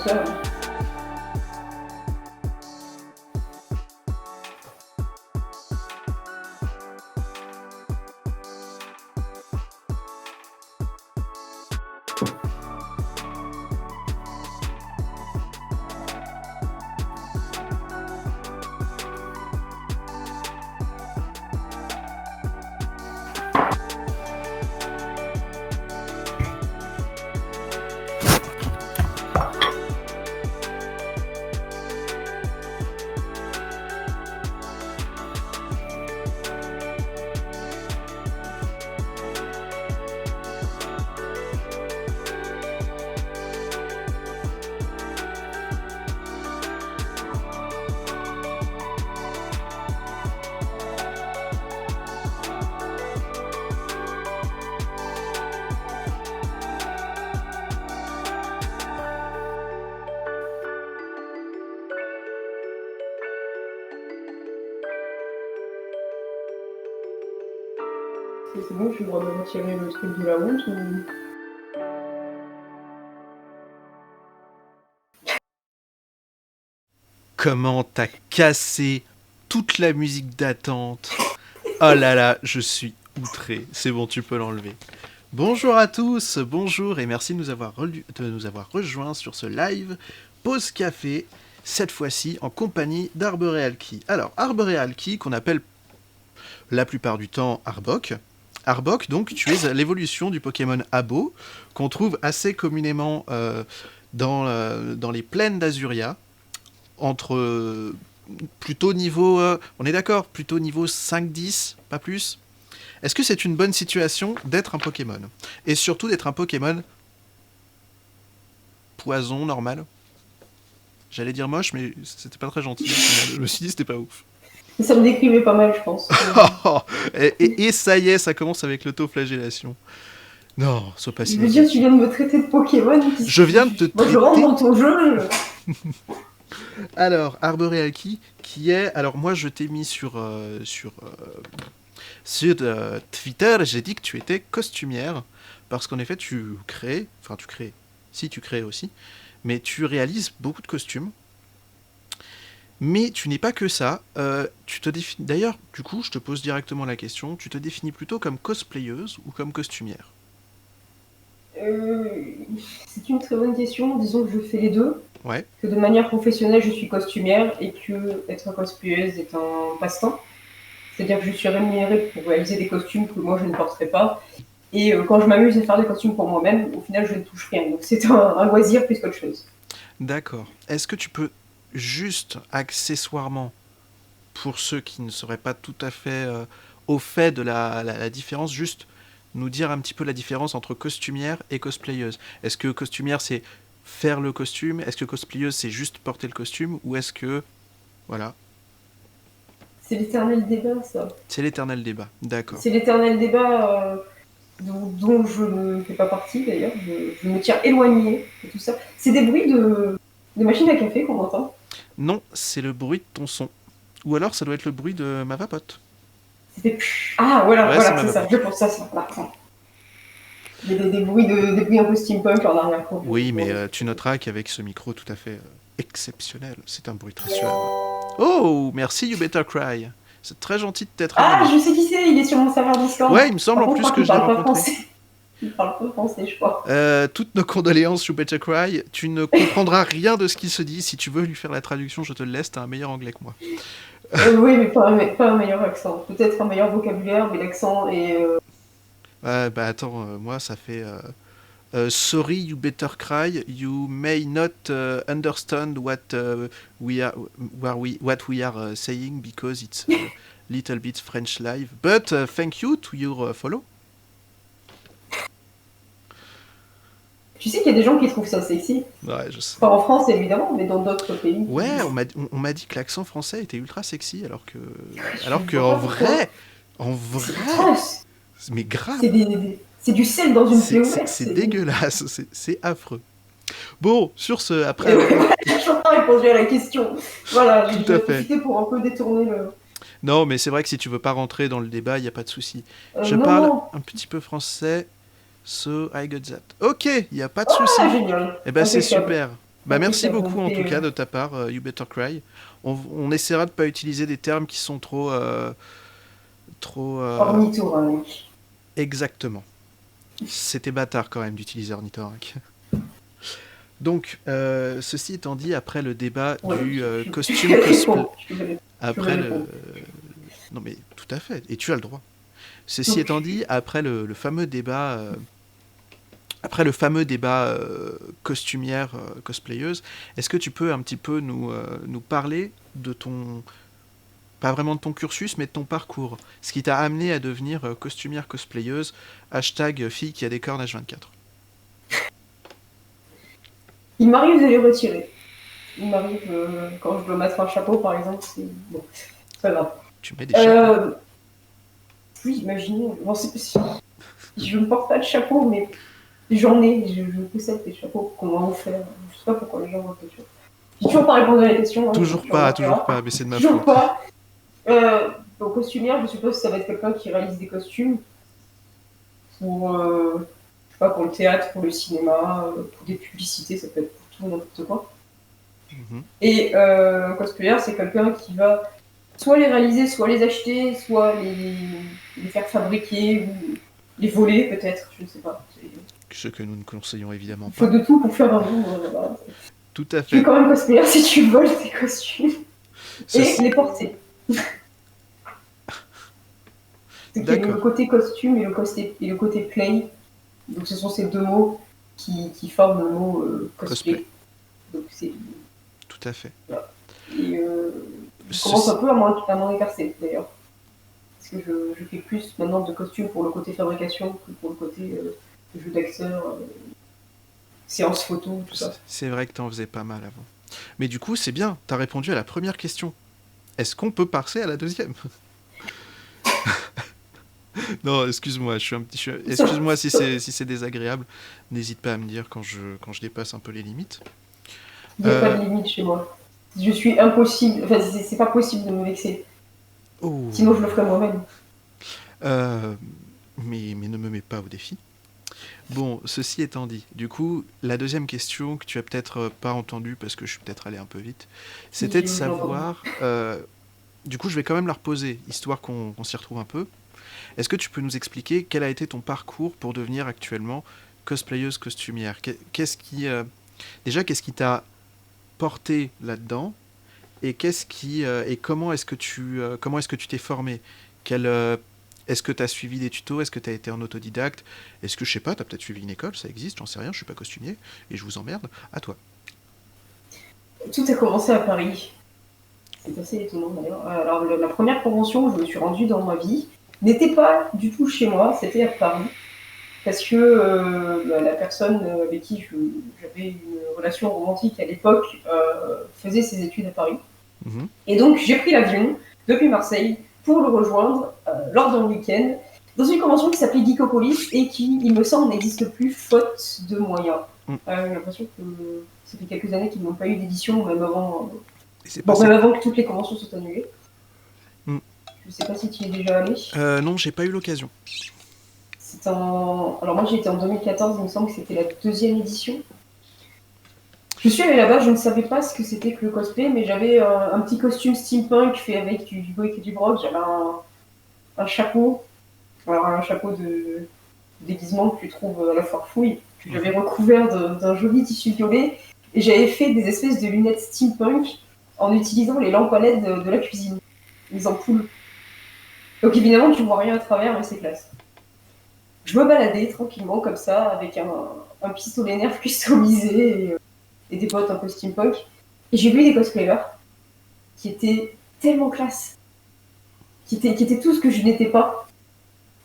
ça. C'est bon, je suis le droit de retirer le truc de la honte ou... Comment t'as cassé toute la musique d'attente. Oh là là, je suis outré. C'est bon, tu peux l'enlever. Bonjour à tous, bonjour et merci de nous avoir rejoints sur ce live Pause Café, cette fois-ci en compagnie d'Arborealki. Alors, Arborealki, qu'on appelle la plupart du temps Arbok. Arbok, donc, tu es l'évolution du Pokémon Abo, qu'on trouve assez communément dans les plaines d'Azuria, entre plutôt niveau... on est d'accord, plutôt niveau 5-10, pas plus. Est-ce que c'est une bonne situation d'être un Pokémon ? Et surtout d'être un Pokémon poison, normal ? J'allais dire moche, mais c'était pas très gentil. Je me suis dit c'était pas ouf. Ça me décrivait pas mal, je pense. et ça y est, ça commence avec l'autoflagellation. Non, sois pas si... Je veux dire, tu viens de me traiter de Pokémon. Je viens de te traiter... Moi, je rentre dans ton jeu. Alors, Arborealki, qui est... Alors, moi, je t'ai mis sur Twitter, j'ai dit que tu étais costumière, parce qu'en effet, tu crées aussi, mais tu réalises beaucoup de costumes. Mais tu n'es pas que ça. Tu te définis... D'ailleurs, du coup, je te pose directement la question, tu te définis plutôt comme cosplayeuse ou comme costumière ? C'est une très bonne question. Disons que je fais les deux. Ouais. Que de manière professionnelle, je suis costumière et que être cosplayeuse est un passe-temps. C'est-à-dire que je suis rémunérée pour réaliser des costumes que moi je ne porterai pas. Et quand je m'amuse à faire des costumes pour moi-même, au final je ne touche rien. Donc c'est un loisir plus qu'autre chose. D'accord. Est-ce que tu peux juste accessoirement, pour ceux qui ne seraient pas tout à fait au fait de la différence, juste nous dire un petit peu la différence entre costumière et cosplayeuse ? Est-ce que costumière c'est faire le costume ? Est-ce que cosplayeuse c'est juste porter le costume ? Ou est-ce que... Voilà. C'est l'éternel débat, ça. C'est l'éternel débat, d'accord. C'est l'éternel débat dont je ne fais pas partie, d'ailleurs. Je me tiens éloignée de tout ça. C'est des bruits de machines à café qu'on entend ? Non, c'est le bruit de ton son. Ou alors ça doit être le bruit de ma vapote. C'était... Ah, voilà, Ouais, voilà, c'est ça. Je pense ça, ça. Il y a des bruits un peu steampunk en arrière-plan. Oui, mais tu noteras qu'avec ce micro tout à fait exceptionnel, c'est un bruit très suave. Oh, merci You Better Cry. C'est très gentil de t'être Ah, abonné. je sais qui c'est, il est sur mon serveur Discord. Ouais, il me semble en plus que je l'ai rencontré. Il parle pas français, je crois. Toutes nos condoléances, You Better Cry. Tu ne comprendras rien de ce qu'il se dit. Si tu veux lui faire la traduction, je te le laisse. T'as un meilleur anglais que moi. Oui, mais pas un meilleur accent. Peut-être un meilleur vocabulaire, mais l'accent est... Bah attends, moi ça fait... sorry, you better cry. You may not understand what we are saying because it's a little bit French live. But thank you to your follow. Tu sais qu'il y a des gens qui trouvent ça sexy. Ouais, je sais. Pas en France évidemment, mais dans d'autres pays. Ouais, on m'a dit que l'accent français était ultra sexy, alors que en vrai, mais grave. C'est du sel dans une plaie ouverte. C'est dégueulasse, c'est affreux. Bon, sur ce, après... Je n'ai pas répondu à la question. Voilà, j'ai profité pour un peu détourner le... Non, mais c'est vrai que si tu veux pas rentrer dans le débat, il n'y a pas de souci. Je non, parle non. un petit peu français, so I got that. Ok, il n'y a pas de souci. Génial. Eh ben c'est super. Bah, Malgré merci sa beaucoup en tout volonté cas de ta part, You Better Cry. On essaiera de pas utiliser des termes qui sont trop ornithorynque. exactement. C'était bâtard quand même d'utiliser ornithorynque. Donc, ceci étant dit, après le débat Ouais, du tu costume peux cosplay, répondre. Je vais après le, répondre. non mais tout à fait, et tu as le droit. Ceci Donc, étant dit, après le fameux débat, après le fameux débat costumière cosplayeuse, est-ce que tu peux un petit peu nous parler de ton, pas vraiment de ton cursus, mais de ton parcours, ce qui t'a amené à devenir costumière cosplayeuse, hashtag fille qui a des cornes H24. il m'arrive de les retirer. Il m'arrive, quand je dois mettre un chapeau, par exemple, c'est bon, c'est pas grave. Tu mets des chapeaux. Oui, imaginez. Bon, je ne porte pas de chapeau, mais j'en ai. Je possède des chapeaux qu'on m'a offert. Je sais pas pourquoi les gens m'ont fait. J'ai toujours pas répondu à la question, hein, Toujours tu toujours remarqueras. pas, mais c'est de ma Toujours faute. pas. Donc, costumière, je suppose que ça va être quelqu'un qui réalise des costumes pour, je sais pas, pour le théâtre, pour le cinéma, pour des publicités, ça peut être pour tout n'importe quoi. Mhm. Et cosplayer, c'est quelqu'un qui va soit les réaliser, soit les acheter, soit les faire fabriquer ou les voler peut-être, je ne sais pas. Ce que nous ne conseillons évidemment Il faut pas. de tout pour faire un bon. Voilà. Tout à Tu es fait. quand même cosplayer si tu voles tes costumes et Ceci... les porter. C'est qu'il y a le D'accord. côté costume et le côté play. Donc ce sont ces deux mots qui forment le mot Cosplay. cosplay. Donc c'est Tout à fait. voilà. Et je commence Ceci... un peu à m'en écarter d'ailleurs. Parce que je fais plus maintenant de costumes pour le côté fabrication que pour le côté jeu d'acteur, séance photo, tout ça. C'est vrai que t'en faisais pas mal avant. Mais du coup, c'est bien, t'as répondu à la première question. Est-ce qu'on peut passer à la deuxième? Non, excuse-moi, excuse-moi si c'est désagréable. N'hésite pas à me dire quand je dépasse un peu les limites. Il n'y a pas de limite chez moi. Je suis impossible, enfin c'est pas possible de me vexer. Oh. Sinon je le ferais moi-même. Mais ne me mets pas au défi. Bon, ceci étant dit, du coup, la deuxième question que tu as peut-être pas entendue parce que je suis peut-être allé un peu vite, c'était de Si, je l'entends. savoir. Du coup, je vais quand même la reposer, histoire qu'on s'y retrouve un peu. Est-ce que tu peux nous expliquer quel a été ton parcours pour devenir actuellement cosplayeuse costumière? Déjà, qu'est-ce qui t'a porté là-dedans? Et comment est-ce que tu t'es formé? Est-ce que tu as suivi des tutos? Est-ce que tu as été en autodidacte? Est-ce que, je sais pas, tu as peut-être suivi une école? Ça existe, j'en sais rien, je suis pas costumier et je vous emmerde. À toi. Tout a commencé à Paris. C'est assez étonnant d'ailleurs. Alors la première convention où je me suis rendue dans ma vie n'était pas du tout chez moi, c'était à Paris. Parce que la personne avec qui j'avais une relation romantique à l'époque faisait ses études à Paris. Mhm. Et donc j'ai pris l'avion depuis Marseille pour le rejoindre lors d'un week-end dans une convention qui s'appelait Geekopolis et qui, il me semble, n'existe plus faute de moyens. Mm. J'ai l'impression que ça fait quelques années qu'ils n'ont pas eu d'édition, même avant, Et c'est bon, passé même quoi? avant que toutes les conventions soient annulées. Mm. Je ne sais pas si tu y es déjà allé. Non, j'ai pas eu l'occasion. Alors moi j'ai été en 2014, il me semble que c'était la deuxième édition. Je suis allée là-bas, je ne savais pas ce que c'était que le cosplay, mais j'avais un petit costume steampunk fait avec du bric et du broc. J'avais un chapeau, alors un chapeau de déguisement que tu trouves à la foire fouille, que j'avais recouvert d'un joli tissu violet, et j'avais fait des espèces de lunettes steampunk en utilisant les lampes à LED de la cuisine, les ampoules. Donc évidemment tu vois rien à travers, mais c'est classe. Je me baladais tranquillement comme ça, avec un pistolet nerf customisé et des bottes un peu steampunk. Et j'ai vu des cosplayers qui étaient tellement classe, qui étaient tout ce que je n'étais pas,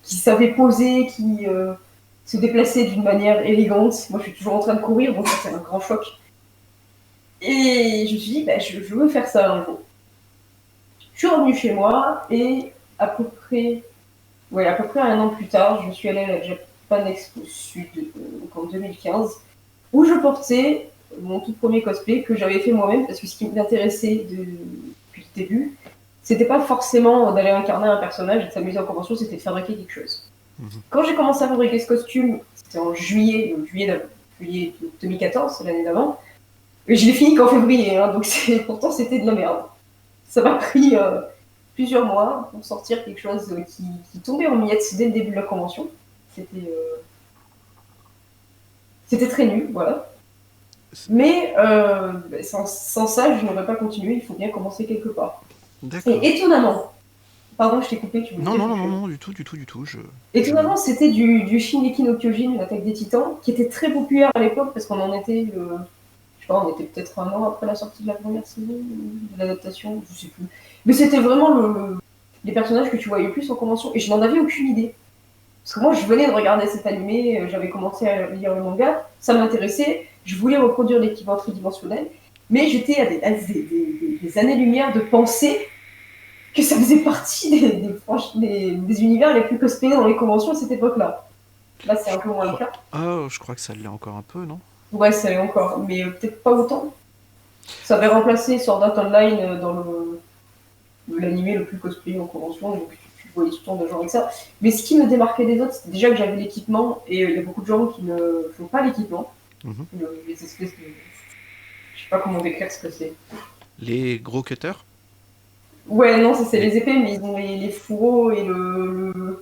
qui savaient poser, qui se déplaçaient d'une manière élégante. Moi, je suis toujours en train de courir, donc c'est un grand choc. Et je me suis dit, bah, je veux faire ça un jour. Je suis revenue chez moi et à peu près 1 an plus tard, je suis allée à la Japan Expo Sud, donc en 2015, où je portais mon tout premier cosplay que j'avais fait moi-même, parce que ce qui m'intéressait depuis le début, c'était pas forcément d'aller incarner un personnage et de s'amuser en convention, c'était de fabriquer quelque chose. Mhm. Quand j'ai commencé à fabriquer ce costume, c'était en juillet 2014, c'est l'année d'avant, Et je l'ai fini qu'en février, hein, donc pourtant c'était de la merde. Ça m'a pris plusieurs mois pour sortir quelque chose qui tombait en miettes dès le début de la convention. C'était très nul, voilà. Mais sans ça, je n'aurais pas continué. Il faut bien commencer quelque part. D'accord. Et étonnamment, pardon, je t'ai coupé, tu voulais Non, dire non, non, quelque non, chose. non, du tout. Étonnamment, c'était du Shingeki no Kyojin, l'attaque des Titans, qui était très populaire à l'époque parce qu'on en était, je sais pas, on était peut-être un an après la sortie de la première saison de l'adaptation, je sais plus. Mais c'était vraiment les personnages que tu voyais plus en convention, et je n'en avais aucune idée. Parce que moi, je venais de regarder cet animé, j'avais commencé à lire le manga, ça m'intéressait, je voulais reproduire l'équivalent tridimensionnel, mais j'étais à des années-lumière de penser que ça faisait partie des univers les plus cosplayés dans les conventions à cette époque-là. Là, c'est un peu moins le cas. Oh, je crois que ça l'est encore un peu, non? Ouais, ça l'est encore, mais peut-être pas autant. Ça avait remplacé Sword Art Online dans l'animé le plus cosplayé en convention, donc tu voyais tout le temps de gens avec ça. Mais ce qui me démarquait des autres, c'était déjà que j'avais l'équipement, et il y a beaucoup de gens qui ne font pas l'équipement. Mhm. Les espèces de... Je sais pas comment décrire ce que c'est. Les gros cutters? Ouais, non, ça c'est les épées, mais ils ont les fourreaux et je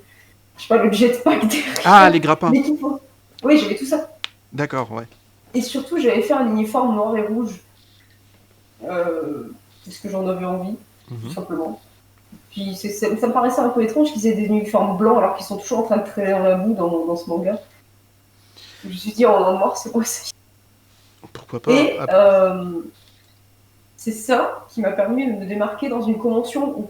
sais pas, le jetpack Ah, derrière. les grappins. L'équipement. Oui, j'avais tout ça. D'accord, ouais. Et surtout, j'avais fait un uniforme noir et rouge. Parce que j'en avais envie, tout Mhm. simplement. Puis ça me paraissait un peu étrange qu'ils aient des uniformes blancs alors qu'ils sont toujours en train de traîner dans la boue dans ce manga. Je me suis dit, en noir, c'est quoi ça? Pourquoi pas? Et c'est ça qui m'a permis de me démarquer dans une convention où,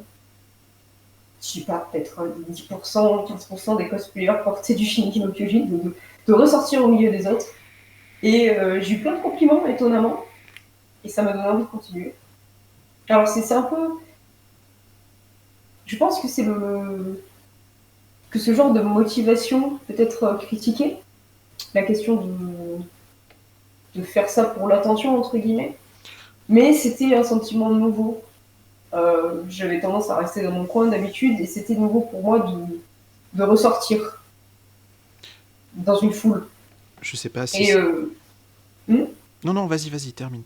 je sais pas, peut-être 10%, 15% des cosplayers portaient du Shingeki no Kyojin, de ressortir au milieu des autres. Et j'ai eu plein de compliments, étonnamment, et ça m'a donné envie de continuer. Alors c'est un peu... Je pense que c'est que ce genre de motivation peut être critiqué. La question de faire ça pour l'attention, entre guillemets. Mais c'était un sentiment nouveau. J'avais tendance à rester dans mon coin d'habitude et c'était nouveau pour moi de ressortir dans une foule. Je sais pas si... Et Non, non, vas-y, termine.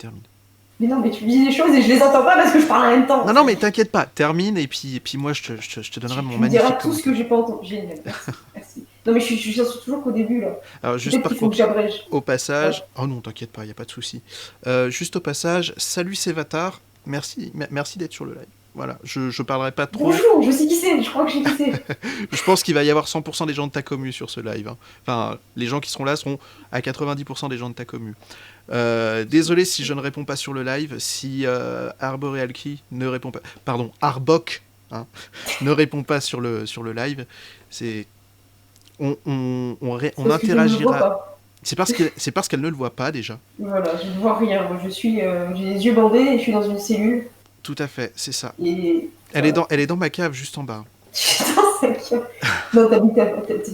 mais non, mais tu dis des choses et je les entends pas parce que je parle en même temps. Non, mais t'inquiète pas, termine et puis moi je te donnerai mon Tu me diras magnifique tout ce commentaire. que j'ai pas entendu. Génial, merci. Non, mais je suis toujours qu'au début, là. Alors juste Peut-être par qu'il faut que contre, j'abrège. au Ouais. passage... Oh non, t'inquiète pas, y a pas de souci. Juste au passage, salut Sévatar, merci d'être sur le live. Voilà, je parlerai pas trop. Bonjour, je sais qui c'est, je crois que j'ai qui c'est. Je pense qu'il va y avoir 100% des gens de ta commu sur ce live, hein. Enfin, les gens qui seront là seront à 90% des gens de ta commu. Désolé si je ne réponds pas sur le live, si Arborealki ne répond pas... Pardon, Arbok, hein, ne répond pas sur le live, c'est... On Parce que je ne le vois interagira... pas. C'est parce qu'elle ne le voit pas déjà. Voilà, je ne vois rien. Moi, j'ai les yeux bandés et je suis dans une cellule. Tout à fait, c'est ça. Et Elle voilà. est dans ma cave, juste en bas. Putain, c'est que... Non,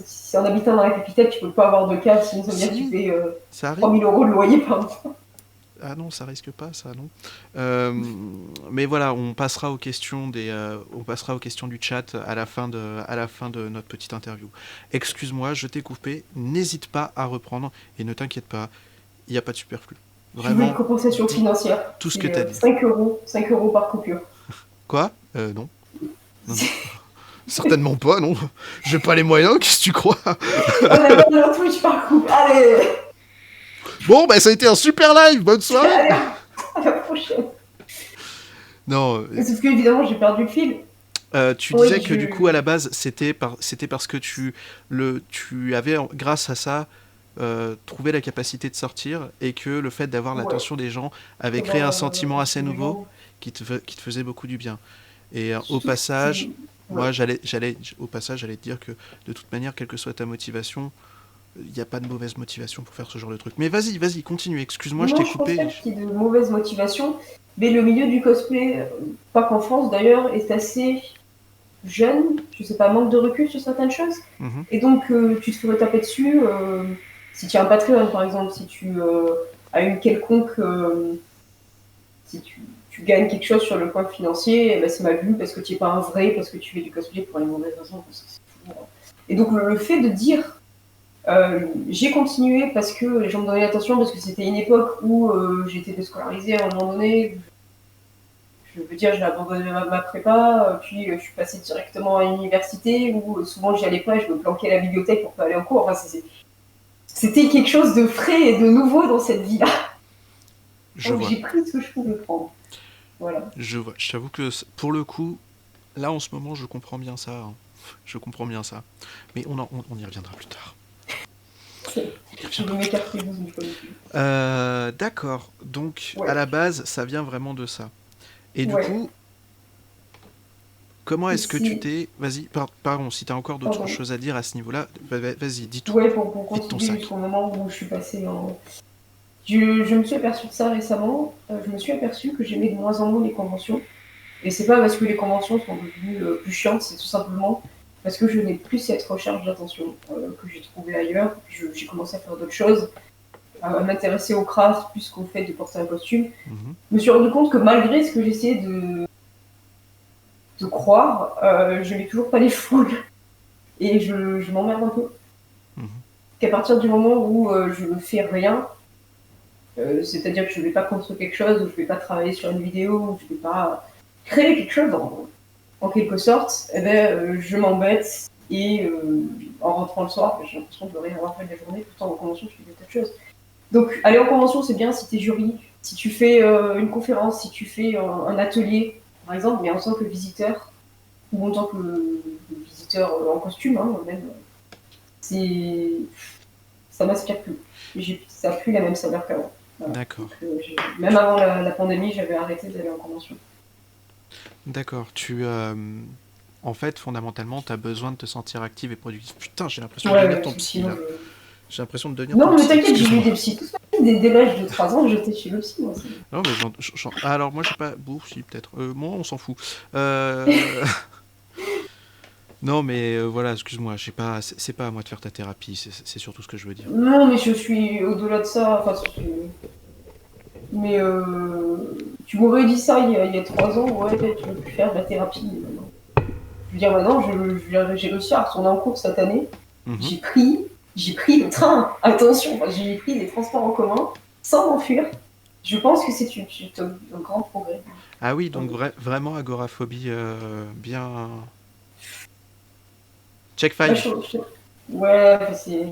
si en habitant dans la capitale, tu peux pas avoir de cave, sinon ça veut dire que tu Si, payes ça 3 arrive. 000 € de loyer par mois. Ah non, ça risque pas, ça, non. Mais voilà, on passera aux questions du chat à la fin de notre petite interview. Excuse-moi, je t'ai coupé. N'hésite pas à reprendre et ne t'inquiète pas, il n'y a pas de superflu. Je veux une Vraiment, compensation dis financière. tout ce que C'est t'as dit. 5 € par coupure. Quoi? Non. Non. Certainement pas, non. J'ai pas les moyens, qu'est-ce que tu crois? On a pas de Twitch par coup. Allez, Bon, bah ça a été un super live, bonne soirée. allez, à la prochaine. Non, Sauf que évidemment, j'ai perdu le fil. tu Oui, disais que du coup à la base c'était parce que tu avais grâce à ça trouvé la capacité de sortir et que le fait d'avoir Ouais. l'attention des gens avait créé D'avoir, un sentiment assez des nouveau gens qui te faisait beaucoup du bien. Et au surtout passage, qui... Ouais. moi j'allais te dire que de toute manière, quelle que soit ta motivation, il n'y a pas de mauvaise motivation pour faire ce genre de truc. Mais vas-y, continue, excuse-moi, je Non, t'ai je pense coupé. pas qu'il y ait de mauvaise motivation, mais le milieu du cosplay, pas qu'en France d'ailleurs, est assez jeune, je sais pas, manque de recul sur certaines choses. Mhm. Et donc, tu te ferais taper dessus si tu as un Patreon, par exemple, si tu as une quelconque... si tu gagnes quelque chose sur le point financier, eh ben, c'est mal vu parce que tu n'es pas un vrai, parce que tu fais du cosplay pour les mauvaises raisons. Et donc, le fait de dire J'ai continué parce que les gens me donnaient l'attention, parce que c'était une époque où j'étais déscolarisée à un moment donné. Je veux dire, j'ai abandonné ma prépa, puis je suis passée directement à l'université où souvent j'y allais pas et je me planquais à la bibliothèque pour pas aller en cours. Enfin, c'était quelque chose de frais et de nouveau dans cette vie-là. Je Donc vois, j'ai pris ce que je pouvais prendre. Voilà. je vois. Je t'avoue que pour le coup, là en ce moment, je comprends bien ça, hein. Je comprends bien ça. Mais on y reviendra plus tard. On y Je reviendra vais plus tard. m'écarter du collectif. D'accord. Donc, à Ouais. la base, ça vient vraiment de ça. Et du Ouais. coup, comment Et est-ce que tu c'est. t'es... Vas-y, pardon, si t'as encore d'autres Pardon. choses à dire à ce niveau-là, vas-y, dis tout. Ouais, pour Vide ton continuer sac. jusqu'au moment où je suis passée en. Je me suis aperçue de ça récemment. Je me suis aperçue que j'aimais de moins en moins les conventions. Et c'est pas parce que les conventions sont devenues plus chiantes, c'est tout simplement parce que je n'ai plus cette recherche d'attention que j'ai trouvée ailleurs. J'ai commencé à faire d'autres choses, à m'intéresser au craft plus qu'au fait de porter un costume. Mhm, Je me suis rendu compte que malgré ce que j'essayais de croire, je n'ai toujours pas les foules. Et je m'emmerde un peu. mhm. Qu'à partir du moment où je ne fais rien, c'est-à-dire que je ne vais pas construire quelque chose, ou je ne vais pas travailler sur une vidéo, ou je ne vais pas créer quelque chose en quelque sorte, eh ben, je m'embête et en rentrant le soir, j'ai l'impression de ne rien avoir fait de la journée, pourtant en convention je fais des tas de choses. Donc aller en convention c'est bien si tu es jury, si tu fais une conférence, si tu fais un atelier par exemple, mais en tant que visiteur ou en tant que visiteur en costume, hein, même, c'est ça m'inspire plus. Ça n'a plus la même saveur qu'avant. Voilà. Donc, D'accord. même avant la pandémie, j'avais arrêté d'aller en convention. D'accord. En fait, fondamentalement, tu as besoin de te sentir active et productive. Putain, j'ai l'impression de Ouais, devenir ouais, ton psy, sinon là. je... J'ai l'impression de devenir ton Non, mais psy, t'inquiète, j'ai vu excuse-moi. des psys. Tout ça, dès l'âge de 3 ans, j'étais chez le psy, moi. Non, mais ah, alors, moi, j'ai pas... Bon, si, peut-être. Moi, on s'en fout. Euh... Non, mais voilà, excuse-moi, c'est pas à moi de faire ta thérapie, c'est surtout ce que je veux dire. Non, mais je suis au-delà de ça. Enfin, mais tu m'aurais dit ça il y a 3 ans, ouais, tu veux plus faire de la thérapie. Non. Je veux dire, maintenant, j'ai réussi à retourner en cours cette année. Mhm. J'ai pris, j'ai pris le train. Attention, j'ai pris les transports en commun sans m'enfuir. Je pense que c'est un grand progrès. Ah oui, donc vraiment agoraphobie, bien... Check Là, 5. ouais, c'est.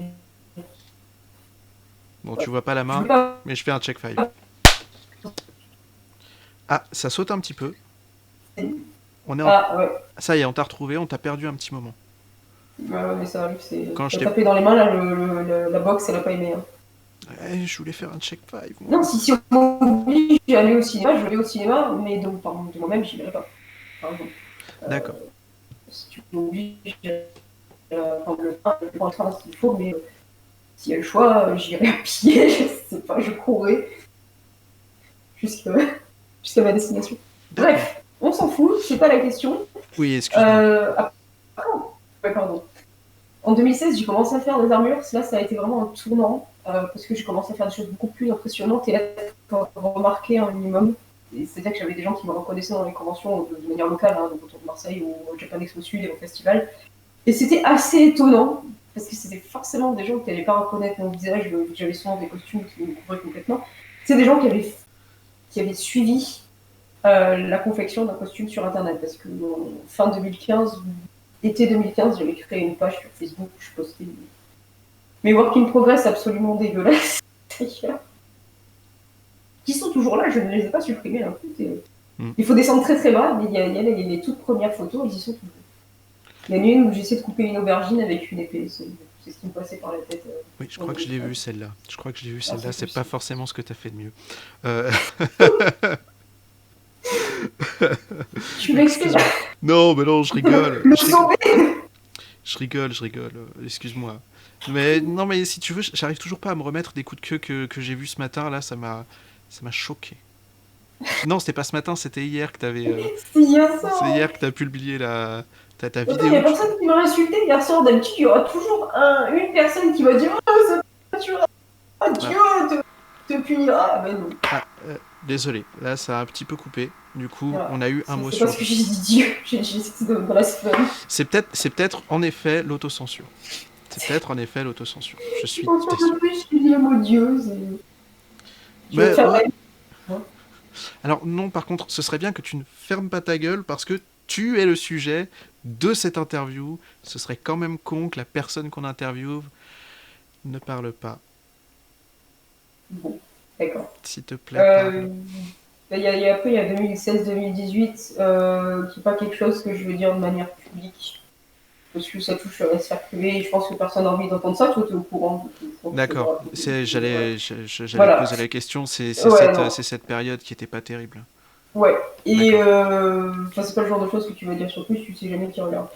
Bon, tu vois pas la Je veux main, pas. mais je fais un check 5. Ah, ça saute un petit peu. On est en... Ah, ouais. Ça y est, on t'a retrouvé, on t'a perdu un petit moment. Ouais, mais ça arrive, c'est. Quand je T'as t'ai... tapé dans les mains, là, la box, elle a pas aimé. Hein. Je voulais faire un check 5, moi. Non, si on m'oblige à aller au cinéma, je vais au cinéma, mais donc, par exemple, de moi-même, j'y verrai pas. Par exemple. D'accord. Si tu m'obliges à prendre le train s'il faut, mais s'il y a le choix, j'irai à pied, je sais pas, je courrai jusqu'à ma destination. D'accord. Bref, on s'en fout, c'est pas la question. Oui, excuse-moi. Après, ouais, pardon. En 2016, j'ai commencé à faire des armures. Là, ça a été vraiment un tournant parce que j'ai commencé à faire des choses beaucoup plus impressionnantes. Et là, tu as remarqué un minimum. C'est-à-dire que j'avais des gens qui me reconnaissaient dans les conventions de manière locale, hein, donc autour de Marseille ou au Japan Expo Sud et au festival. Et c'était assez étonnant parce que c'était forcément des gens qui n'allaient pas reconnaître mon visage. J'avais souvent des costumes qui me couvraient complètement. C'est des gens qui avaient suivi la confection d'un costume sur Internet parce que fin 2015, été 2015, j'avais créé une page sur Facebook où je postais mes work in progress absolument dégueulasses, qui sont toujours là, je ne les ai pas supprimés. Hein. Hmm. Il faut descendre très très bas, mais il y a les toutes premières photos, elles y sont toujours. Il y en a une où j'essaie de couper une aubergine avec une épée, c'est ce qui me passait par la tête. Oui, je crois que je l'ai vue celle-là. Je crois que je l'ai vue celle-là. C'est C'est pas possible. forcément ce que t'as fait de mieux. Euh, Tu m'excuses. Non, mais non, je rigole. Le Je zombie. rigole, je rigole. Excuse-moi. Mais non, mais si tu veux, j'arrive toujours pas à me remettre des coups de queue que j'ai vus ce matin. Là, ça m'a choqué. Non, c'était pas ce matin, c'était hier que t'avais. C'est hier soir. C'est hier que t'as publié ta Attends, il vidéo. n'y a personne qui m'a insulté hier soir. D'habitude, il y aura toujours une personne qui va dire oh, c'est naturel. Oh, Dieu te punira. Ah, ben non. Ah, désolé, là ça a un petit peu coupé. Du coup, Voilà. on a eu un mot C'est sur parce deux. que j'ai dit Dieu. J'ai essayé de blasphème. C'est peut-être en effet l'autocensure. C'est peut-être en effet l'autocensure. Je suis Quand désolé. je suis odieuse. Je vais Mais, faire ouais. la- Alors non, par contre, ce serait bien que tu ne fermes pas ta gueule parce que tu es le sujet de cette interview. Ce serait quand même con que la personne qu'on interviewe ne parle pas. Bon, d'accord. S'il te plaît, parle. Après, il y a 2016-2018, qui n'est pas quelque chose que je veux dire de manière publique. Parce que ça touche à la sphère privée et je pense que personne n'a envie d'entendre ça. Toi, tu es au courant. Donc, je pense que D'accord. voilà. J'allais te Voilà. poser la question. C'est Ouais, non. c'est cette période qui était pas terrible. Ouais. Et D'accord. c'est pas le genre de choses que tu vas dire sur Twitch, tu sais jamais qui regarde.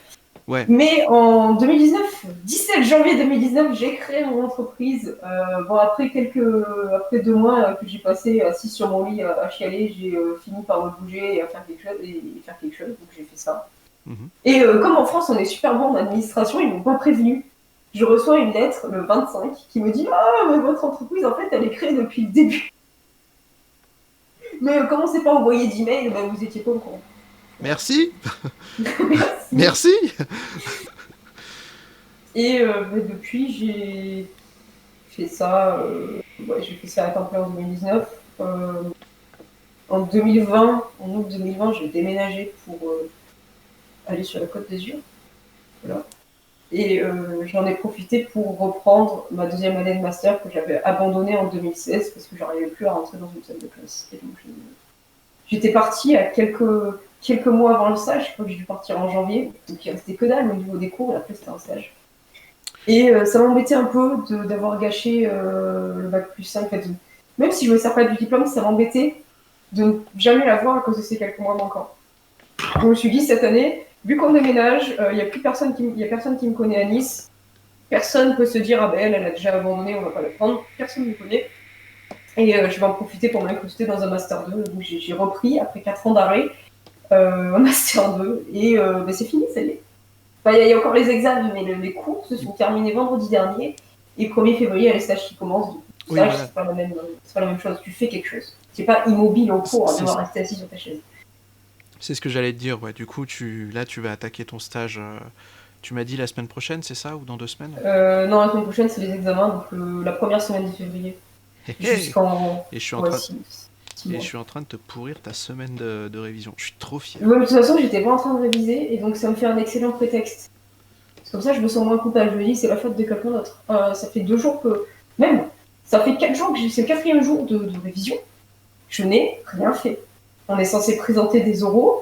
Ouais. Mais en 2019, 17 janvier 2019, j'ai créé mon entreprise. Bon, après 2 mois que j'ai passé assis sur mon lit à chialer, j'ai fini par me bouger et à faire quelque chose. Donc j'ai fait ça. Mhm. Et comme en France, on est super bon en administration, ils m'ont pas prévenu. Je reçois une lettre le 25 qui me dit ah, mais votre entreprise, en fait, elle est créée depuis le début. Mais commencez pas à envoyer d'email, ben, vous étiez pas au courant. Merci. Merci. Merci. Et depuis, j'ai fait ça à temps plein en 2019. En 2020, en août 2020, j'ai déménagé pour aller sur la Côte d'Azur. Voilà. Et j'en ai profité pour reprendre ma deuxième année de master que j'avais abandonnée en 2016 parce que j'arrivais plus à rentrer dans une salle de classe. Et donc, j'étais partie à quelques mois avant le stage. Je crois que j'ai dû partir en janvier. Donc il restait que dalle au niveau des cours. Et après, c'était un stage. Et ça m'embêtait un peu d'avoir gâché le bac plus 5. Même si je ne me sers pas du diplôme, ça m'embêtait de ne jamais l'avoir à cause de ces quelques mois manquants. Donc je me suis dit, cette année, vu qu'on déménage, il n'y a personne qui me connaît à Nice. Personne ne peut se dire, ah ben elle a déjà abandonné, on ne va pas la prendre. Personne ne me connaît. Et je vais en profiter pour m'incruster dans un Master 2. Donc j'ai repris, après 4 ans d'arrêt, un Master 2. Et c'est fini, ça y est. Enfin, il y a encore les examens, mais les cours se sont terminés vendredi dernier. Et 1er février, il y a les stages qui commencent. Oui, Stage, voilà. c'est pas la même chose. Tu fais quelque chose. C'est pas immobile en cours, à C'est devoir rester assis sur ta chaise. ce que j'allais te dire. Ouais. Du coup, là, tu vas attaquer ton stage. Tu m'as dit la semaine prochaine, c'est ça, ou dans 2 semaines? Non, la semaine prochaine, c'est les examens, donc la première semaine de février. Hé, hé. Jusqu'en. Et je suis en Ouais, train, 6 et mois. je suis en train de te pourrir ta semaine de révision. Je suis trop fier. Ouais, mais de toute façon, j'étais pas en train de réviser, et donc ça me fait un excellent prétexte. C'est comme ça, je me sens moins coupable. Je me dis, c'est la faute de quelqu'un d'autre. Ça fait 2 jours que. Même, ça fait 4 jours que c'est le 4e jour de révision. Je n'ai rien fait. On est censé présenter des oraux,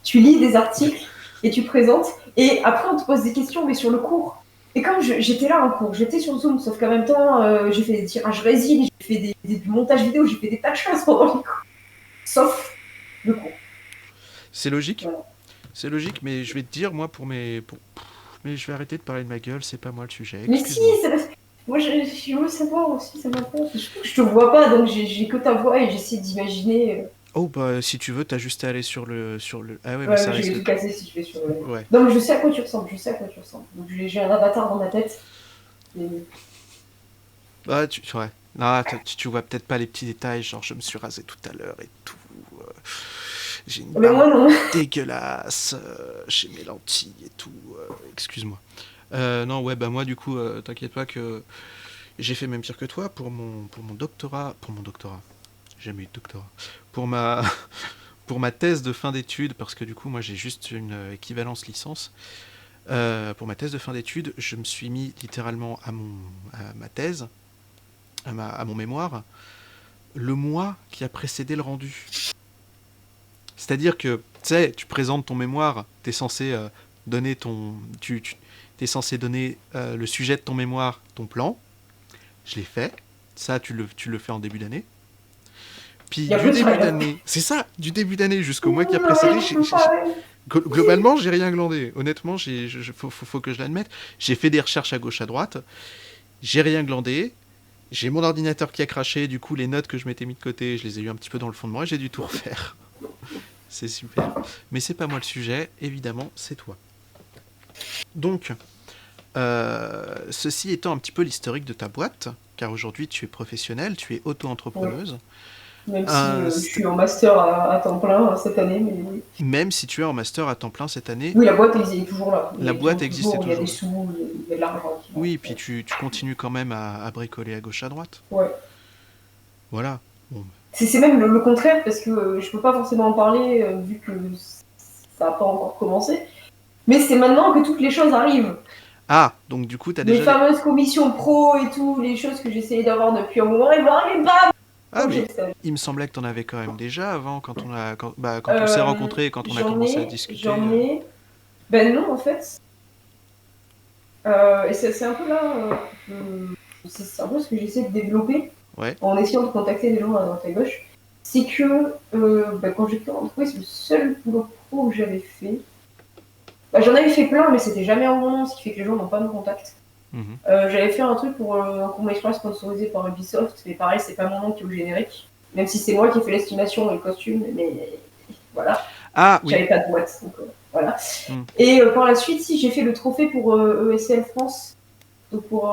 tu lis des articles et tu présentes, et après on te pose des questions, mais sur le cours. Et comme j'étais là en cours, j'étais sur Zoom, sauf qu'en même temps, j'ai fait des tirages résine, j'ai fait du montage vidéo, j'ai fait des tas de choses pendant les cours. Sauf le cours. C'est logique. Voilà. C'est logique, mais je vais te dire, moi, mais je vais arrêter de parler de ma gueule, c'est pas moi le sujet. Mais si, Excuse-moi. moi je veux savoir aussi, ça m'intéresse. Je te vois pas, donc j'ai que ta voix et j'essaie d'imaginer. Oh, bah, si tu veux, t'as juste à aller sur le... Ah ouais, mais Ouais, ça mais je vais risque... tout casser si je fais sur. Ouais. Non, mais je sais à quoi tu ressembles, Donc j'ai un avatar dans ma tête. Et... Ah, ouais. Non, tu vois peut-être pas les petits détails, genre je me suis rasé tout à l'heure et tout. J'ai une Mais barbe moi non. dégueulasse, j'ai mes lentilles et tout. Excuse-moi. Non, ouais, bah moi du coup, t'inquiète pas que j'ai fait même pire que toi pour mon doctorat. Pour mon doctorat. J'ai jamais eu de doctorat. Pour ma, pour ma thèse de fin d'études, parce que du coup, moi j'ai juste une équivalence licence. Pour ma thèse de fin d'études, je me suis mis littéralement à ma thèse, à mon mémoire, le mois qui a précédé le rendu. C'est-à-dire que, tu sais, tu présentes ton mémoire, t'es censé donner t'es censé donner le sujet de ton mémoire, ton plan. Je l'ai fait. Ça, tu le fais en début d'année. Puis du début d'année, c'est ça, du début d'année jusqu'au mois qui a précédé, globalement, j'ai rien glandé. Honnêtement, faut que je l'admette. J'ai fait des recherches à gauche, à droite. J'ai rien glandé. J'ai mon ordinateur qui a craché. Du coup, les notes que je m'étais mis de côté, je les ai eu un petit peu dans le fond de moi et j'ai dû tout refaire. C'est super. Mais c'est pas moi le sujet, évidemment, c'est toi. Donc, ceci étant un petit peu l'historique de ta boîte, car aujourd'hui tu es professionnelle, tu es auto-entrepreneuse. Ouais. Même si je suis en master à temps plein cette année, mais oui. Même si tu es en master à temps plein cette année. Oui, la boîte elle est toujours là. La boîte existe toujours. Il y a des toujours. sous, il y a de l'argent qui Oui, et rentre. puis tu continues quand même à bricoler à gauche à droite. Ouais. Voilà. Bon. C'est même le contraire, parce que je peux pas forcément en parler, vu que ça n'a pas encore commencé. Mais c'est maintenant que toutes les choses arrivent. Ah, donc du coup, t'as Les déjà les... fameuses commissions pro et tout, les choses que j'essayais d'avoir depuis un moment, elles vont arriver, bam, Ah, comme j'ai mais le seul. il me semblait que t'en avais quand même déjà avant, quand on s'est rencontrés et quand on a commencé à discuter. J'en ai. Ben non, en fait. Et c'est un peu là. C'est un peu ce que j'essaie de développer Ouais. en essayant de contacter des gens à droite à gauche. C'est que quand j'étais en entreprise, le seul boulot pro que j'avais fait. J'en avais fait plein, mais c'était jamais en mon nom, ce qui fait que les gens n'ont pas mon contact. Mhm. J'avais fait un truc pour un court métrage sponsorisé par Ubisoft, mais pareil, c'est pas mon nom qui est au générique. Même si c'est moi qui ai fait l'estimation et le costume, mais voilà, Ah, oui. j'avais pas de boîte, donc voilà. Hmm. Et par la suite, si j'ai fait le trophée pour ESL France, donc pour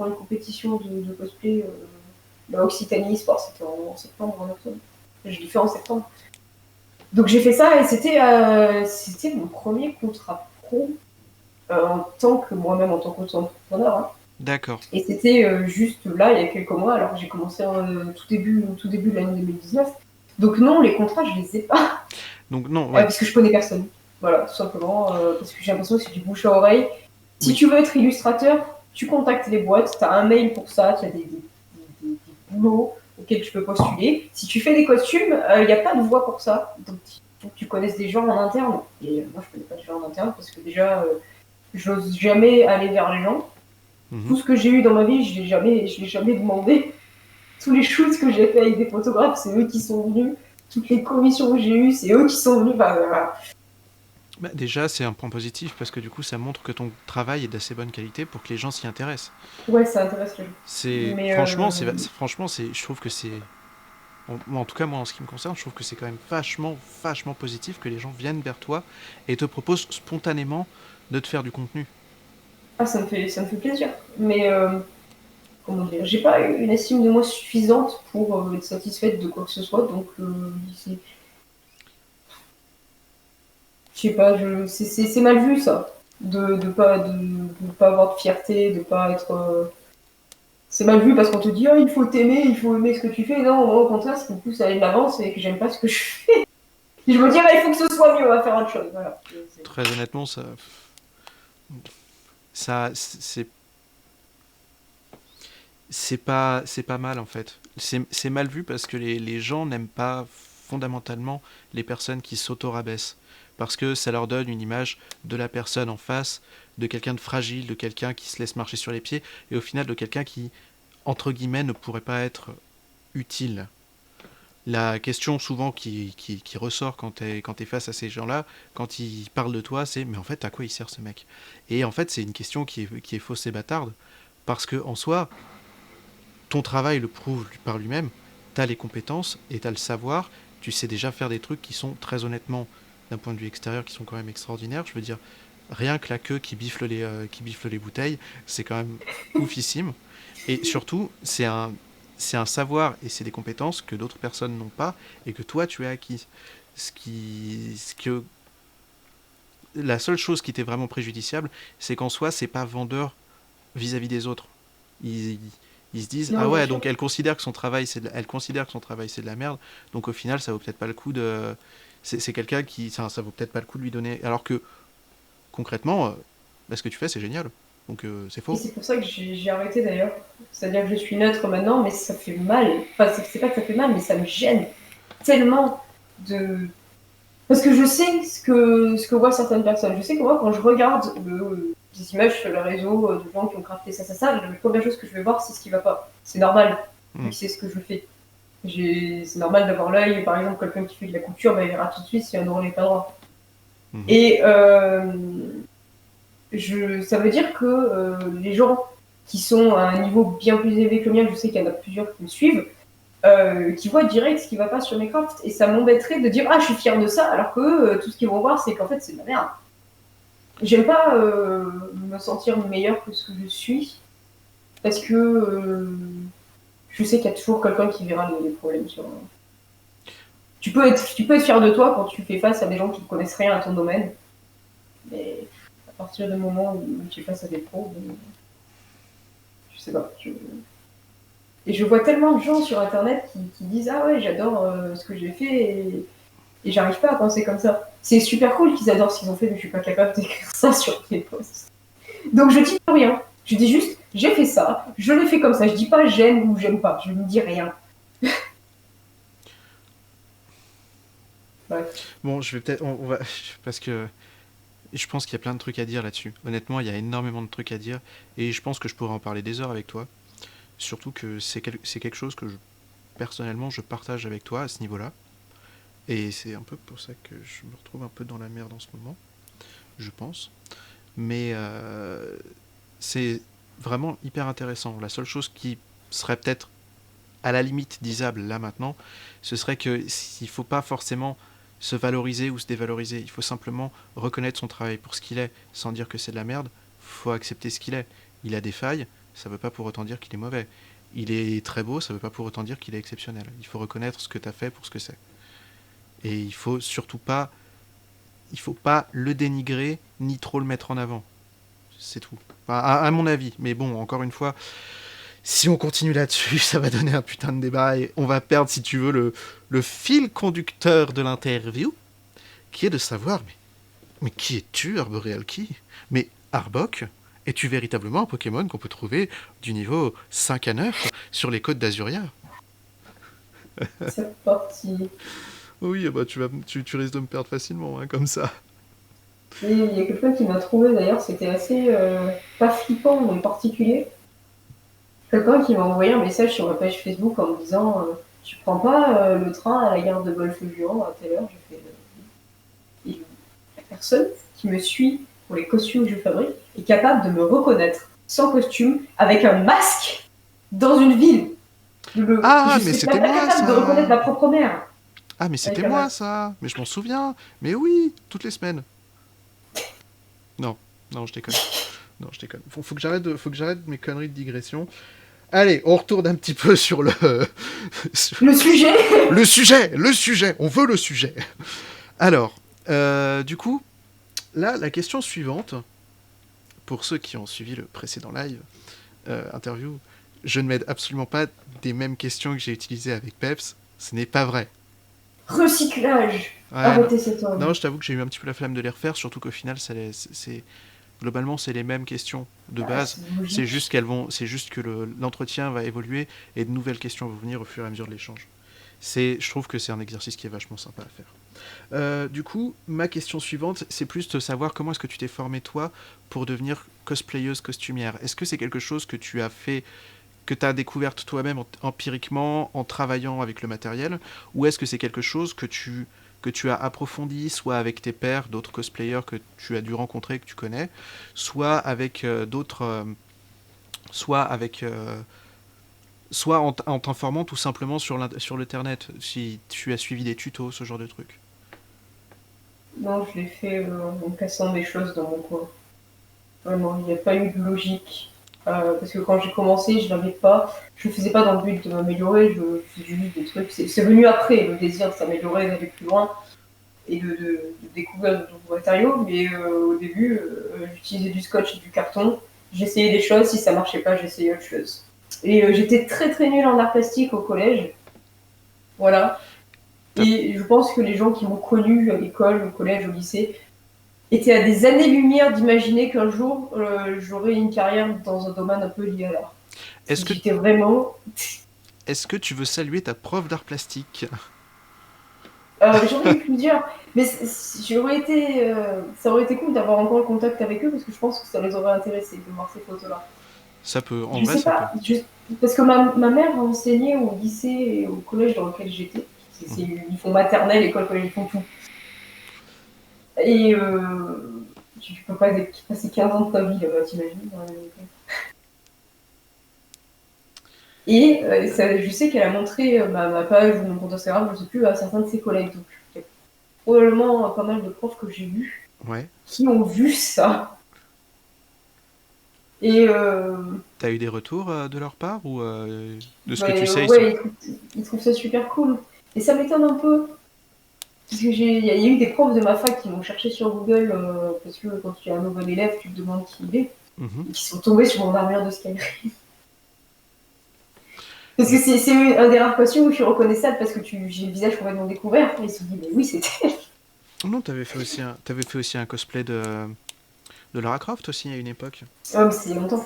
une compétition de cosplay, la Occitanie Sport, c'était en septembre ou en octobre. Je l'ai fait en septembre. Donc j'ai fait ça et c'était mon premier contrat pro en tant que moi-même en tant qu'entrepreneur. Hein. D'accord. Et c'était juste là, il y a quelques mois, alors que j'ai commencé tout début de l'année 2019. Donc non, les contrats, je les ai pas, Donc non, ouais. parce que je connais personne. Voilà, tout simplement, parce que j'ai l'impression que c'est du bouche à oreille. Si Oui. tu veux être illustrateur, tu contactes les boîtes, tu as un mail pour ça, tu as des boulots auxquels tu peux postuler. Si tu fais des costumes, il n'y a pas de voie pour ça. Donc il faut que tu connaisses des gens en interne. Et moi, je connais pas de gens en interne parce que déjà, j'ose jamais aller vers les gens. Mhm. Tout ce que j'ai eu dans ma vie, je l'ai jamais demandé. Tous les shoots que j'ai fait avec des photographes, c'est eux qui sont venus. Toutes les commissions que j'ai eues, c'est eux qui sont venus. Voilà. Bah, déjà, c'est un point positif parce que du coup, ça montre que ton travail est d'assez bonne qualité pour que les gens s'y intéressent. Ouais, ça intéresse les gens. C'est Mais franchement, je trouve que c'est en tout cas moi en ce qui me concerne, je trouve que c'est quand même vachement positif que les gens viennent vers toi et te proposent spontanément de te faire du contenu. ça me fait plaisir. Mais comment dire, j'ai pas une estime de moi suffisante pour être satisfaite de quoi que ce soit. Donc, je sais pas, c'est mal vu ça. De pas avoir de fierté, de pas être. C'est mal vu parce qu'on te dit, oh, il faut aimer ce que tu fais. Non, moi, au contraire, ce qui me pousse à aller de l'avant, c'est que j'aime pas ce que je fais. Et je me dis, ah, il faut que ce soit mieux, on va faire autre chose. Voilà. Très honnêtement, ça c'est pas mal en fait. C'est mal vu parce que les gens n'aiment pas fondamentalement les personnes qui s'auto-rabaissent. Parce que ça leur donne une image de la personne en face, de quelqu'un de fragile, de quelqu'un qui se laisse marcher sur les pieds, et au final de quelqu'un qui, entre guillemets, ne pourrait pas être utile. La question souvent qui ressort quand t'es face à ces gens-là, quand ils parlent de toi, c'est mais en fait à quoi il sert ce mec. Et en fait c'est une question qui est fausse et bâtarde, parce que en soi, ton travail le prouve par lui-même, t'as les compétences et t'as le savoir, tu sais déjà faire des trucs qui sont très honnêtement, d'un point de vue extérieur, qui sont quand même extraordinaires. Je veux dire, rien que la queue qui bifle les bouteilles, c'est quand même oufissime. Et surtout, c'est un savoir et c'est des compétences que d'autres personnes n'ont pas et que toi tu as acquis. Ce que la seule chose qui était vraiment préjudiciable, c'est qu'en soi, c'est pas vendeur vis-à-vis des autres. Ils, ils se disent Non, ah bien ouais, sûr. donc elle considère que son travail elle considère que son travail c'est de la merde, donc au final ça vaut peut-être pas le coup de c'est quelqu'un qui ça vaut peut-être pas le coup de lui donner, alors que concrètement ce que tu fais c'est génial, donc c'est Et faux. c'est pour ça que j'ai arrêté d'ailleurs. C'est-à-dire que je suis neutre maintenant, mais ça fait mal. Enfin, c'est pas que ça fait mal, mais ça me gêne tellement de. Parce que je sais ce que voient certaines personnes. Je sais que moi, quand je regarde des images sur le réseau de gens qui ont crafté ça, la première chose que je vais voir, c'est ce qui va pas. C'est normal, vu Hmm. que c'est ce que je fais. C'est normal d'avoir l'œil. Par exemple, quelqu'un qui fait de la couture, bah, il verra tout de suite si un ourlet n'est pas droit. Mhm. Et ça veut dire que les gens qui sont à un niveau bien plus élevé que le mien, je sais qu'il y en a plusieurs qui me suivent, qui voient direct ce qui va pas sur mes crafts. Et ça m'embêterait de dire ah je suis fier de ça, alors que tout ce qu'ils vont voir c'est qu'en fait c'est de la merde. J'aime pas me sentir meilleur que ce que je suis, parce que je sais qu'il y a toujours quelqu'un qui verra les problèmes sur. Tu peux être fier de toi quand tu fais face à des gens qui ne connaissent rien à ton domaine, mais partir du moment où tu es face à des pros, je sais pas. Et je vois tellement de gens sur internet qui disent ah ouais j'adore ce que j'ai fait et j'arrive pas à penser comme ça. C'est super cool qu'ils adorent ce qu'ils ont fait, mais je suis pas capable d'écrire ça sur mes posts. Donc je dis rien. Je dis juste j'ai fait ça, je l'ai fait comme ça. Je dis pas j'aime ou j'aime pas. Je ne dis rien. Bref. Bon, je vais peut-être... On va... Parce que je pense qu'il y a plein de trucs à dire là-dessus. Honnêtement, il y a énormément de trucs à dire. Et je pense que je pourrais en parler des heures avec toi. Surtout que c'est quelque chose que personnellement, je partage avec toi à ce niveau-là. Et c'est un peu pour ça que je me retrouve un peu dans la merde en ce moment, je pense. Mais c'est vraiment hyper intéressant. La seule chose qui serait peut-être à la limite disable là maintenant, ce serait qu'il ne faut pas forcément se valoriser ou se dévaloriser. Il faut simplement reconnaître son travail pour ce qu'il est, sans dire que c'est de la merde. Il faut accepter ce qu'il est. Il a des failles, ça ne veut pas pour autant dire qu'il est mauvais. Il est très beau, ça ne veut pas pour autant dire qu'il est exceptionnel. Il faut reconnaître ce que tu as fait pour ce que c'est. Et il faut surtout pas... Il faut pas le dénigrer, ni trop le mettre en avant. C'est tout. Enfin, à mon avis. Mais bon, encore une fois, si on continue là-dessus, ça va donner un putain de débat et on va perdre, si tu veux, le fil conducteur de l'interview, qui est de savoir, mais qui es-tu, Arborealki? Mais Arbok, es-tu véritablement un Pokémon qu'on peut trouver du niveau 5 à 9 sur les côtes d'Azuria? C'est parti. Oui, bah tu risques de me perdre facilement, hein, comme ça. Et il y a quelqu'un qui m'a trouvé d'ailleurs, c'était assez pas flippant mais particulier. Quelqu'un qui m'a envoyé un message sur ma page Facebook en me disant tu prends pas le train à la gare de Golfe-Juan à telle heure. J'ai fait et la personne qui me suit pour les costumes que je fabrique est capable de me reconnaître sans costume avec un masque dans une ville. Ah, Je mais suis c'était même pas moi capable de reconnaître ça. ma propre mère. Ah, mais c'était Avec un moi masque. ça. Mais je m'en souviens. Mais oui, toutes les semaines. Non, non, je déconne. Non, je déconne. Faut que j'arrête mes conneries de digression. Allez, on retourne un petit peu sur le... Le sujet. le sujet, on veut le sujet. Alors, du coup, là, la question suivante, pour ceux qui ont suivi le précédent live, interview, je ne m'aide absolument pas des mêmes questions que j'ai utilisées avec Peps, ce n'est pas vrai. Recyclage. Ouais, non. Arrêtez cet homme. Non, je t'avoue que j'ai eu un petit peu la flamme de les refaire, surtout qu'au final, globalement, c'est les mêmes questions de base. C'est juste que l'entretien va évoluer et de nouvelles questions vont venir au fur et à mesure de l'échange. Je trouve que c'est un exercice qui est vachement sympa à faire. Du coup, ma question suivante, c'est plus de savoir comment est-ce que tu t'es formé toi pour devenir cosplayeuse costumière. Est-ce que c'est quelque chose que tu as fait, que tu as découverte toi-même empiriquement en travaillant avec le matériel, ou est-ce que c'est quelque chose que tu as approfondi, soit avec tes pairs, d'autres cosplayers que tu as dû rencontrer, que tu connais, soit avec soit en t'informant tout simplement sur l'internet, si tu as suivi des tutos, ce genre de trucs. Non, je l'ai fait en cassant des choses dans mon coin. Vraiment, il n'y a pas eu de logique. Parce que quand j'ai commencé, je n'avais pas. Je ne faisais pas dans le but de m'améliorer, je faisais juste des trucs. C'est venu après, le désir de s'améliorer, d'aller plus loin et de découvrir de nouveaux matériaux. Mais au début, j'utilisais du scotch et du carton. J'essayais des choses, si ça marchait pas, j'essayais autre chose. Et j'étais très très nulle en art plastique au collège. Voilà. Et je pense que les gens qui m'ont connu à l'école, au collège, au lycée, étaient à des années-lumière d'imaginer qu'un jour, j'aurais une carrière dans un domaine un peu lié à l'art. J'étais vraiment... Est-ce que tu veux saluer ta prof d'art plastique? J'en ai eu plusieurs, mais ça aurait été cool d'avoir encore le contact avec eux parce que je pense que ça les aurait intéressés de voir ces photos-là. Ça peut, en Je vrai, sais ça pas, peut. parce que ma mère a enseigné au lycée et au collège dans lequel j'étais. Ils font maternelle, école, collège, ils font tout. Et tu peux pas passer 15 ans de ta vie là-bas, t'imagines. Et je sais qu'elle a montré ma page ou mon compte Instagram, je sais plus, à certains de ses collègues. Donc, il y a probablement pas mal de profs que j'ai vus qui ont vu ça. Et t'as eu des retours de leur part ou de ce que tu sais ils trouvent ça super cool. Et ça m'étonne un peu Parce que il y a eu des profs de ma fac qui m'ont cherché sur Google, parce que quand tu es un nouvel élève, tu te demandes qui il est, et qui sont tombés sur mon armure de Skyrim. Parce que c'est un des rares costumes où je suis reconnaissable parce que j'ai le visage complètement découvert. Et ils se sont dit, mais oui, c'était. Non, t'avais fait aussi un cosplay de Lara Croft aussi à une époque. Ah, mais c'est longtemps.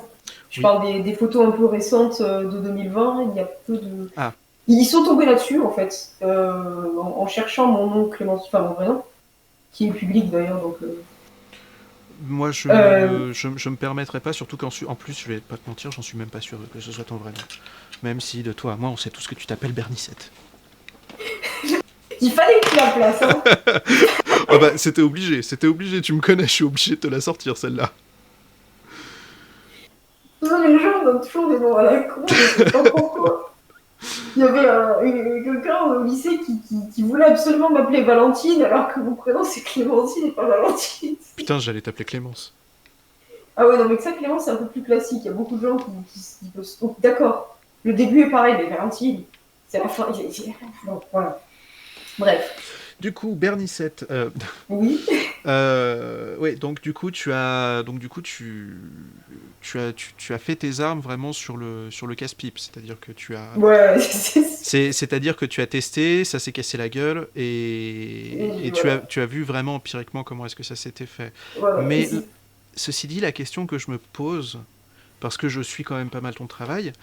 Je Oui. parle des photos un peu récentes de 2020. Il y a peu de. Ah, Ils sont tombés là-dessus, en fait, en cherchant mon nom Clémentine, enfin mon vrai nom, qui est public d'ailleurs. Donc, moi euh, je me permettrais pas, surtout en plus, je vais pas te mentir, j'en suis même pas sûr que ce soit ton vrai nom. Même si de toi à moi, on sait tous que tu t'appelles Bernicette. il fallait que tu la place, hein. Oh bah, c'était obligé, tu me connais, je suis obligé de te la sortir celle-là. Les gens donnent toujours des noms à la con, je sais pas pourquoi. Il y avait quelqu'un au lycée qui voulait absolument m'appeler Valentine, alors que mon prénom c'est Clémentine et pas Valentine. Putain, j'allais t'appeler Clémence. Ah ouais, non, mais que ça, Clémence, c'est un peu plus classique. Il y a beaucoup de gens qui peuvent se. Donc, d'accord, le début est pareil, mais Valentine, c'est la fin. Donc, voilà. Bref. Du coup, Bernicette. Oui. Ouais, donc du coup, tu as fait tes armes vraiment sur le casse-pipe, c'est-à-dire que Ouais. c'est-à-dire que tu as testé, ça s'est cassé la gueule et Voilà. tu as vu vraiment empiriquement comment est-ce que ça s'était fait. Voilà. Mais ceci dit, la question que je me pose, parce que je suis quand même pas mal ton travail,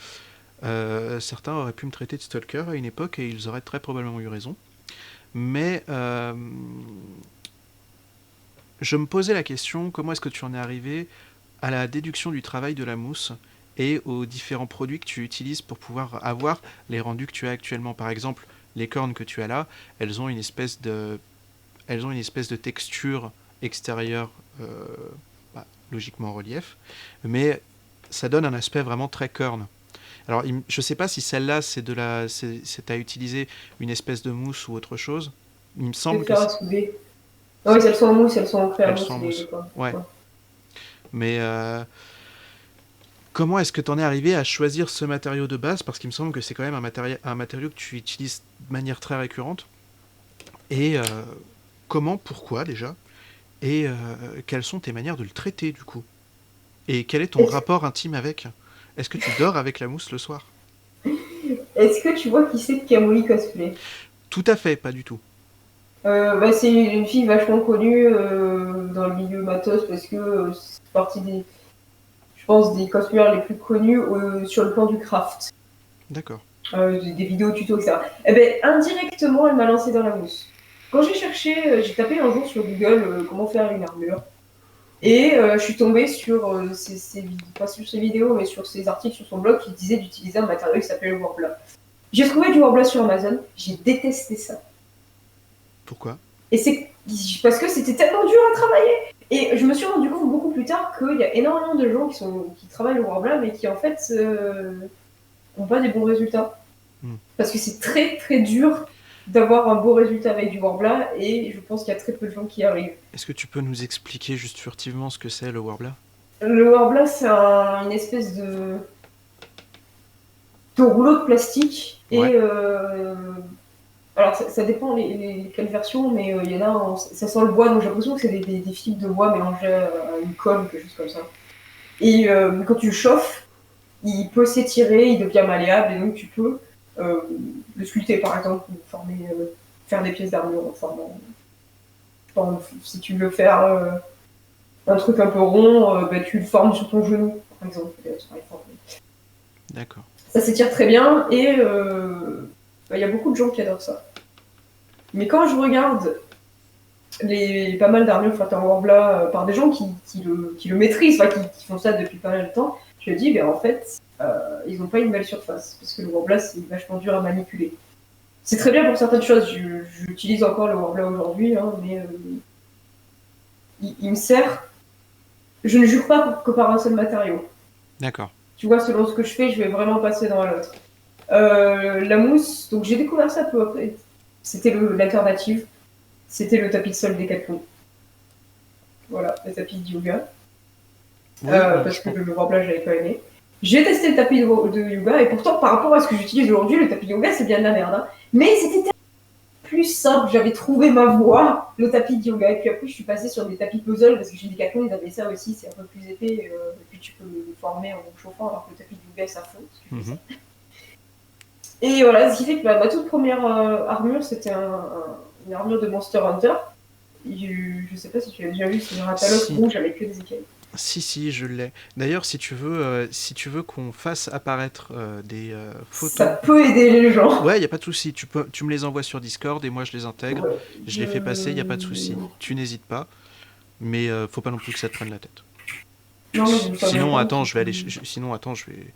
certains auraient pu me traiter de stalker à une époque et ils auraient très probablement eu raison. Mais je me posais la question, comment est-ce que tu en es arrivé à la déduction du travail de la mousse et aux différents produits que tu utilises pour pouvoir avoir les rendus que tu as actuellement. Par exemple, les cornes que tu as là, elles ont une espèce de texture extérieure, logiquement en relief, mais ça donne un aspect vraiment très corne. Alors, je ne sais pas si celle-là, c'est à utiliser une espèce de mousse ou autre chose. Il me Je vais semble que faire à souder. Non, oui, elles sont en mousse, elles sont ancrées à elles sont mousse, en les mousse. corps. Ouais. Ouais. Mais comment est-ce que tu en es arrivé à choisir ce matériau de base? Parce qu'il me semble que c'est quand même un matériau que tu utilises de manière très récurrente. Et comment, pourquoi déjà? Et quelles sont tes manières de le traiter du coup? Et quel est ton rapport intime avec? Est-ce que tu dors avec la mousse le soir? Est-ce que tu vois qui c'est Kamui Cosplay? Tout à fait, pas du tout. Bah, c'est une fille vachement connue dans le milieu matos parce que c'est partie des, je pense, des cosplayers les plus connus sur le plan du craft. D'accord. Des vidéos tuto, etc. Eh ben, indirectement, elle m'a lancé dans la mousse. Quand j'ai cherché, j'ai tapé un jour sur Google comment faire une armure. Et je suis tombée sur, pas sur ces vidéos, mais sur ces articles sur son blog qui disaient d'utiliser un matériau qui s'appelle le Warbler. J'ai trouvé du Warbler sur Amazon, j'ai détesté ça. Pourquoi? Et c'est parce que c'était tellement dur à travailler. Et je me suis rendu compte beaucoup plus tard qu'il y a énormément de gens qui travaillent le Warbler, mais qui en fait n'ont pas des bons résultats. Parce que c'est très très dur d'avoir un beau résultat avec du Warbler, et je pense qu'il y a très peu de gens qui y arrivent. Est-ce que tu peux nous expliquer juste furtivement ce que c'est le Warbler? Le Warbler, c'est une espèce de rouleau de plastique. Ouais. Et alors ça dépend quelles versions, mais il y en a, ça sent le bois, donc j'ai l'impression que c'est des fibres de bois mélangées à une colle ou quelque chose comme ça. Et quand tu le chauffes, il peut s'étirer, il devient malléable, et donc tu peux le sculpter par exemple, ou faire des pièces d'armure en formant. Si tu veux faire un truc un peu rond, bah, tu le formes sur ton genou, par exemple. D'accord. Ça s'étire très bien, et y a beaucoup de gens qui adorent ça. Mais quand je regarde pas mal d'armures faites en Warbler par des gens qui le maîtrisent, qui font ça depuis pas mal de temps, je me dis, ben, en fait, ils n'ont pas une belle surface, parce que le Warbler, c'est vachement dur à manipuler. C'est très bien pour certaines choses, j'utilise encore le Warbler aujourd'hui, hein, mais il me sert. Je ne jure pas que par un seul matériau. D'accord. Tu vois, selon ce que je fais, je vais vraiment passer dans l'autre. La mousse, donc j'ai découvert ça peu après. C'était l'alternative. C'était le tapis de sol Decathlon. Voilà, le tapis de yoga. Oui, parce que le Warbler, j'avais pas aimé. J'ai testé le tapis de yoga, et pourtant, par rapport à ce que j'utilise aujourd'hui, le tapis de yoga, c'est bien de la merde. Hein. Mais c'était plus simple, j'avais trouvé ma voie, le tapis de yoga. Et puis après, je suis passée sur des tapis puzzle parce que chez Decathlon, ils avaient ça aussi, c'est un peu plus épais. Et puis tu peux le former en chauffant, alors que le tapis de yoga, ça fond. Et voilà, ce qui fait que ma toute première armure, c'était une armure de Monster Hunter. Je sais pas si tu l'as déjà vu, c'est une Ratalos rouge avec que des écailles. Si, je l'ai. D'ailleurs, si tu veux qu'on fasse apparaître des photos... Ça peut aider les gens. Ouais, y a pas de souci. Tu me les envoies sur Discord et moi je les intègre. Ouais, je les fais passer, y a pas de souci. Tu n'hésites pas. Mais faut pas non plus que ça te prenne la tête. Non, sinon, attends, je vais aller... Sinon, attends, je vais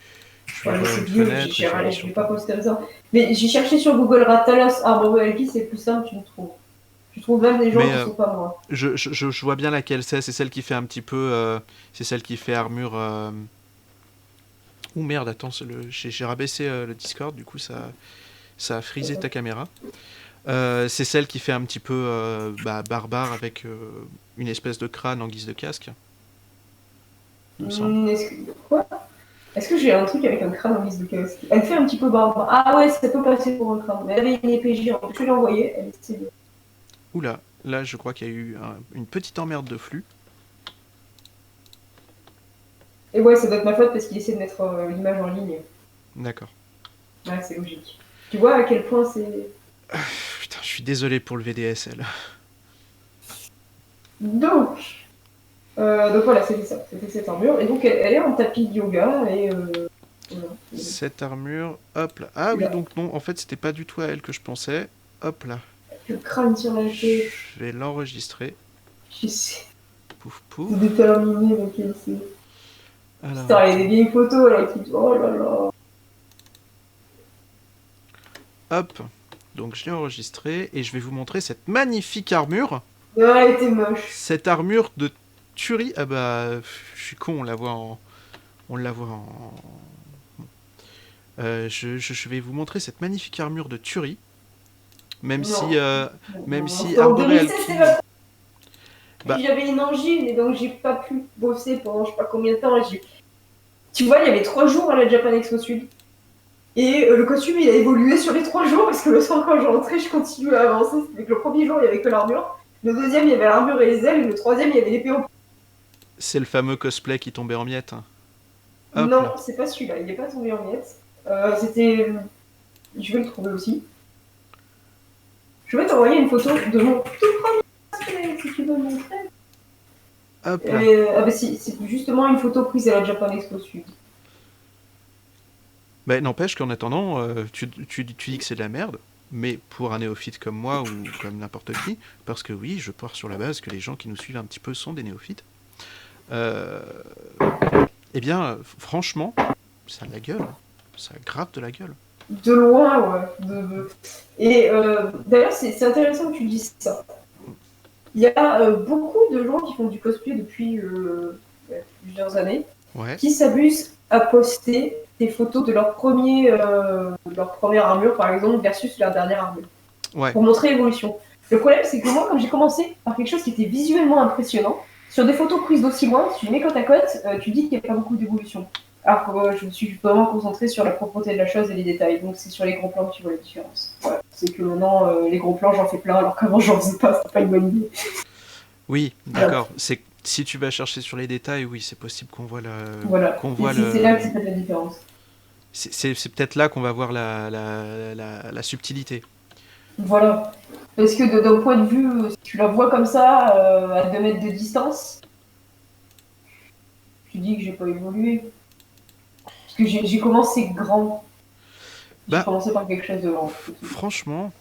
voir une fenêtre. Je vais pas poster ça. Mais j'ai cherché sur Google Ratalos Armor LP, c'est plus simple, tu me trouves. Tu trouves même des gens qui sont pas moi. Je vois bien laquelle c'est celle qui fait un petit peu... c'est celle qui fait armure... Ouh merde, attends, j'ai rabaissé le Discord, du coup ça a frisé ta caméra. C'est celle qui fait un petit peu barbare avec une espèce de crâne en guise de casque. Est-ce que j'ai un truc avec un crâne en guise de casque? Elle fait un petit peu barbare. Ah ouais, ça peut passer pour un crâne. Mais elle avait une épée géante. Je l'ai envoyée, elle est bien. Oula, là je crois qu'il y a eu une petite emmerde de flux. Et ouais, ça doit être ma faute parce qu'il essaie de mettre l'image en ligne. D'accord. Ouais, c'est logique. Tu vois à quel point c'est... Putain, je suis désolé pour le VDSL. Donc voilà, c'était ça. C'était cette armure. Et donc elle est en tapis de yoga et... Voilà. Cette armure, hop là. Ah oui, donc non, en fait c'était pas du tout à elle que je pensais. Hop là. Le crâne sur la tête. Je vais l'enregistrer. Je sais. Pouf pouf. C'est déterminé, donc elle sait. Alors... Putain, il y a des vieilles photos là qui... Oh là là. Hop. Donc je l'ai enregistré et je vais vous montrer cette magnifique armure. Non, elle était moche. Cette armure de tuerie. Ah bah, je suis con, on la voit en... je vais vous montrer cette magnifique armure de tuerie. Même si Arboreal Key... J'avais une angine et donc j'ai pas pu bosser pendant je sais pas combien de temps. Tu vois, il y avait 3 jours à la Japan Expo Sud. Et le costume, il a évolué sur les 3 jours parce que le soir, quand je rentrais, je continuais à avancer. C'était que le premier jour, il y avait que l'armure. Le deuxième, il y avait l'armure et les ailes. Et le troisième, il y avait l'épée en... C'est le fameux cosplay qui tombait en miettes. Hop, non, là. C'est pas celui-là. Il n'est pas tombé en miettes. C'était... Je vais le trouver aussi. Je vais t'envoyer une photo de mon tout premier, si tu veux me montrer. Hop là. C'est justement une photo prise à la Japan Expo Sud. Bah, n'empêche qu'en attendant, tu dis que c'est de la merde, mais pour un néophyte comme moi ou comme n'importe qui, parce que oui, je pars sur la base que les gens qui nous suivent un petit peu sont des néophytes, eh bien, franchement, ça a de la gueule. Ça a grave de la gueule. De loin, ouais. Et d'ailleurs, c'est intéressant que tu dises ça. Il y a beaucoup de gens qui font du cosplay depuis plusieurs années, qui s'amusent à poster des photos de leur première armure, par exemple, versus leur dernière armure, pour montrer l'évolution. Le problème, c'est que moi, comme j'ai commencé par quelque chose qui était visuellement impressionnant, sur des photos prises d'aussi loin, si tu les mets côte à côte, tu dis qu'il n'y a pas beaucoup d'évolution. Alors que je me suis vraiment concentrée sur la propreté de la chose et les détails. Donc c'est sur les gros plans que tu vois la différence. Ouais. C'est que maintenant, les gros plans, j'en fais plein, alors qu'avant, j'en faisais pas. C'est pas une bonne idée. Oui, d'accord. C'est si tu vas chercher sur les détails, oui, c'est possible qu'on voit Voilà. C'est là que c'est peut-être la différence. C'est peut-être là qu'on va voir la subtilité. Voilà. Parce que d'un point de vue, si tu la vois comme ça, à 2 mètres de distance, tu dis que j'ai pas évolué. Parce que j'ai commencé grand. J'ai commencé par quelque chose de grand. Franchement...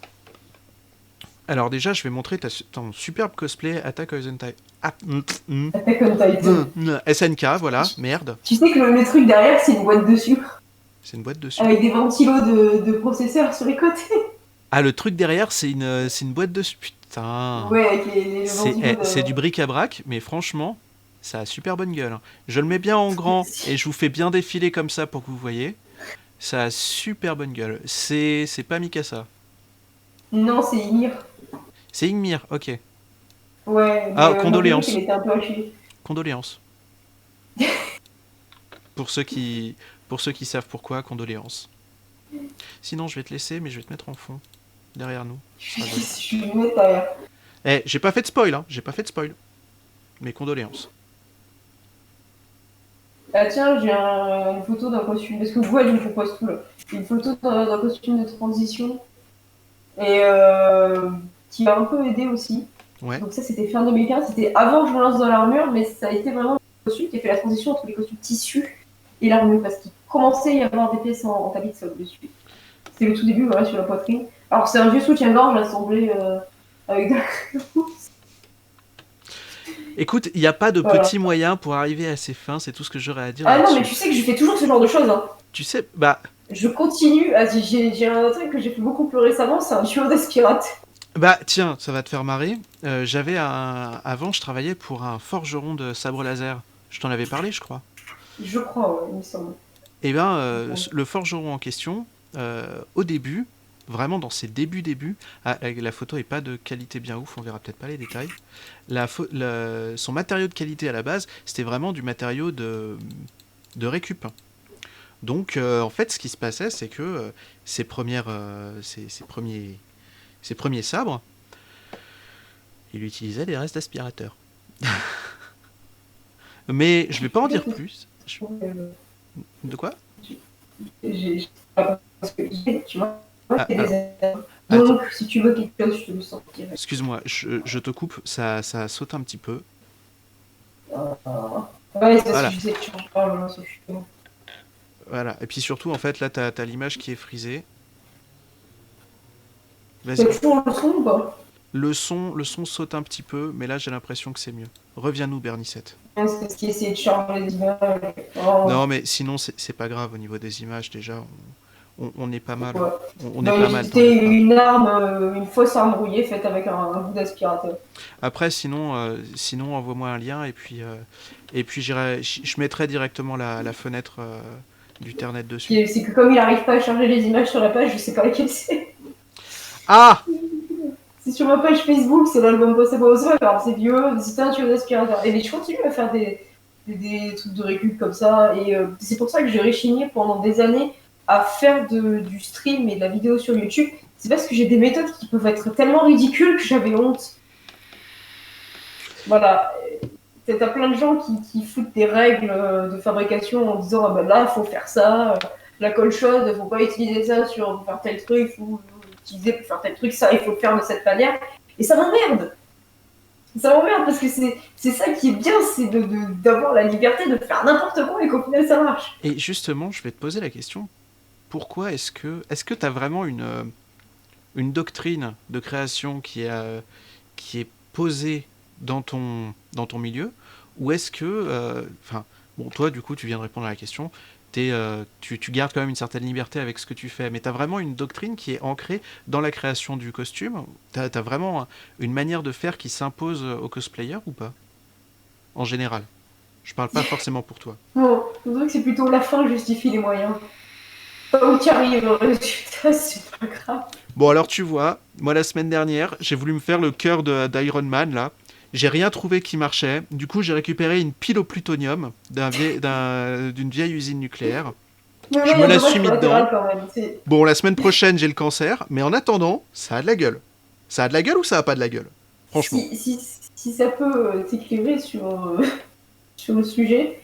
Alors déjà, je vais montrer ton superbe cosplay Attack on Titan. Attack on Titan. SNK, voilà, merde. Tu sais que le truc derrière, c'est une boîte de sucre. C'est une boîte de sucre. Avec des ventilos de processeurs sur les côtés. Ah, le truc derrière, c'est une boîte de sucre. Putain. Ouais, avec les ventilos c'est du bric-à-brac, mais franchement, ça a super bonne gueule. Je le mets bien en grand et je vous fais bien défiler comme ça pour que vous voyez. Ça a super bonne gueule. C'est pas Mikasa. Non, c'est Ymir. C'est Ymir, ok. Ouais, ah, condoléances. Il était un peu haché. Condoléances. pour ceux qui savent pourquoi, condoléances. Sinon, je vais te laisser, mais je vais te mettre en fond. derrière nous. Je suis limite derrière. Eh, j'ai pas fait de spoil, hein. J'ai pas fait de spoil. Mes condoléances. Ah tiens, j'ai une photo d'un costume, parce que vous voyez, je vous propose tout là. Une photo d'un costume de transition, et qui m'a un peu aidé aussi. Ouais. Donc ça, c'était fin 2015, c'était avant que je me lance dans l'armure, mais ça a été vraiment le costume qui a fait la transition entre les costumes tissus et l'armure, parce qu'il commençait à y avoir des pièces en tamis de sol dessus. C'était le tout début, voilà, sur la poitrine. Alors c'est un vieux soutien-gorge assemblé avec de la crémousse. Écoute, il n'y a pas de Voilà. petits moyens pour arriver à ces fins, c'est tout ce que j'aurais à dire Ah non, là-dessus. mais tu sais que je fais toujours ce genre de choses. Hein. Tu sais, bah, Je continue. Ah, j'ai un truc que j'ai fait beaucoup plus récemment, c'est un tuyau d'aspirate. tiens, ça va te faire marrer. Avant, je travaillais pour un forgeron de sabre laser. Je t'en avais parlé, je crois. Je crois, ouais, il me semble. Et le forgeron en question, au début, vraiment dans ses débuts, la photo est pas de qualité bien ouf, on verra peut-être pas les détails. Son matériau de qualité à la base, c'était vraiment du matériau de récup. Donc, en fait, ce qui se passait, c'est que ses premiers sabres, il utilisait des restes d'aspirateur. Mais je vais pas en dire plus. De quoi? Parce que tu vois, Ah, c'est alors, des erreurs. attends, Donc, si tu veux quelque chose, je te le sens direct. excuse-moi, je te coupe, ça saute un petit peu. Ouais, c'est parce Voilà, que je sais que tu en parles, là, c'est chiant. voilà. Et puis surtout, en fait, là, t'as l'image qui est frisée. T'as Vas-y. toujours le son ou pas? Le son saute un petit peu, mais là, j'ai l'impression que c'est mieux. Reviens-nous, Bernicette. Ouais, c'est parce qu'il essayait de charger les images. Oh, Non, mais sinon, c'est pas grave au niveau des images, déjà. On est pas mal. ouais. On est Bah, pas mal, c'était t'embête pas. une arme, une fausse arme brouillée faite avec un bout d'aspirateur. Après, sinon envoie-moi un lien et puis je mettrai directement la fenêtre du Ternet dessus. C'est que comme il n'arrive pas à charger les images sur la page, je sais pas laquelle c'est. Ah! C'est sur ma page Facebook, c'est l'album Possible Oswald. Alors c'est vieux, c'était un tuyau d'aspirateur. Et je continue à faire des trucs de récup comme ça. Et c'est pour ça que j'ai réchigné pendant des années à faire du stream et de la vidéo sur YouTube. C'est parce que j'ai des méthodes qui peuvent être tellement ridicules que j'avais honte. Voilà. T'as plein de gens qui foutent des règles de fabrication en disant ah ben là, il faut faire ça. La colle chaude, il faut pas utiliser ça pour faire tel truc. Il faut utiliser pour faire tel truc. Ça, il faut le faire de cette manière. Et ça m'emmerde. Ça m'emmerde parce que c'est ça qui est bien, c'est d'avoir la liberté de faire n'importe quoi et qu'au final ça marche. Et justement, je vais te poser la question. Pourquoi est-ce que tu as vraiment une doctrine de création qui est posée dans ton milieu, ou est-ce que, enfin, bon, toi, du coup, tu viens de répondre à la question, tu gardes quand même une certaine liberté avec ce que tu fais, mais tu as vraiment une doctrine qui est ancrée dans la création du costume? Tu as vraiment une manière de faire qui s'impose aux cosplayers ou pas? En général. Je parle pas forcément pour toi. Bon, je dirais que c'est plutôt la fin justifie les moyens. Pas où tu arrives, le résultat, c'est pas grave. Bon, alors tu vois, moi la semaine dernière, j'ai voulu me faire le cœur d'Iron Man là. J'ai rien trouvé qui marchait. Du coup, j'ai récupéré une pile au plutonium d'une vieille usine nucléaire. Mais Je ouais, il y me a un la dommage suis mis collatéral dedans. quand même. C'est- Bon, la semaine prochaine, j'ai le cancer, mais en attendant, ça a de la gueule. Ça a de la gueule ou ça a pas de la gueule? Franchement. Si ça peut t'éclairer sur le sujet,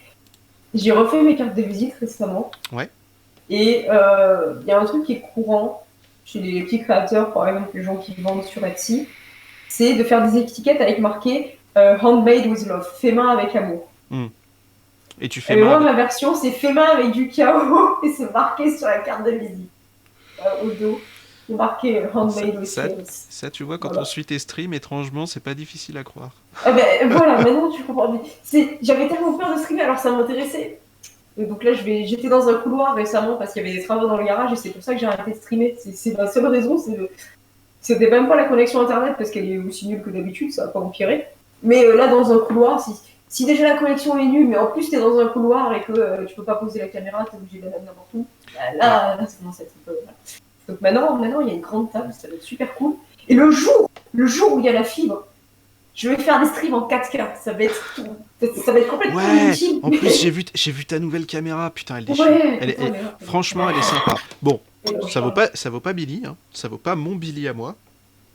j'ai refait mes cartes de visite récemment. Ouais. Et il y a un truc qui est courant chez les petits créateurs, par exemple les gens qui vendent sur Etsy, c'est de faire des étiquettes avec marqué Handmade with Love, fait main avec amour. Et tu fais Et main moi, avec... ma version, c'est fait main avec du chaos et c'est marqué sur la carte de visite. Au dos, c'est marqué Handmade with Ça, Chaos. ça, tu vois, quand Voilà. on suit tes streams, étrangement, c'est pas difficile à croire. Ah ben voilà, maintenant tu comprends bien. J'avais tellement peur de streamer alors ça m'intéressait. Et donc là, j'étais dans un couloir récemment parce qu'il y avait des travaux dans le garage et c'est pour ça que j'ai arrêté de streamer. C'est la seule raison, c'était même pas la connexion internet parce qu'elle est aussi nulle que d'habitude, ça va pas empirer. Mais là, dans un couloir, si déjà la connexion est nulle, mais en plus t'es dans un couloir et que tu peux pas poser la caméra, t'es obligé de la mettre n'importe où, bah, là, ça commence à être un peu... Voilà. Donc maintenant, il y a une grande table, ça va être super cool. Et le jour où il y a la fibre, je vais faire des streams en 4K, ça va être complètement Ouais, inutile. en plus, j'ai vu ta nouvelle caméra, putain, elle déchire. Ouais, putain, mais là, Franchement, elle est sympa. Bon, Et donc, Ça vaut pas Billy, hein. Ça vaut pas mon Billy à moi,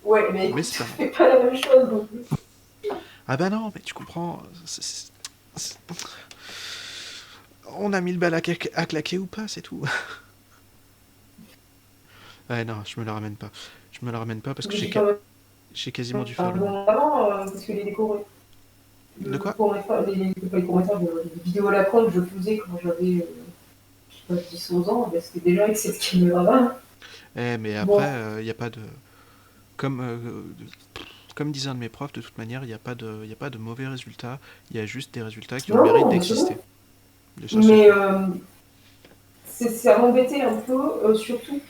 ouais, mais mais écoute, c'est ça pas mal. fait pas la même chose non plus. Ah bah non, mais tu comprends. C'est- On a 1000 balles à claquer ou pas, c'est tout. Ouais, non, je me la ramène pas. Je me la ramène pas parce que Mais j'ai quand même j'ai quasiment dû faire un le moins. bon avant, parce que les décors, De quoi? pas les courts-métrages, les vidéos à la con que je faisais quand j'avais, je sais pas, 10-11 ans, ben, c'était déjà avec cette caméra-là. Eh, mais après, Bon, il n'y a pas de. Comme, comme disait un de mes profs, de toute manière, il y a pas de mauvais résultats. Il y a juste des résultats qui ont le mérite non, mais c'est d'exister. bon. Et ça, c'est Mais tout. ça m'embêtait un peu, surtout,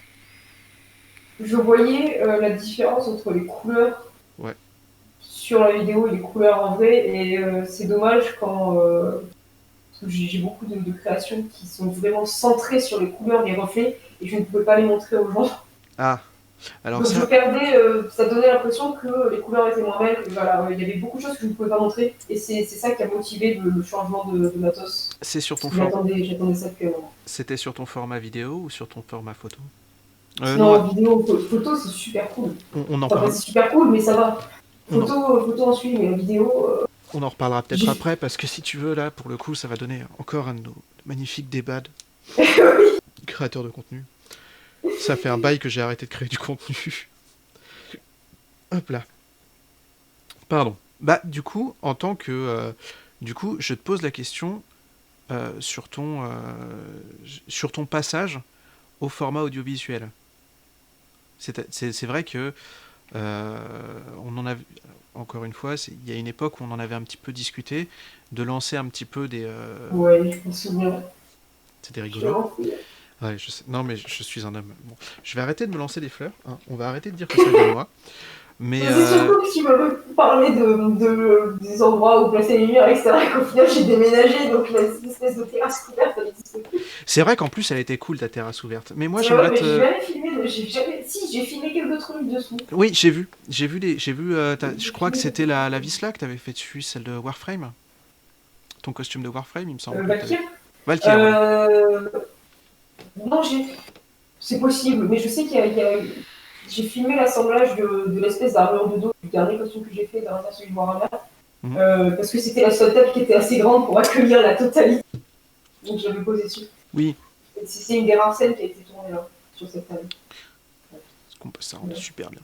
je voyais la différence entre les couleurs Ouais. sur la vidéo et les couleurs en vrai, et c'est dommage quand parce que j'ai beaucoup de créations qui sont vraiment centrées sur les couleurs, les reflets, et je ne pouvais pas les montrer aux gens. Ah, alors Donc je ça, perdais, ça donnait l'impression que les couleurs étaient moins belles, que voilà, il y avait beaucoup de choses que je ne pouvais pas montrer, et c'est ça qui a motivé le changement de matos. c'est sur ton Parce que format. j'attendais ça depuis un moment. C'était sur ton format vidéo ou sur ton format photo? Non, Non, vidéo, photo, c'est super cool. on en Enfin, pas parle. c'est super cool, mais ça va. On en, Photo en suit, mais la vidéo, on en reparlera peut-être j'ai. après parce que si tu veux, là, pour le coup, ça va donner encore un de nos magnifiques débats de Oui. créateurs de contenu. Ça fait un bail que j'ai arrêté de créer du contenu. Hop là. Pardon. Bah, du coup, en tant que. Du coup, je te pose la question sur ton passage au format audiovisuel. C'est vrai que on en a encore une fois, il y a une époque où on en avait un petit peu discuté de lancer un petit peu des. Ouais, je me souviens. C'était Je suis rigolo. vraiment fouille. Ouais, je sais. Non, mais je suis un homme. Bon, je vais arrêter de me lancer des fleurs. Hein. On va arrêter de dire que ça vient de moi. Mais Mais c'est surtout que tu m'avais parlé des endroits où placer les lumières, etc. Et qu'au final, j'ai déménagé, donc cette espèce de terrasse couverte, elle n'existe plus. c'est vrai qu'en plus, elle était cool ta terrasse ouverte. Mais moi, Ouais, j'aimerais mais j'ai te. jamais filmé, j'ai jamais. Si, j'ai filmé quelques trucs dessous. Oui, j'ai vu. J'ai vu. Je J'ai crois que filmé c'était quelques trucs. la Visla que t'avais fait dessus, celle de Warframe. Ton costume de Warframe, il me semble que t'avais Valkyr. fait. Valkyr, voilà. Euh... Non, c'est possible, mais je sais j'ai filmé l'assemblage de l'espèce d'armure de dos du dernier costume que j'ai fait dans celui de Warhammer, Mhm. parce que c'était la seule table qui était assez grande pour accueillir la totalité. Donc j'avais posé dessus. Oui, C'est une des rares scènes qui a été tournée là, sur cette table. ça rendait Ouais. super bien.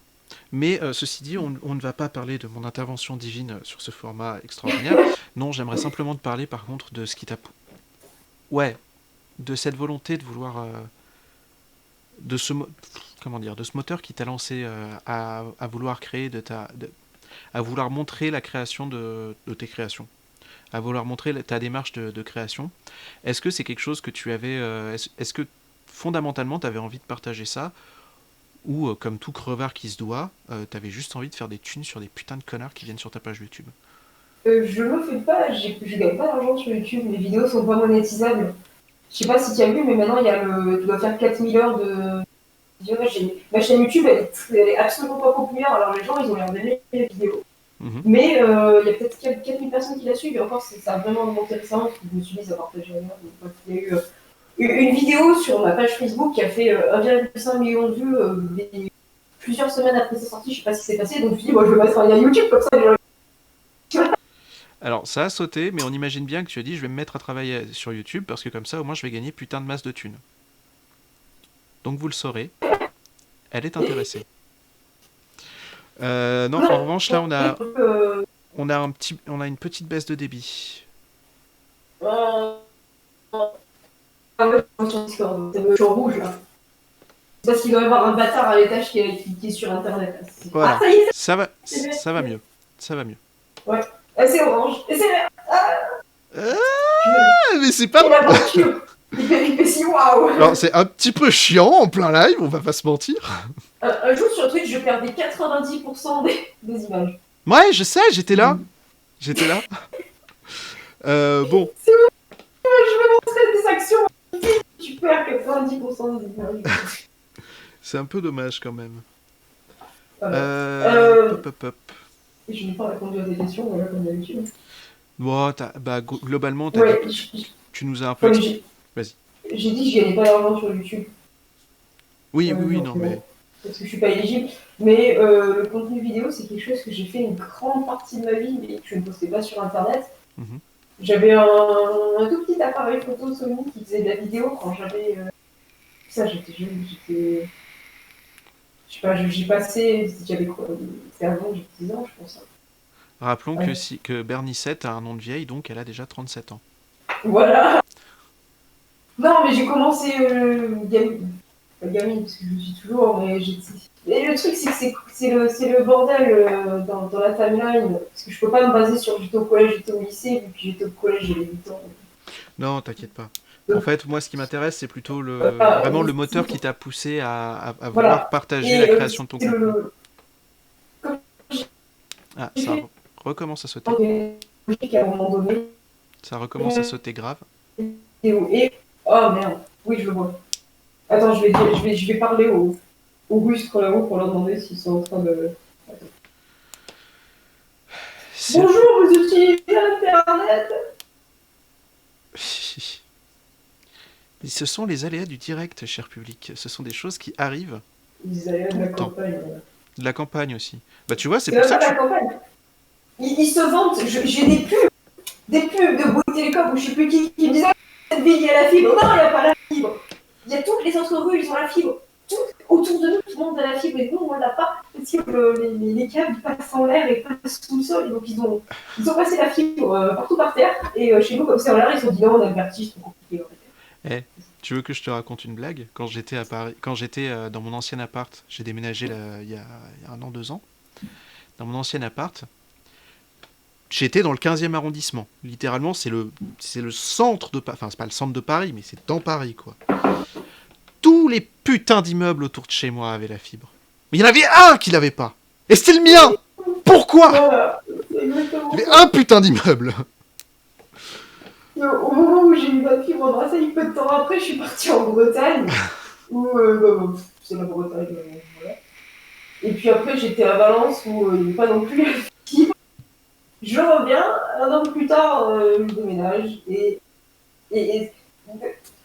Mais ceci dit, on ne va pas parler de mon intervention divine sur ce format extraordinaire. Non, j'aimerais simplement te parler par contre de ce qui t'a. Ouais, de cette volonté de vouloir. De ce. Comment dire, de ce moteur qui t'a lancé à vouloir créer à vouloir montrer la création de tes créations, à vouloir montrer ta démarche de création. Est-ce que c'est quelque chose que tu avais, est-ce que fondamentalement tu avais envie de partager ça, ou comme tout crevard qui se doit, tu avais juste envie de faire des thunes sur des putains de connards qui viennent sur ta page YouTube? Je le fais pas, je gagne pas d'argent sur YouTube, mes vidéos sont pas monétisables. Je sais pas si tu as vu, mais maintenant il y a tu dois faire 4000 heures de visionnage. Ma chaîne YouTube, elle est absolument pas populaire, alors les gens ils ont l'air d'aimer les vidéos. Mhm. Mais il y a peut-être 4000 personnes qui la suivent, et encore ça a vraiment augmenté récemment, parce que je me suis mise à partager rien. Il y a eu une vidéo sur ma page Facebook qui a fait 1,5 million de vues plusieurs semaines après sa sortie, je sais pas ce qui s'est passé, donc je me suis dit, moi je vais mettre un lien YouTube comme ça, les gens. Alors ça a sauté, mais on imagine bien que tu as dit je vais me mettre à travailler sur YouTube parce que comme ça au moins je vais gagner putain de masse de thunes. Donc vous le saurez, elle est intéressée. Non, en revanche là on a une petite baisse de débit. Sur Discord, c'est le rouge là. C'est parce qu'il doit y avoir un bâtard à l'étage qui est sur internet. Ah, Voilà, ça y est, c'est vert. ça va mieux, ça va mieux. Ouais, ah, c'est orange. Et c'est vert. Mais c'est pas. Et la voiture. Il fait si waouh. Alors c'est un petit peu chiant en plein live, on va pas se mentir. Un jour sur Twitch, je perdais 90% des images. Ouais, je sais, j'étais là, j'étais là. Bon, C'est vrai, je vais montrer des actions. Tu perds 90% des images. c'est un peu dommage quand même. Voilà. Hop, hop, hop. Je n'ai pas répondu à tes questions, voilà, comme d'habitude. Bon, globalement, t'as dit, Ouais, tu nous as un peu comme expliqué. Vas-y. j'ai dit, je gagnais pas d'argent sur YouTube. Oui, oui, oui, Donc, non, mais parce que je suis pas éligible. Mais le contenu vidéo, c'est quelque chose que j'ai fait une grande partie de ma vie, mais que je ne postais pas sur Internet. mhm. J'avais un tout petit appareil photo Sony qui faisait de la vidéo quand j'avais. Ça, j'étais jeune, j'étais. Je sais pas, j'y passais. J'avais quoi. C'était avant, j'ai 10 ans, je pense. Rappelons Ouais. que Bernie 7 a un nom de vieille, donc elle a déjà 37 ans. Voilà! Non, mais j'ai commencé gamine. Pas gamine, parce que je le suis toujours, mais j'ai. Et le truc, c'est que c'est le bordel dans la timeline. Parce que je peux pas me baser sur j'étais au collège, j'étais au lycée, vu que j'étais au collège, j'avais 8 ans. Non, t'inquiète pas. En Donc, fait, moi, ce qui m'intéresse, c'est plutôt vraiment le moteur qui t'a poussé à vouloir voilà. partager la Et création de ton c'est contenu. comme Ah, j'ai ça fait recommence à dans sauter. des logiques à un moment donné. Ça recommence à sauter grave. Et oh merde, oui, je le vois. Attends, je vais parler aux Russes là-haut pour leur demander s'ils sont en train de. C'est le... Bonjour, vous utilisez Internet? Ce sont les aléas du direct, cher public. Ce sont des choses qui arrivent Ils allaient tout de le la temps. campagne. De la campagne aussi. Bah tu vois, c'est C'est pour même ça pas que de je la suis... campagne. Ils se vantent. J'ai des pubs de Bouygues Télécom ou je sais plus qui me disaient cette ville, il y a la fibre. Non, il n'y a pas la fibre. Il y a toutes les autres rues, ils ont la fibre. Tout autour de nous, tout le monde a la fibre et nous, on l'a pas. Parce que les câbles passent en l'air et passent sous le sol. Donc, ils ont passé la fibre partout par terre. Et chez nous, comme c'est en l'air, ils ont dit non, on a le vertige, c'est trop compliqué. Eh, tu veux que je te raconte une blague? Quand j'étais à Paris, quand j'étais dans mon ancien appart, j'ai déménagé là, il y a un an, 2 ans. Dans mon ancien appart, j'étais dans le 15e arrondissement. Littéralement, c'est le centre de Paris. Enfin, c'est pas le centre de Paris, mais c'est dans Paris, quoi. Tous les putains d'immeubles autour de chez moi avaient la fibre. Mais il y en avait un qui l'avait pas. Et c'était le mien. Pourquoi? Voilà, c'est exactement Il y avait ça. un putain d'immeuble. Au moment où j'ai eu ma fibre à Marseille, peu de temps après, je suis partie en Bretagne. Où, c'est la Bretagne, voilà. Et puis après, j'étais à Valence où il n'y a pas non plus la fibre. Je reviens, un an plus tard, je déménage. Et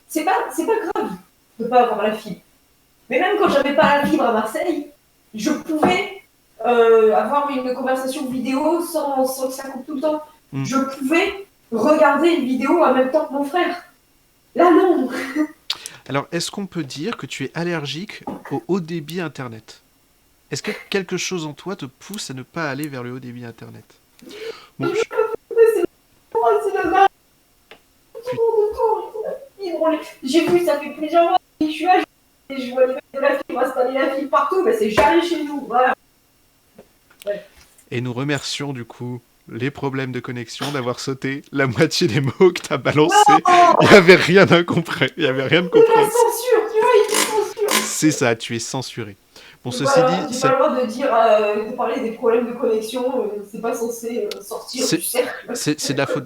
c'est pas grave de ne pas avoir la fibre. Mais même quand j'avais pas la fibre à Marseille, je pouvais avoir une conversation vidéo sans que ça coupe tout le temps. Hmm. Je pouvais regarder une vidéo en même temps que mon frère. Là, non. Alors, est-ce qu'on peut dire que tu es allergique au haut débit Internet? Est-ce que quelque chose en toi te pousse à ne pas aller vers le haut débit Internet? Bon, C'est le gars qui monte autour. J'ai vu, ça fait plusieurs mois que je suis là. Je vois les mecs de la fibre installer la fibre partout. Mais c'est jamais chez nous. Voilà. Ouais. et nous remercions du coup les problèmes de connexion d'avoir sauté la moitié des mots que t'as balancés. Il n'y avait rien d'incompris. Il n'y avait rien de C'est la compréhensible. censure, tu vois, il te censure. C'est ça, tu es censuré. Bon, ceci dit, Voilà, j'ai pas le droit de dire, de parler des problèmes de connexion, c'est pas censé sortir du c'est cercle. c'est de la faute.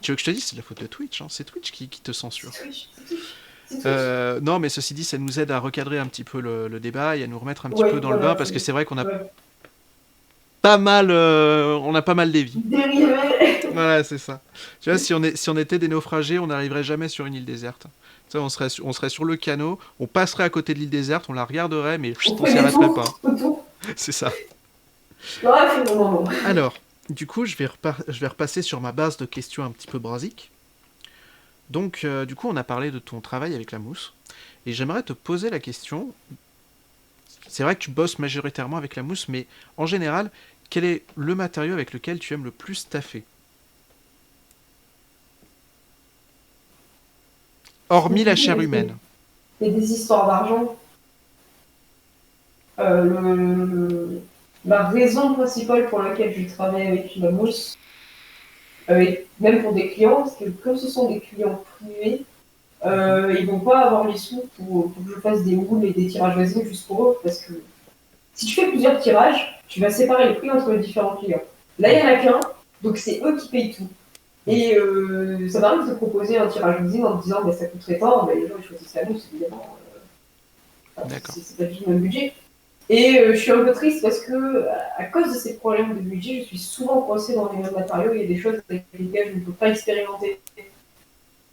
Tu veux que je te dise, c'est de la faute de Twitch. Hein. C'est Twitch qui te censure. C'est Twitch, c'est Twitch. C'est Twitch. Non, mais ceci dit, ça nous aide à recadrer un petit peu le débat et à nous remettre un petit peu Ouais, dans le bain voilà. parce que c'est vrai qu'on a Ouais. pas mal, on a pas mal dévié. Dérivé. Voilà, c'est ça. Tu vois, si on était des naufragés, on n'arriverait jamais sur une île déserte. Tu sais, on serait sur le canot, on passerait à côté de l'île déserte, on la regarderait, mais On on fait s'y des arrêterait tours, pas. autour. C'est ça. Bref, non, non, non. Alors, du coup, je vais repasser sur ma base de questions un petit peu brasiques. Donc, du coup, on a parlé de ton travail avec la mousse. Et j'aimerais te poser la question. C'est vrai que tu bosses majoritairement avec la mousse, mais en général, quel est le matériau avec lequel tu aimes le plus taffer? Hormis la chair humaine. Il y a des histoires d'argent. La raison principale pour laquelle je travaille avec la mousse, et même pour des clients, parce que comme ce sont des clients privés, ils vont pas avoir les sous pour que je fasse des moules et des tirages résine juste pour eux, parce que si tu fais plusieurs tirages, tu vas séparer les prix entre les différents clients. Là, il n'y en a qu'un, donc c'est eux qui payent tout. Et ça m'arrive de proposer un tirage résine en me disant bah, ça coûterait tant, bah, les gens ils choisissent la mousse, évidemment. D'accord. C'est pas du tout le même budget. Et je suis un peu triste parce que, à cause de ces problèmes de budget, je suis souvent coincée dans les mêmes matériaux. Il y a des choses avec lesquelles je ne peux pas expérimenter.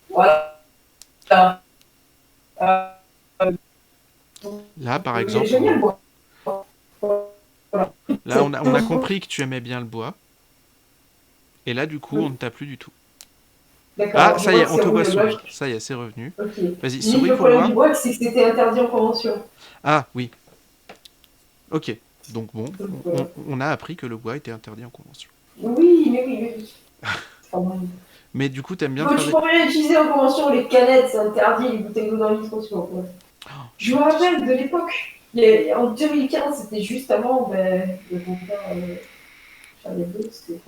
Voilà. Là, par exemple, J'aime bien le bois. Voilà. là, on a compris que tu aimais bien le bois. Et là, du coup, on ne t'a plus du tout. D'accord, Ah, alors je ça y vois est, que on c'est te rouge voit le bois. sourire. Ça y est, c'est revenu. Ok. Vas-y, Limite, souris le pour le problème voir. du bois, c'est que c'était interdit en convention. Ah, oui. Ok. Donc bon, Donc, voilà. on a appris que le bois était interdit en convention. Oui, mais oui, mais oui. Enfin, Mais du coup, t'aimes bien bon, faire tu des... peux rien utiliser en convention, les canettes, c'est interdit, les bouteilles d'eau dans les litres, quoi. Oh, je Je suis me déçu. rappelle de l'époque. En 2015, c'était juste avant le concert Charlie Hebdo, c'était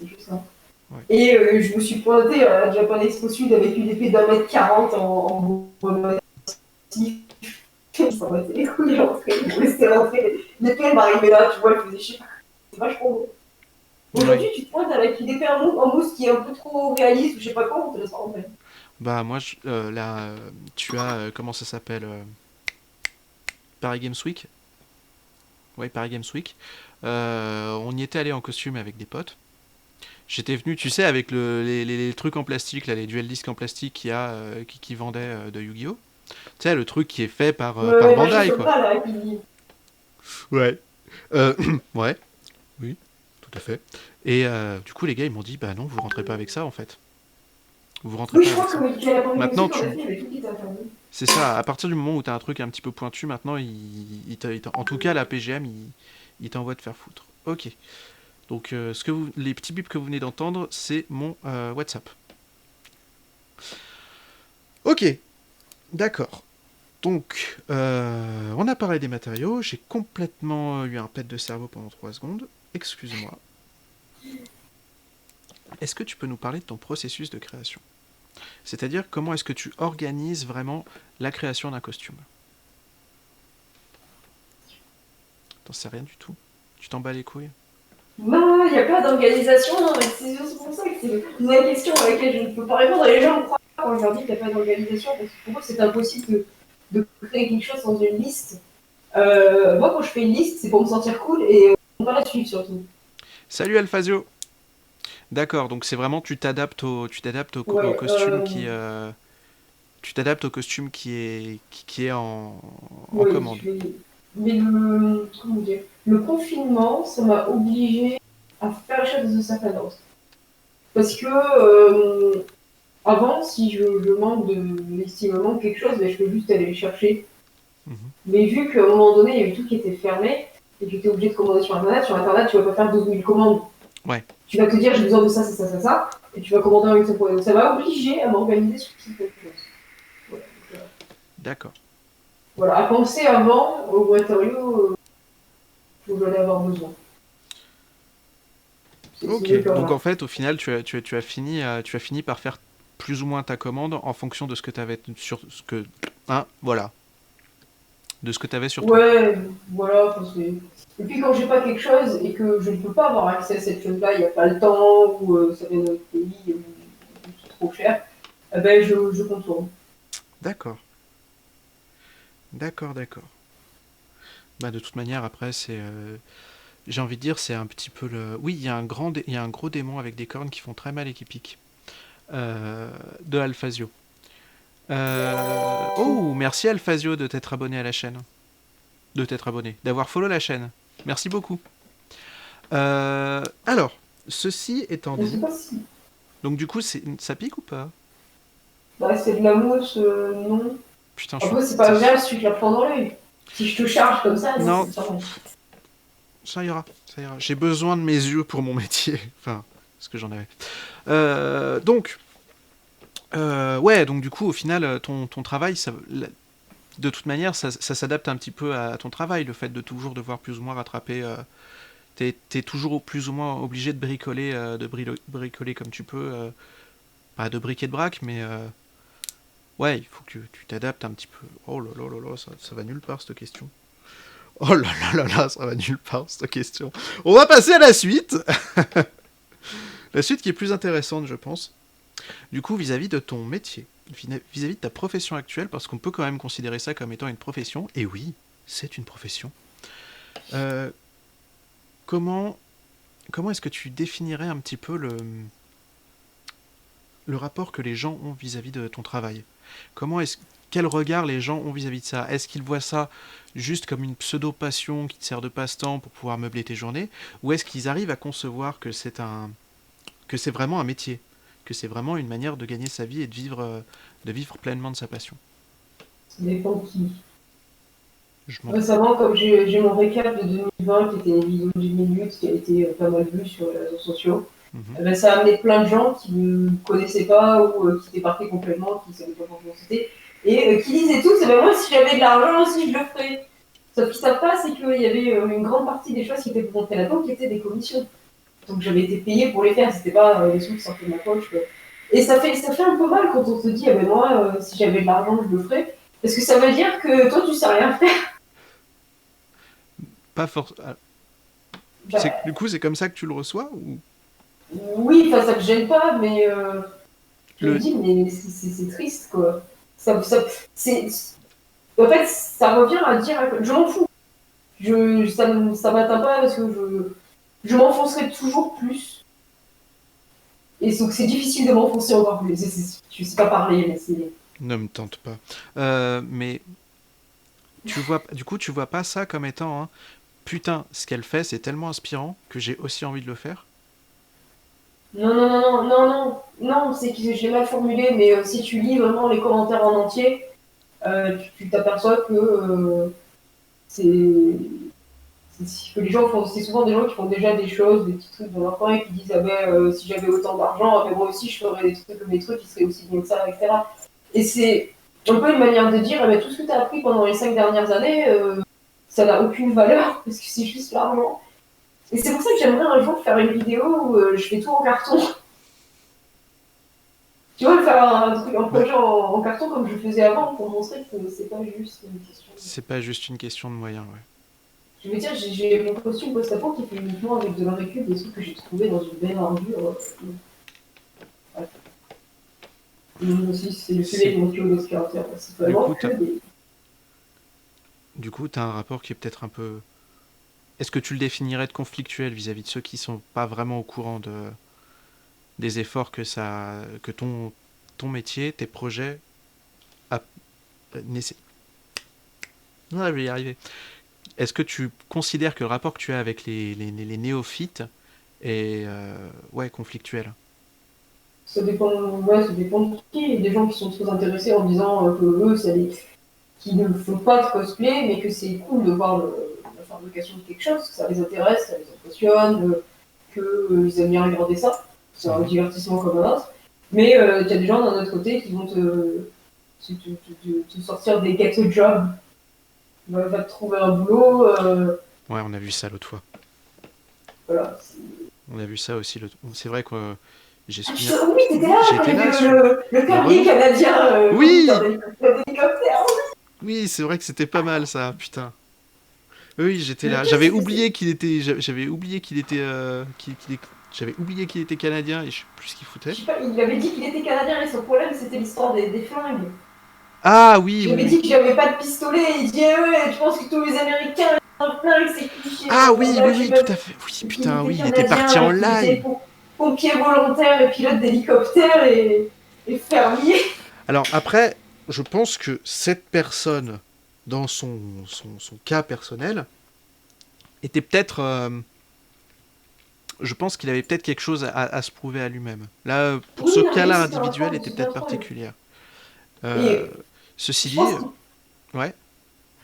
juste ça. Ouais. Et je me suis pointée à la Japan Expo Sud avec une épée d'1,40 m en bois massif. Ça m'a été les couilles rentrées, ils m'ont laissé rentrer. L'épée, elle m'arrivait là, tu vois, elle faisait chier. C'est vachement beau. Oui. Aujourd'hui, tu te pointes avec une épée en mousse qui est un peu trop réaliste ou je sais pas quoi, on te laisse pas rentrer. Bah moi, là, tu as... comment ça s'appelle Paris Games Week. Ouais, Paris Games Week. On y était allé en costume avec des potes. J'étais venu, tu sais, avec les trucs en plastique, là, les dual disques en plastique qui vendaient de Yu-Gi-Oh! Tu sais, le truc qui est fait par Ouais, machin Bandai, quoi. Sopra là, qui. Ouais. Ouais, oui, tout à fait. Et du coup, les gars, ils m'ont dit, bah non, vous rentrez pas avec ça, en fait. Vous rentrez Oui, pas je avec crois ça. qu'à la Paris Games Maintenant, Week, en effet, tu... il y avait tout qui était interdit. C'est ça, à partir du moment où t'as un truc un petit peu pointu, maintenant, en tout cas, la PGM, il t'envoie te faire foutre. Ok. Donc, les petits bips que vous venez d'entendre, c'est mon WhatsApp. Ok, d'accord. Donc, on a parlé des matériaux. J'ai complètement eu un pet de cerveau pendant 3 secondes. Excuse-moi. Est-ce que tu peux nous parler de ton processus de création? C'est-à-dire, comment est-ce que tu organises vraiment la création d'un costume? T'en sais rien du tout. Tu t'en bats les couilles? Non, il n'y a pas d'organisation, hein, c'est pour ça que c'est une vraie question à laquelle je ne peux pas répondre. Et les gens me croient quand je leur dis qu'il n'y a pas d'organisation, parce que pour eux, c'est impossible de créer quelque chose dans une liste. Moi, quand je fais une liste, c'est pour me sentir cool et on va la suivre surtout. Salut Alphasio. D'accord, donc c'est vraiment au Ouais, costume tu t'adaptes au costume qui est en ouais, commande. mais comment dire, le confinement, ça m'a obligé à faire les choses de sa cadence. Parce que avant, si je manque si me manque quelque chose, ben, je peux juste aller le chercher. Mhm. Mais vu qu'à un moment donné, il y avait tout qui était fermé et que tu étais obligé de commander sur Internet, tu vas pas faire 12 000 commandes. Ouais, Tu vas te dire, j'ai besoin de ça, ça, ça, ça, ça, et tu vas commander en une seule fois. Donc ça m'a obligé à m'organiser sur cette chose. Voilà, d'accord. voilà, à penser avant au matériaux dont j'allais avoir besoin. C'est Ok, mieux que donc rien. en fait, au final, tu as fini par faire plus ou moins ta commande en fonction de ce que tu avais sur ce que, hein, voilà, de ce que tu avais sur toi. Ouais, voilà. Et puis quand j'ai pas quelque chose et que je ne peux pas avoir accès à cette chose-là, il n'y a pas le temps ou ça vient d'un autre pays ou c'est trop cher, eh ben je contourne. D'accord, d'accord, d'accord. Bah de toute manière, après, j'ai envie de dire, c'est un petit peu le. Oui, il y a un gros démon avec des cornes qui font très mal et qui piquent. De Alphasio. Oh, merci Alphasio de t'être abonné à la chaîne. De t'être abonné, d'avoir follow la chaîne. Merci beaucoup. Alors, ceci étant Je sais dit, pas si. donc du coup, ça pique ou pas? Bah, c'est de la mousse, non. Putain, je suis. Après, c'est pas grave si tu la prends dans l'œil. Si je te charge comme ça, non, Non, c'est pas mal. ça ira, ça ira. J'ai besoin de mes yeux pour mon métier. Enfin, ce que j'en avais. Donc, ouais, donc du coup, au final, ton travail, de toute manière, ça s'adapte un petit peu à ton travail, le fait de toujours devoir plus ou moins rattraper. T'es toujours plus ou moins obligé de bricoler, bricoler comme tu peux, pas de briquet de braque, mais ouais, il faut que tu t'adaptes un petit peu. Oh là là là là, ça va nulle part cette question. Oh là là là là, ça va nulle part cette question. On va passer à la suite. La suite qui est plus intéressante, je pense. Du coup, vis-à-vis de ton métier, vis-à-vis de ta profession actuelle, parce qu'on peut quand même considérer ça comme étant une profession, et oui, c'est une profession. Euh, comment comment est-ce que tu définirais un petit peu le rapport que les gens ont vis-à-vis de ton travail. Comment est-ce, quel regard les gens ont vis-à-vis de ça? Est-ce qu'ils voient ça juste comme une pseudo-passion qui te sert de passe-temps pour pouvoir meubler tes journées? Ou est-ce qu'ils arrivent à concevoir que c'est vraiment un métier? Que c'est vraiment une manière de gagner sa vie et de vivre pleinement de sa passion? Ça dépend qui. Je m'en... Récemment, comme j'ai mon récap de 2020, qui était une vidéo d'une minute, qui a été pas mal vue sur les réseaux sociaux, Mhm. ben, ça a amené plein de gens qui ne connaissaient pas ou qui étaient partis complètement, qui ne savaient pas comment c'était, et qui disaient tous, eh ben moi, si j'avais de l'argent aussi, je le ferais. Sauf qu'ils ne savent pas, c'est qu'il y avait une grande partie des choses qui étaient pour montrer là-dedans qui étaient des commissions. Donc j'avais été payée pour les faire, c'était pas les sous qui sortaient de ma poche. Quoi. Et ça fait un peu mal quand on te dit, eh ben moi, si j'avais de l'argent, je le ferais. Parce que ça veut dire que toi, tu sais rien faire. Pas forcément. Bah, Du coup, c'est comme ça que tu le reçois ou oui, enfin, ça me gêne pas, mais je me le... dis, mais c'est triste, quoi. C'est, en fait, ça revient à dire, je m'en fous. Ça m'atteint pas parce que je m'enfoncerai toujours plus. Et donc, c'est difficile de m'enfoncer encore plus. Je sais pas parler, mais c'est. Ne me tente pas. Mais du coup, tu vois pas ça comme étant un putain, ce qu'elle fait, c'est tellement inspirant que j'ai aussi envie de le faire. Non, non, non, non, non, non, non, c'est que j'ai mal formulé, mais si tu lis vraiment les commentaires en entier, tu t'aperçois que c'est que les gens font, c'est souvent des gens qui font déjà des choses, des petits trucs dans leur coin et qui disent ah ben si j'avais autant d'argent, ah ben, moi aussi je ferais des trucs comme des trucs qui seraient aussi bien que ça, etc. Et c'est un peu une manière de dire ah ben, tout ce que tu as appris pendant les 5 dernières années, ça n'a aucune valeur parce que c'est juste l'argent. Et c'est pour ça que j'aimerais un jour faire une vidéo où je fais tout en carton. Tu vois, faire un Bah, projet en carton comme je faisais avant pour montrer que c'est pas juste une question. c'est pas juste une question de moyens, ouais. Je veux dire, j'ai mon costume post-apo qui fait uniquement avec de la récup, des trucs que j'ai trouvé dans une belle ordure. Ouais. Et aussi, c'est le sujet C'est de mon tuyau d'aspirateur. C'est du vraiment coup, que des. t'as un rapport qui est peut-être un peu. Est-ce que tu le définirais de conflictuel vis-à-vis de ceux qui sont pas vraiment au courant des efforts que ton métier, tes projets a, nécess- Ah, je vais y arriver. Est-ce que tu considères que le rapport que tu as avec les néophytes est ouais, conflictuel? Ouais, ça dépend de qui. Il y a des gens qui sont très intéressés en disant que eux, qui ne font pas de cosplay, mais que c'est cool de voir la fabrication de quelque chose, que ça les intéresse, ça les impressionne, qu'ils aiment bien regarder ça. C'est un Mhm. divertissement comme un autre. Mais il y a des gens d'un autre côté qui vont te sortir des get a job. Va te trouver un boulot. Ouais, on a vu ça l'autre fois. Voilà. On a vu ça aussi. C'est vrai que j'ai Ah, souvenir. oui, t'étais là quand J'étais il y là avait sur le le carrier Renault. canadien conducteur Oui, d'hélicoptère. oui, c'est vrai que c'était pas mal ça, putain. Oui, j'étais Le là. pire, J'avais c'est que oublié qu'il était, j'avais oublié qu'il était, j'avais oublié qu'il était canadien et je sais plus ce qu'il je foutait. sais pas, il avait dit qu'il était canadien et son problème c'était l'histoire des flingues. Ah oui, oui, J'avais oui. dit que j'avais pas de pistolet, il dit eh ouais, je pense que tous les Américains ont un flingue, c'est cliché, Ah oui, oui, blablabla. Je sais oui, pas tout à fait. Oui, qu'il putain, était oui, il était parti canadien en et qu'il était live. pompier volontaire et pilote d'hélicoptère et fermier. Alors après, je pense que cette personne, dans son cas personnel, était peut-être, je pense qu'il avait peut-être quelque chose à se prouver à lui-même. Là, pour Oui, ce il a cas-là réussi dans la individuel, forme de était ce peut-être contrôle. particulière. Euh, Et Ceci je dit, pense qu'il ouais,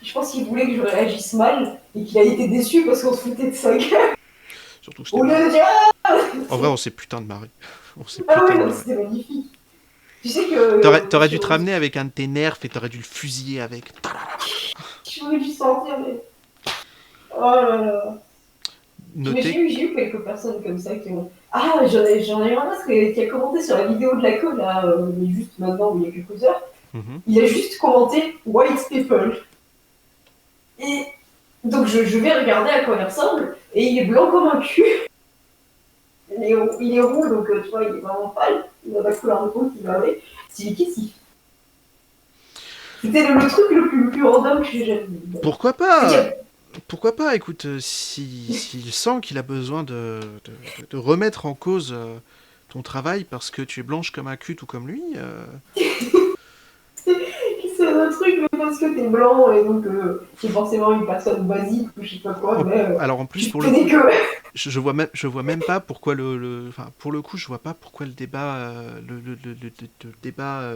je pense qu'il voulait que je réagisse mal et qu'il a été déçu parce qu'on se foutait de sa gueule. surtout que c'était Au lieu marrant. de dire En vrai, on s'est putain de marré. On s'est ah putain oui, de non, marré. c'était magnifique. Tu sais que T'aurais dû te ramener avec un de tes nerfs et t'aurais dû le fusiller avec. je voulais juste sentir, mais. Oh là là. Mais Notez. j'ai eu quelques personnes comme ça qui ont. Ah, j'en ai eu un autre qui a commenté sur la vidéo de la co, là, mais juste maintenant, il y a quelques heures. Mhm. Il a juste commenté White People. Et donc je vais regarder à quoi il ressemble, et il est blanc comme un cul. Il est roux, donc tu vois, il est vraiment pâle. Il a la couleur de peau qui va avec. C'est qui. C'était le truc le plus random que j'ai jamais vu. Pourquoi C'est pas? dire, Pourquoi pas? Écoute, s'il sent qu'il a besoin de remettre en cause ton travail parce que tu es blanche comme un cul ou comme lui. C'est un truc, mais parce que t'es blanc et donc t'es forcément une personne basique ou je sais pas quoi, mais Alors en plus, tu pour te le dis coup, que. je vois même pas pourquoi enfin, pour le coup, je vois pas pourquoi le débat, le débat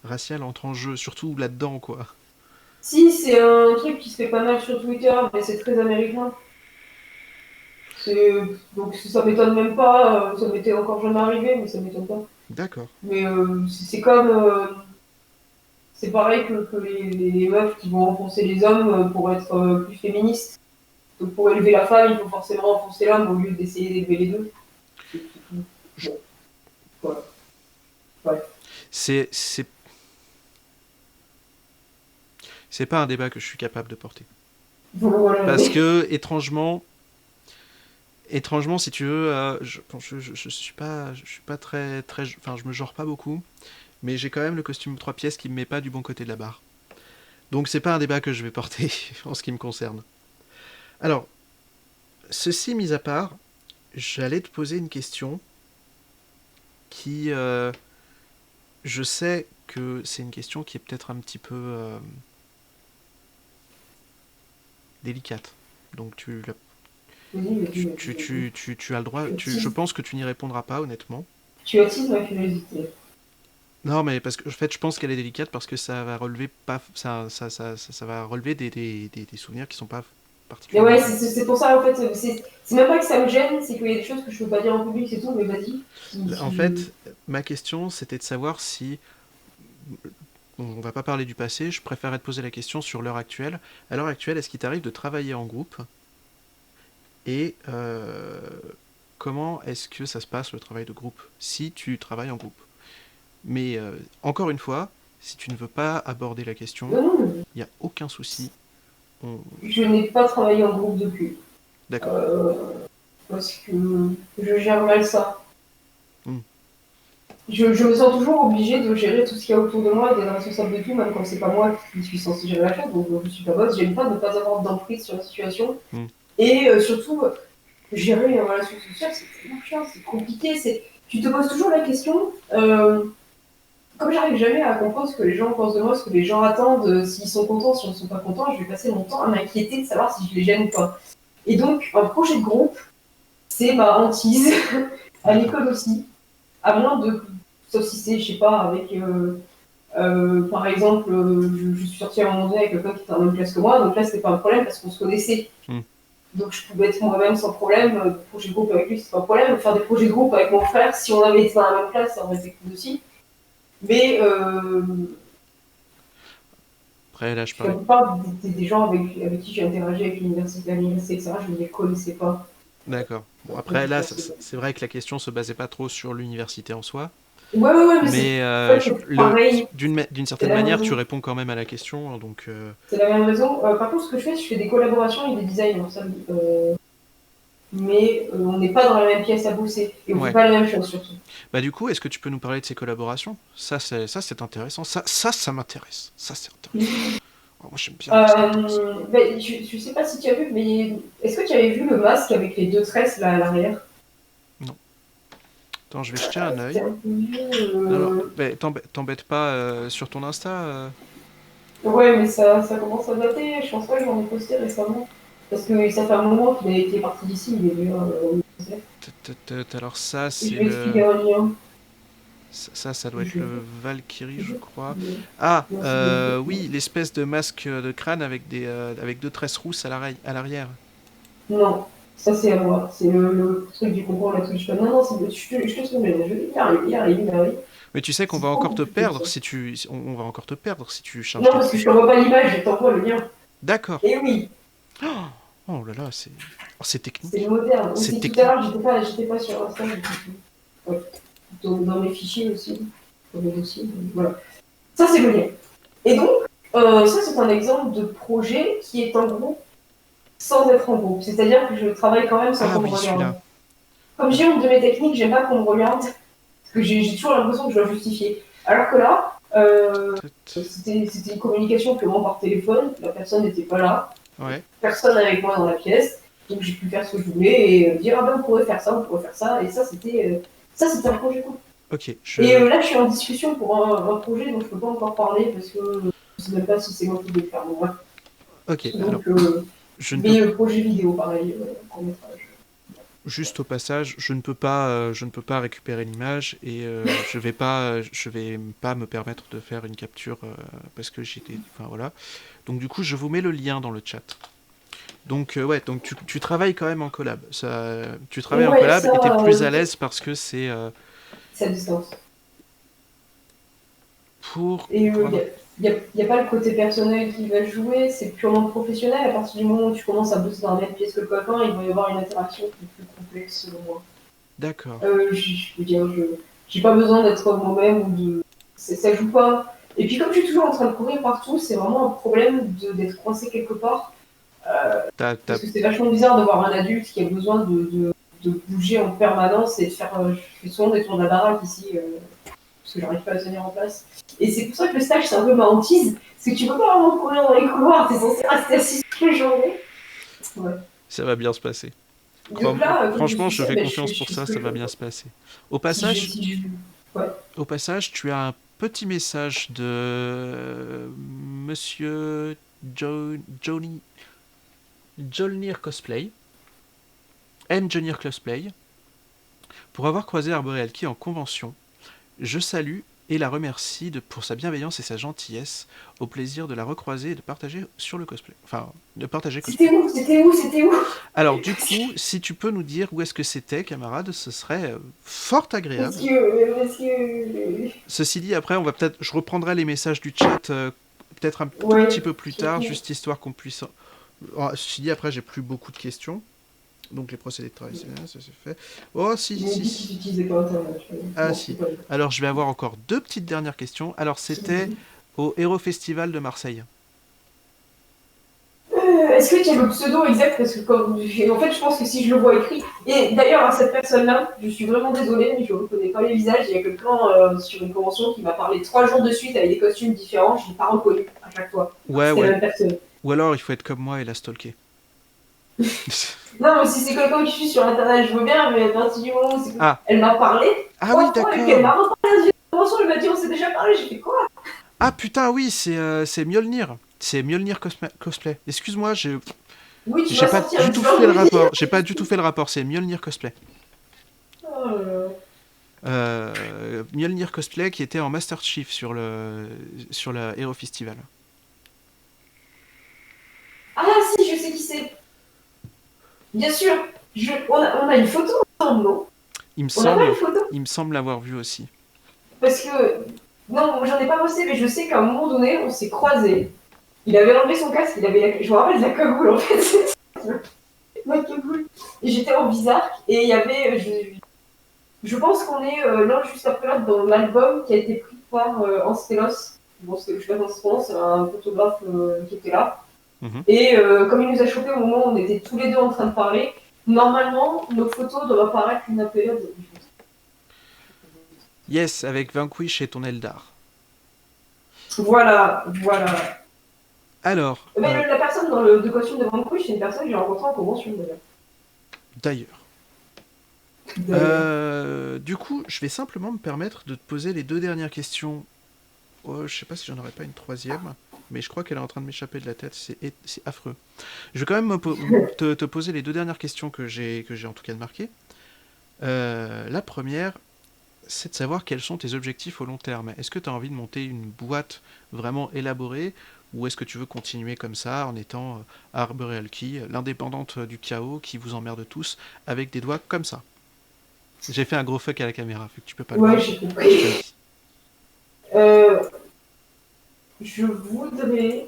racial entre en jeu, surtout là-dedans, quoi. Si, c'est un truc qui se fait pas mal sur Twitter, mais c'est très américain. C'est... Donc ça m'étonne même pas, ça m'était encore jamais arrivé, mais ça m'étonne pas. D'accord. Mais c'est comme. C'est pareil que les meufs qui vont enfoncer les hommes pour être plus féministes. Donc pour élever la femme, il faut forcément enfoncer l'homme au lieu d'essayer d'élever les deux. C'est tout. Je- Bon, voilà. Ouais. C'est c'est pas un débat que je suis capable de porter. Voilà. Parce que étrangement, si tu veux, je suis pas très, enfin, je me genre pas beaucoup, mais j'ai quand même le costume 3 pièces qui me met pas du bon côté de la barre. Donc c'est pas un débat que je vais porter en ce qui me concerne. Alors, ceci mis à part, j'allais te poser une question qui, je sais que c'est une question qui est peut-être un petit peu délicate. Donc tu as le droit. Je pense que tu n'y répondras pas, honnêtement. Tu attises ma curiosité. Non, mais parce que en fait, je pense qu'elle est délicate parce que ça va relever pas, ça va relever des souvenirs qui sont pas Mais particulièrement ouais, bons. c'est pour ça en fait, c'est même pas que ça me gêne, c'est qu'il y a des choses que je peux pas dire en public, c'est tout, mais vas-y. En fait, ma question, c'était de savoir si on va pas parler du passé. Je préférerais te poser la question sur l'heure actuelle. À l'heure actuelle, est-ce qu'il t'arrive de travailler en groupe et comment est-ce que ça se passe le travail de groupe si tu travailles en groupe. Mais encore une fois, si tu ne veux pas aborder la question, Non, non, il n'y a aucun souci. On... je n'ai pas travaillé en groupe depuis. D'accord. Euh, Parce que je gère mal ça. Hmm. Je me sens toujours obligée de gérer tout ce qu'il y a autour de moi et d'être responsable de tout, même quand c'est pas moi qui suis censée gérer la chose, donc je suis pas boss, j'aime pas ne pas avoir d'emprise sur la situation. Hmm. Et surtout, gérer une relation sociale, c'est tellement chiant, c'est compliqué, tu te poses toujours la question, comme j'arrive jamais à comprendre ce que les gens pensent de moi, ce que les gens attendent, s'ils sont contents, s'ils ne sont pas contents, je vais passer mon temps à m'inquiéter de savoir si je les gêne ou pas. Et donc, un projet de groupe, c'est ma hantise, à l'école aussi, à moins de, sauf si c'est, je sais pas, avec, par exemple, je suis sortie à un moment donné avec quelqu'un qui était en même classe que moi, donc là, c'était pas un problème parce qu'on se connaissait. Hmm. Donc je pouvais être moi-même sans problème, projet de groupe avec lui, c'est pas un problème. Faire des projets de groupe avec mon frère, si on avait été dans la même classe, ça aurait été cool aussi. Mais Après, là, je la parlais. plupart des gens avec qui j'ai interagi avec l'université, à l'université, etc., je ne les connaissais pas. D'accord. Bon, Donc, après, là, c'est vrai que la question se basait pas trop sur l'université en soi. ouais, mais c'est Mais en fait, c'est pareil, d'une c'est certaine la même manière, tu raison. réponds quand même à la question. Donc, C'est la même raison. Par contre, ce que je fais des collaborations et des designs ensemble. Mais on n'est pas dans la même pièce à bosser. Et on ne fait ouais. pas la même chose surtout. Bah, du coup, est-ce que tu peux nous parler de ces collaborations? Ça, c'est intéressant. Ça m'intéresse. Ça, c'est intéressant. Oh, moi, j'aime bien quand c'est intéressant. Je sais pas si tu as vu, mais est-ce que tu avais vu le masque avec les deux tresses là à l'arrière? Non. Attends, je vais jeter un C'est œil. un peu vieux. Alors, bah, t'embête pas sur ton Insta. Ouais, mais ça commence à dater. Je pense pas que j'en ai posté récemment. Parce que ça fait un moment qu'il a été parti d'ici, il est venu Alors ça, et je c'est vais le... expliquer un lien. Ça doit être Je... le Valkyrie, je crois. Non, Ah, c'est bien. oui, l'espèce de masque de crâne avec deux tresses rousses à l'arrière. Non, ça c'est à moi. C'est le truc du concours, la Twitch. Non, non, je te souviens. Il arrive. Mais tu sais qu'on C'est va trop encore te compliqué perdre ça. si on va encore te perdre si tu charges Non, des parce que je trucs. t'envoie pas l'image, je t'envoie le lien. D'accord. Et oui, Oh, oh là là, c'est c'est technique. moderne. C'est Aussi, tout à technique. l'heure, j'étais pas sur Insta, ouais, dans mes fichiers aussi, dans mes dossiers. Donc, voilà. Ça, c'est le lien. Et donc, ça, c'est un exemple de projet qui est en groupe sans être en groupe. C'est-à-dire que je travaille quand même sans Ah qu'on me oui, regarde. celui-là. Comme j'ai une de mes techniques, j'aime pas qu'on me regarde, parce que j'ai toujours l'impression que je dois justifier. Alors que là, c'était une communication purement par téléphone, la personne n'était pas là, Ouais. personne avec moi dans la pièce, donc j'ai pu faire ce que je voulais et dire ah ben on pourrait faire ça, et ça c'était Ça, c'était un projet cool. Ok, Et là, je suis en discussion pour un projet dont je peux pas encore parler parce que je sais même pas si c'est moi qui vais le faire. Bon, ouais. ok, alors, Donc, je ne peux mais projet vidéo, pareil, court-métrage. juste au passage, je ne peux pas récupérer l'image et je vais pas me permettre de faire une capture parce que j'étais, enfin voilà. Donc du coup, je vous mets le lien dans le chat. Donc ouais, donc tu travailles quand même en collab. Tu travailles en Ouais, collab et t'es ça, plus à l'aise parce que c'est à distance. pour Et pour il avoir. y a pas le côté personnel qui va jouer, c'est purement professionnel. À partir du moment où tu commences à bosser dans la même pièce que le copain, il va y avoir une interaction qui est plus complexe selon moi. D'accord. Je veux dire, j'ai pas besoin d'être moi-même ou de. Ça joue pas. Et puis, comme je suis toujours en train de courir partout, c'est vraiment un problème d'être coincé quelque part. T'as Parce que c'est vachement bizarre de voir un adulte qui a besoin de bouger en permanence et de faire. Je fais souvent des tours de la baraque ici, parce que j'arrive pas à tenir en place. Et c'est pour ça que le stage, c'est un peu ma hantise. Parce que tu peux pas vraiment courir dans les couloirs, t'es censé rester assis toute la journée. Ouais. Ça va bien se passer. Donc là, comme je Franchement, suis je seule, fais ben, confiance je pour fais ce ça, que ça je va veux. bien Quoi. se passer. Si je... Ouais. Au passage, tu as un petit message de Monsieur Johnny Jolnir Cosplay, Engineer Cosplay, pour avoir croisé Arborealki en convention. Je salue et la remercie pour sa bienveillance et sa gentillesse. Au plaisir de la recroiser et de partager sur le cosplay. Enfin, de partager cosplay. C'était où Alors du coup, si tu peux nous dire où est-ce que c'était, camarade, ce serait fort agréable. Parce que... Ceci dit, après, je reprendrai les messages du chat peut-être un tout Ouais, petit peu plus tard, surtout. juste histoire qu'on puisse. Ceci dit, après, j'ai plus beaucoup de questions. Donc les procédés de travail, c'est bien, ça c'est fait. Oh, si, Il m'a si, dit qu'il si. utilisait pas Internet. Ah, Bon, si. c'est pas Alors, je vais avoir encore deux petites dernières questions. Alors, c'était au Hero Festival de Marseille. Est-ce que tu as le pseudo exact? Parce que en fait, je pense que si je le vois écrit. Et d'ailleurs, à cette personne-là, je suis vraiment désolée, mais je ne reconnais pas les visages. Il y a quelqu'un sur une convention qui m'a parlé 3 jours de suite avec des costumes différents. Je ne l'ai pas reconnu à chaque fois. Ouais, C'était ouais. la même personne. Ou alors, il faut être comme moi et la stalker. Non, mais si c'est quelqu'un qui suit sur Internet, je veux bien, mais à partir du moment où Ah. elle m'a parlé Ah oui, 3 fois et puis elle d'accord. m'a reparlé dans une convention, elle m'a dit on s'est déjà parlé. J'ai fait quoi? Ah putain, oui, c'est Mjolnir. C'est Mjolnir Cosplay. Excuse-moi, Oui, tu j'ai m'as pas sorti du un tout blanc fait de le vie. rapport. J'ai pas du tout fait le rapport. C'est Mjolnir Cosplay. Oh, Mjolnir Cosplay qui était en Master Chief sur la Hero Festival. ah si, je sais qui c'est. Bien sûr. On a une photo ensemble, non? Il me On n'a pas semble, une photo? il me semble l'avoir vu aussi. Parce que, non, j'en ai pas bossé, mais je sais qu'à un moment donné, on s'est croisés. Il avait enlevé son casque, je me rappelle de la cagoule en fait. La cagoule. Et j'étais en bizarre, et il y avait, je pense qu'on est l'un juste après l'autre dans l'album qui a été pris par Anstelos. Bon, je sais pas comment ça se prononce, c'est un photographe qui était là. Mhm. Et comme il nous a chopé au moment où on était tous les deux en train de parler, normalement, nos photos doivent apparaître une période. Yes, avec Vanquish et ton Eldar. Voilà, voilà. Alors, Mais la personne dans le costume de Van Couch, c'est une personne que j'ai rencontrée en convention d'ailleurs. d'ailleurs. D'ailleurs. Du coup, je vais simplement me permettre de te poser les deux dernières questions. Oh, je sais pas si j'en aurais pas une troisième, mais je crois qu'elle est en train de m'échapper de la tête. C'est affreux. Je vais quand même te poser les deux dernières questions que j'ai en tout cas marquées. La première, c'est de savoir quels sont tes objectifs au long terme. Est-ce que tu as envie de monter une boîte vraiment élaborée ou est-ce que tu veux continuer comme ça en étant Arboreal Key, l'indépendante du chaos qui vous emmerde tous avec des doigts comme ça? J'ai fait un gros fuck à la caméra, vu que tu peux pas le Ouais, voir. j'ai Je te compris. le dis. Je voudrais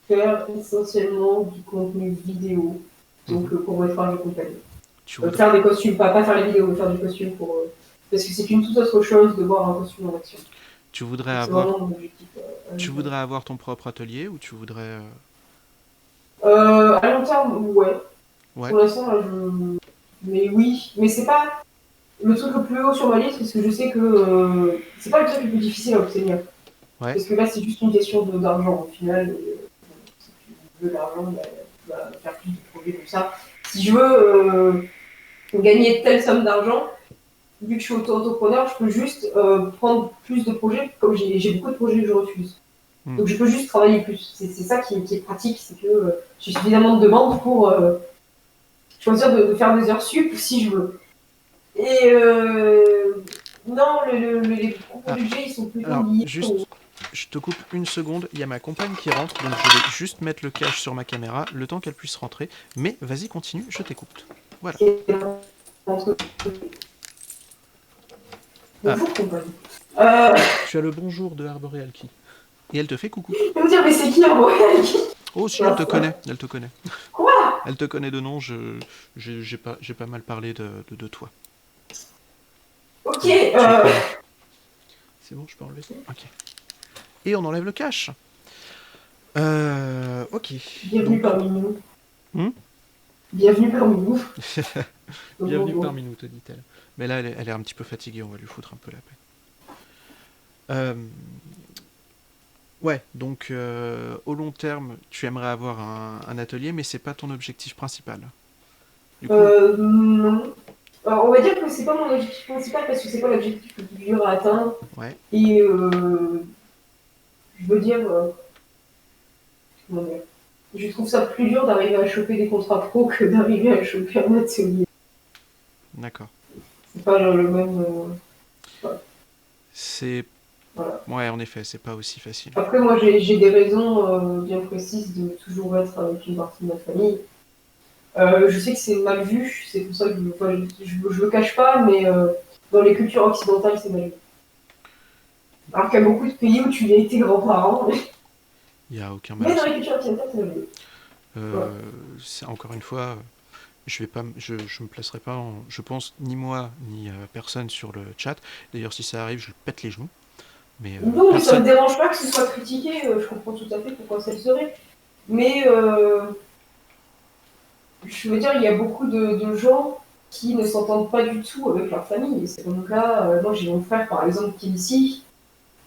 faire essentiellement du contenu vidéo, donc Mhm. pour mettre et compagnie. Tu voudrais, Faire des costumes, pas faire les vidéos, mais faire du costume pour. Parce que c'est une toute autre chose de voir un costume en action. tu voudrais Donc c'est avoir, vraiment mon objectif. tu voudrais avoir ton propre atelier ou tu voudrais, À long terme, ouais. ouais, Pour l'instant, là, je. Mais oui, mais c'est pas le truc le plus haut sur ma liste parce que je sais que c'est pas le truc le plus difficile à obtenir. ouais. Parce que là, c'est juste une question d'argent au final. Et, si tu veux de l'argent, bah, tu vas faire plus de projets comme ça. Si je veux gagner telle somme d'argent, vu que je suis auto-entrepreneur, je peux juste prendre plus de projets, comme j'ai beaucoup de projets que je refuse. Donc je peux juste travailler plus. C'est ça qui est pratique, c'est que j'ai suffisamment de demandes pour choisir de faire des heures sup si je veux. Et non, les projets que j'ai, ils sont plutôt Alors, liés au... juste, je te coupe une seconde, il y a ma compagne qui rentre, donc je vais juste mettre le cache sur ma caméra, le temps qu'elle puisse rentrer. Mais vas-y, continue, je t'écoute. Voilà. Bonjour, compagnie. Tu as le bonjour de Arboreal Key. Et elle te fait coucou. Je vais me dire, mais c'est qui en vrai? Oh, si, elle te connaît, elle te connaît. Quoi? Elle te connaît de nom, j'ai pas mal parlé de toi. Ok, C'est bon, je peux enlever ça? Ok. Et on enlève le cache. Ok. bienvenue parmi nous. Hmm. Bienvenue parmi nous. Bienvenue parmi nous, te dit-elle. Mais là, elle est un petit peu fatiguée, on va lui foutre un peu la paix. Ouais, donc au long terme, tu aimerais avoir un atelier, mais c'est pas ton objectif principal. Du coup, Non. Alors, on va dire que c'est pas mon objectif principal parce que c'est pas l'objectif le plus dur à atteindre. ouais, Et je veux dire, comment dire, je trouve ça plus dur d'arriver à choper des contrats pro que d'arriver à choper un atelier. d'accord. C'est pas genre le même. C'est. Voilà. Ouais, en effet, c'est pas aussi facile. Après, moi, j'ai des raisons bien précises de toujours être avec une partie de ma famille. Je sais que c'est mal vu, c'est pour ça que je le cache pas, mais dans les cultures occidentales, c'est mal vu. Alors qu'il y a beaucoup de pays où tu as été grand-parent, Il y a aucun mal mais à dans ça. les cultures occidentales, c'est mal vu. Voilà. Encore une fois, je vais pas, je me placerai pas, je pense, ni moi ni personne sur le chat. D'ailleurs, si ça arrive, je pète les genoux. Mais Non, mais ça me personne. dérange pas que ce soit critiqué, je comprends tout à fait pourquoi ça le serait. Mais je veux dire, il y a beaucoup de gens qui ne s'entendent pas du tout avec leur famille. Et c'est mon cas. Moi, j'ai mon frère, par exemple, qui est ici.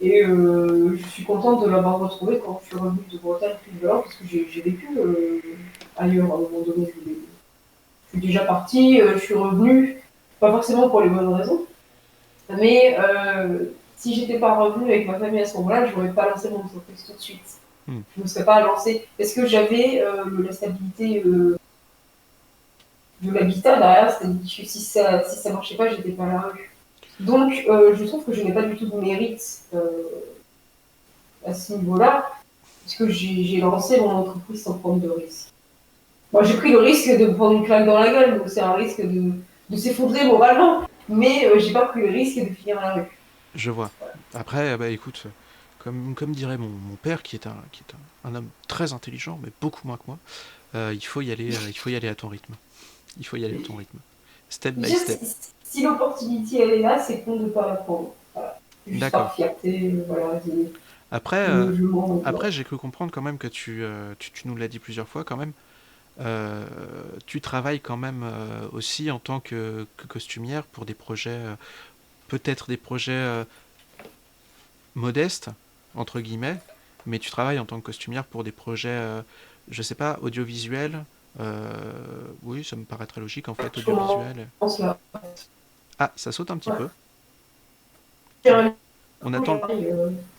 Et je suis contente de l'avoir retrouvé quand je suis revenue de Bretagne puis de là, parce que j'ai vécu ailleurs à un moment donné. Je suis déjà partie, je suis revenue, pas forcément pour les bonnes raisons, mais si j'étais pas revenue avec ma famille à ce moment-là, je n'aurais pas lancé mon entreprise tout de suite. Je ne me serais pas lancée parce que j'avais la stabilité de l'habitat derrière, c'est-à-dire que si ça marchait pas, j'étais pas à la rue. Donc je trouve que je n'ai pas du tout de mérite à ce niveau-là, puisque j'ai lancé mon entreprise sans prendre de risque. Moi, j'ai pris le risque de me prendre une claque dans la gueule, donc c'est un risque de s'effondrer moralement, mais j'ai pas pris le risque de finir à la rue. Je vois. Après, bah écoute, comme dirait mon père, qui est un homme très intelligent, mais beaucoup moins que moi, il faut y aller à ton rythme. Il faut y aller à ton rythme. Step by Juste, step. si l'opportunité elle est là, c'est con de ne pas la prendre. Voilà. Juste D'accord. par fierté, voilà, Après, je mens. après j'ai cru comprendre quand même que tu nous l'as dit plusieurs fois quand même. Tu travailles quand même aussi en tant que costumière pour des projets, peut-être des projets modestes, entre guillemets, mais tu travailles en tant que costumière pour des projets, je sais pas, audiovisuels. Oui, ça me paraît très logique en fait, Je audiovisuel. commence là. Ah, ça saute un petit Ouais. peu. J'ai un On attend.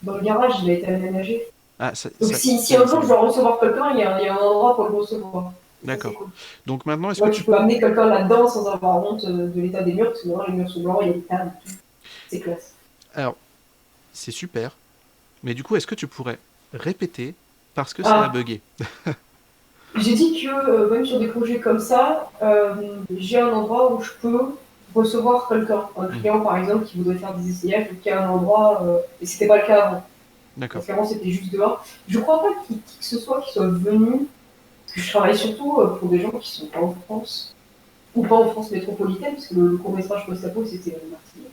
dans le garage, il a été aménagé. Ah, Donc si ça y un est, c'est jour je mieux. dois recevoir quelqu'un, il y a un endroit pour le recevoir. Ça, c'est D'accord. cool. Donc maintenant, est-ce que Moi, tu... tu peux amener quelqu'un là-dedans sans avoir honte de l'état des murs, parce que maintenant, les murs sont blancs, il y a des tables, tout. C'est classe. Alors, c'est super, mais du coup, est-ce que tu pourrais répéter parce que ça a Ah, bugué? j'ai dit que même sur des projets comme ça, j'ai un endroit où je peux recevoir quelqu'un. Un client, par exemple, qui voudrait faire des essayages, donc il y a un endroit, et c'était pas le cas avant. D'accord. Parce qu'avant, c'était juste dehors. Je crois pas qu'il qui que ce soit qui soit venu, parce que je travaille surtout pour des gens qui sont pas en France, ou pas en France métropolitaine, parce que le court-métrage Post-Apo, c'était en Martinique.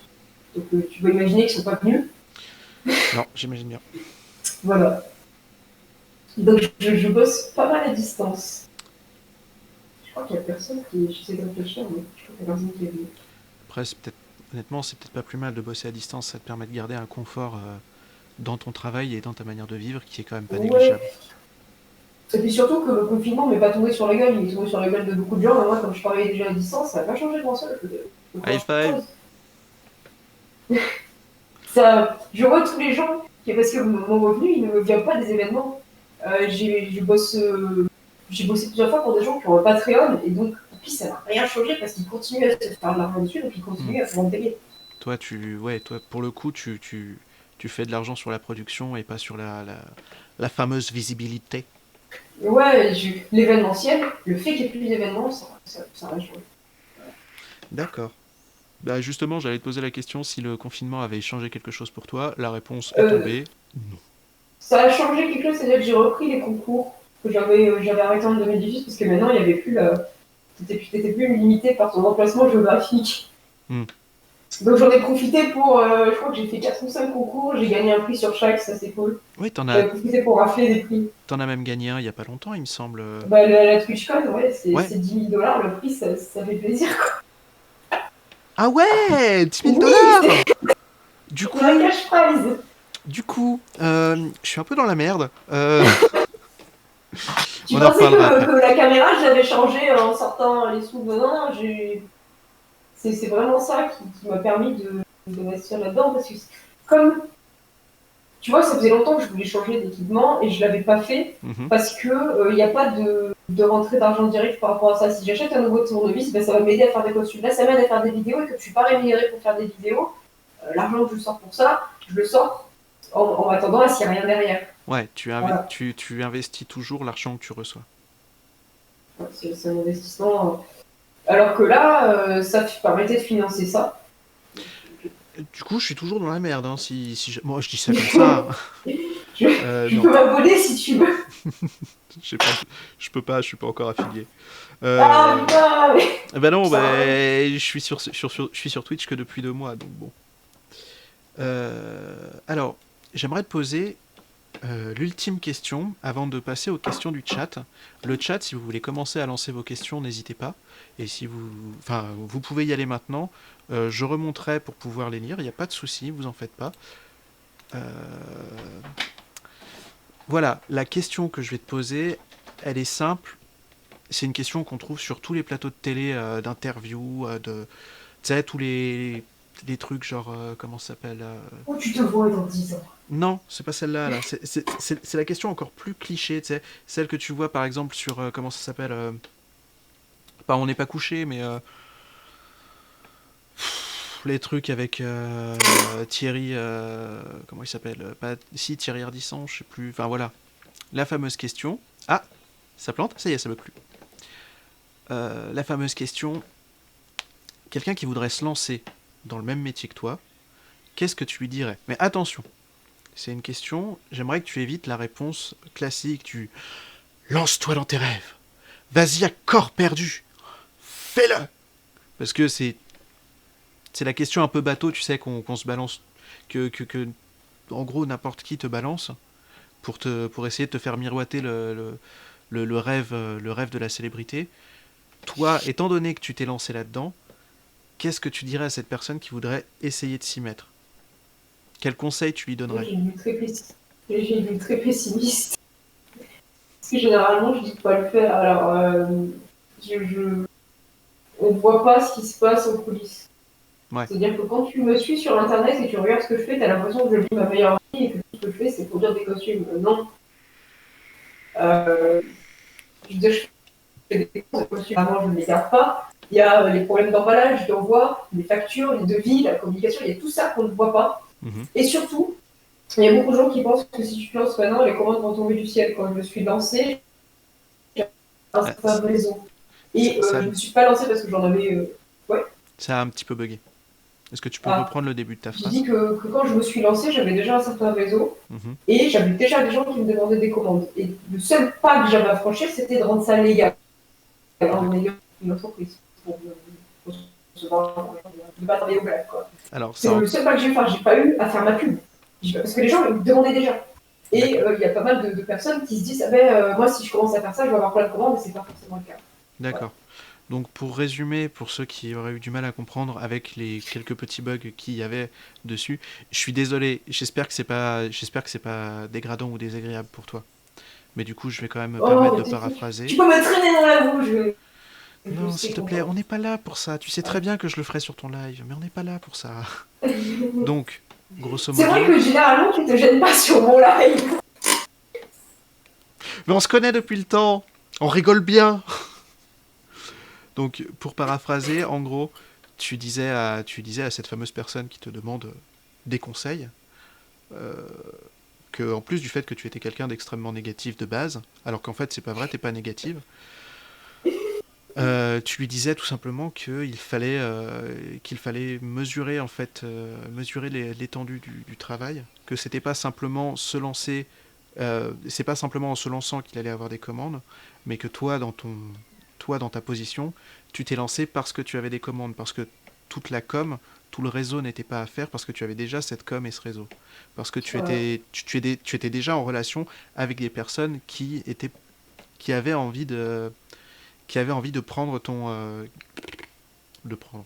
Donc tu peux imaginer qu'ils sont pas venus. Non, j'imagine bien. Voilà. Donc je bosse pas mal à distance. Je crois qu'il y a personne qui. J'essaie de réfléchir, mais je crois qu'il y a personne qui est venu. Après, honnêtement, c'est peut-être pas plus mal de bosser à distance. Ça te permet de garder un confort dans ton travail et dans ta manière de vivre qui est quand même pas Ouais. négligeable. Et puis surtout que le confinement m'est pas tombé sur la gueule, il est tombé sur la gueule de beaucoup de gens. Mais moi, comme je travaillais déjà à distance, ça n'a pas changé grand-chose. High five! Ça, je vois tous les gens, parce que mon revenu, il ne vient pas des événements. J'ai bossé plusieurs fois pour des gens qui ont un Patreon, et donc, puis ça n'a rien changé parce qu'ils continuent à se faire de l'argent dessus, donc ils Hmm. continuent à se payer. Toi, pour le coup, tu fais de l'argent sur la production et pas sur la fameuse visibilité. Ouais, l'événementiel, le fait qu'il n'y ait plus d'événements, ça a rien changé. D'accord. Bah justement, j'allais te poser la question si le confinement avait changé quelque chose pour toi. La réponse est Euh, tombée. Non. Ça a changé quelque chose, c'est-à-dire que j'ai repris les concours que j'avais arrêté en 2018 parce que maintenant il n'y avait plus t'étais plus limité par ton emplacement géographique. Hmm. Donc j'en ai profité pour, je crois que j'ai fait 4 ou 5 concours, j'ai gagné un prix sur chaque, ça c'est cool. Oui, J'en ai profité pour rafler des prix. t'en as même gagné un il y a pas longtemps, il me semble. Bah, la TwitchCon, ouais, Ouais. c'est 10 000 $, le prix, ça fait plaisir. Ah ouais, 10 000 Oui, dollars. Du c'est un coup, cash prize. je suis un peu dans la merde. Tu On en pensais reparlera après. que la caméra, je l'avais changée en sortant les sous de non, c'est vraiment ça qui m'a permis de m'investir là-dedans parce que comme tu vois, ça faisait longtemps que je voulais changer d'équipement et je l'avais pas fait Mhm. parce que il n'y a pas de rentrée d'argent direct par rapport à ça. Si j'achète un nouveau tournevis, ben, ça va m'aider à faire des costumes. Là, ça m'aide à faire des vidéos et que je suis pas rémunérée pour faire des vidéos. L'argent que je sors pour ça, je le sors en m'attendant à s'il n'y a rien derrière. Ouais, Voilà. tu investis toujours l'argent que tu reçois. Ouais, c'est un investissement. Alors que là, ça permettait de financer ça. Du coup, je suis toujours dans la merde. Hein, moi, je dis ça comme ça. je, je Non, peux m'abonner si tu veux. je sais pas, je peux pas, je suis pas encore affilié. Ah Euh... putain, mais Bah non, ça, je suis je suis sur Twitch que depuis 2 mois, donc bon. Alors, j'aimerais te poser l'ultime question avant de passer aux questions du chat. Le chat, si vous voulez commencer à lancer vos questions, n'hésitez pas. Et si vous, enfin, vous pouvez y aller maintenant. Je remonterai pour pouvoir les lire. Il n'y a pas de souci, vous en faites pas. Euh, Voilà, la question que je vais te poser, elle est simple. C'est une question qu'on trouve sur tous les plateaux de télé, d'interviews, tu sais, tous les trucs genre, comment ça s'appelle où tu te vois dans 10 ans? Non, c'est pas celle-là, là. C'est la question encore plus cliché, tu sais. Celle que tu vois, par exemple, sur, comment ça s'appelle pas On n'est pas couché, mais les trucs avec Thierry, comment il s'appelle pas, si, Thierry Ardisson, je sais plus. Enfin, voilà. La fameuse question. Ah, ça plante. Ça y est, ça veut plus. La fameuse question, quelqu'un qui voudrait se lancer dans le même métier que toi, qu'est-ce que tu lui dirais? Mais attention, c'est une question, j'aimerais que tu évites la réponse classique du lance-toi dans tes rêves, vas-y à corps perdu, fais-le. Parce que c'est la question un peu bateau, tu sais, qu'on se balance, que en gros n'importe qui te balance pour essayer de te faire miroiter le rêve de la célébrité. Toi, étant donné que tu t'es lancé là-dedans, qu'est-ce que tu dirais à cette personne qui voudrait essayer de s'y mettre? Quel conseil tu lui Moi, donnerais? j'ai une vue très pessimiste. Parce que généralement, je dis de pas le faire. Alors, on ne voit pas ce qui se passe en coulisses. Ouais. C'est-à-dire que quand tu me suis sur Internet et tu regardes ce que je fais, tu as l'impression que je vis ma meilleure vie et que tout ce que je fais, c'est produire des costumes. Non. Euh, je veux dire, je fais des costumes, vraiment, je ne les garde pas. Il y a les problèmes d'emballage, d'envoi, les factures, les devis, la communication, il y a tout ça qu'on ne voit pas. Mhm. Et surtout, il y a beaucoup de gens qui pensent que si tu te lances maintenant, les commandes vont tomber du ciel. Quand je me suis lancée, j'ai un Ah, certain réseau. Et ça, je ne me suis pas lancée parce que j'en avais. Ouais. ça a un petit peu bugué. Est-ce que tu peux Ah, reprendre le début de ta j'ai dit phrase? que quand je me suis lancée, j'avais déjà un certain réseau Mhm. et j'avais déjà des gens qui me demandaient des commandes. Et le seul pas que j'avais à franchir, c'était de rendre ça légal en D'accord. ayant une entreprise pour recevoir, de pas travailler au black, quoi. Alors, C'est le seul pas que j'ai eu. Enfin, j'ai pas eu à faire ma pub. Parce que les gens me demandaient déjà. Et D'accord. il y a pas mal de personnes qui se disent ah ben, moi, si je commence à faire ça, je vais avoir plein de commandes, et c'est pas forcément le cas. Voilà. D'accord. Donc, pour résumer, pour ceux qui auraient eu du mal à comprendre avec les quelques petits bugs qu'il y avait dessus, je suis désolé. J'espère que c'est pas dégradant ou désagréable pour toi. Mais du coup, je vais quand même me Oh, permettre de mais tu paraphraser. peux me traîner dans la boue, je vais. Je Non, s'il serai te plaît, contente. on n'est pas là pour ça. Tu sais très bien que je le ferai sur ton live, mais on n'est pas là pour ça. Donc, grosso C'est vrai modo... que généralement, tu te gênes pas sur mon live. Mais on se connaît depuis le temps. On rigole bien. Donc, pour paraphraser, en gros, tu disais à cette fameuse personne qui te demande des conseils, euh, que en plus du fait que tu étais quelqu'un d'extrêmement négatif de base, alors qu'en fait c'est pas vrai, t'es pas négative, tu lui disais tout simplement qu'il fallait mesurer en fait, mesurer l'étendue du travail, que c'était pas simplement se lancer, c'est pas simplement en se lançant qu'il allait avoir des commandes, mais que toi dans ta position, tu t'es lancé parce que tu avais des commandes, parce que toute la com, tout le réseau n'était pas à faire, parce que tu avais déjà cette com et ce réseau, parce que Ouais. tu étais déjà en relation avec des personnes qui avaient envie de prendre de prendre.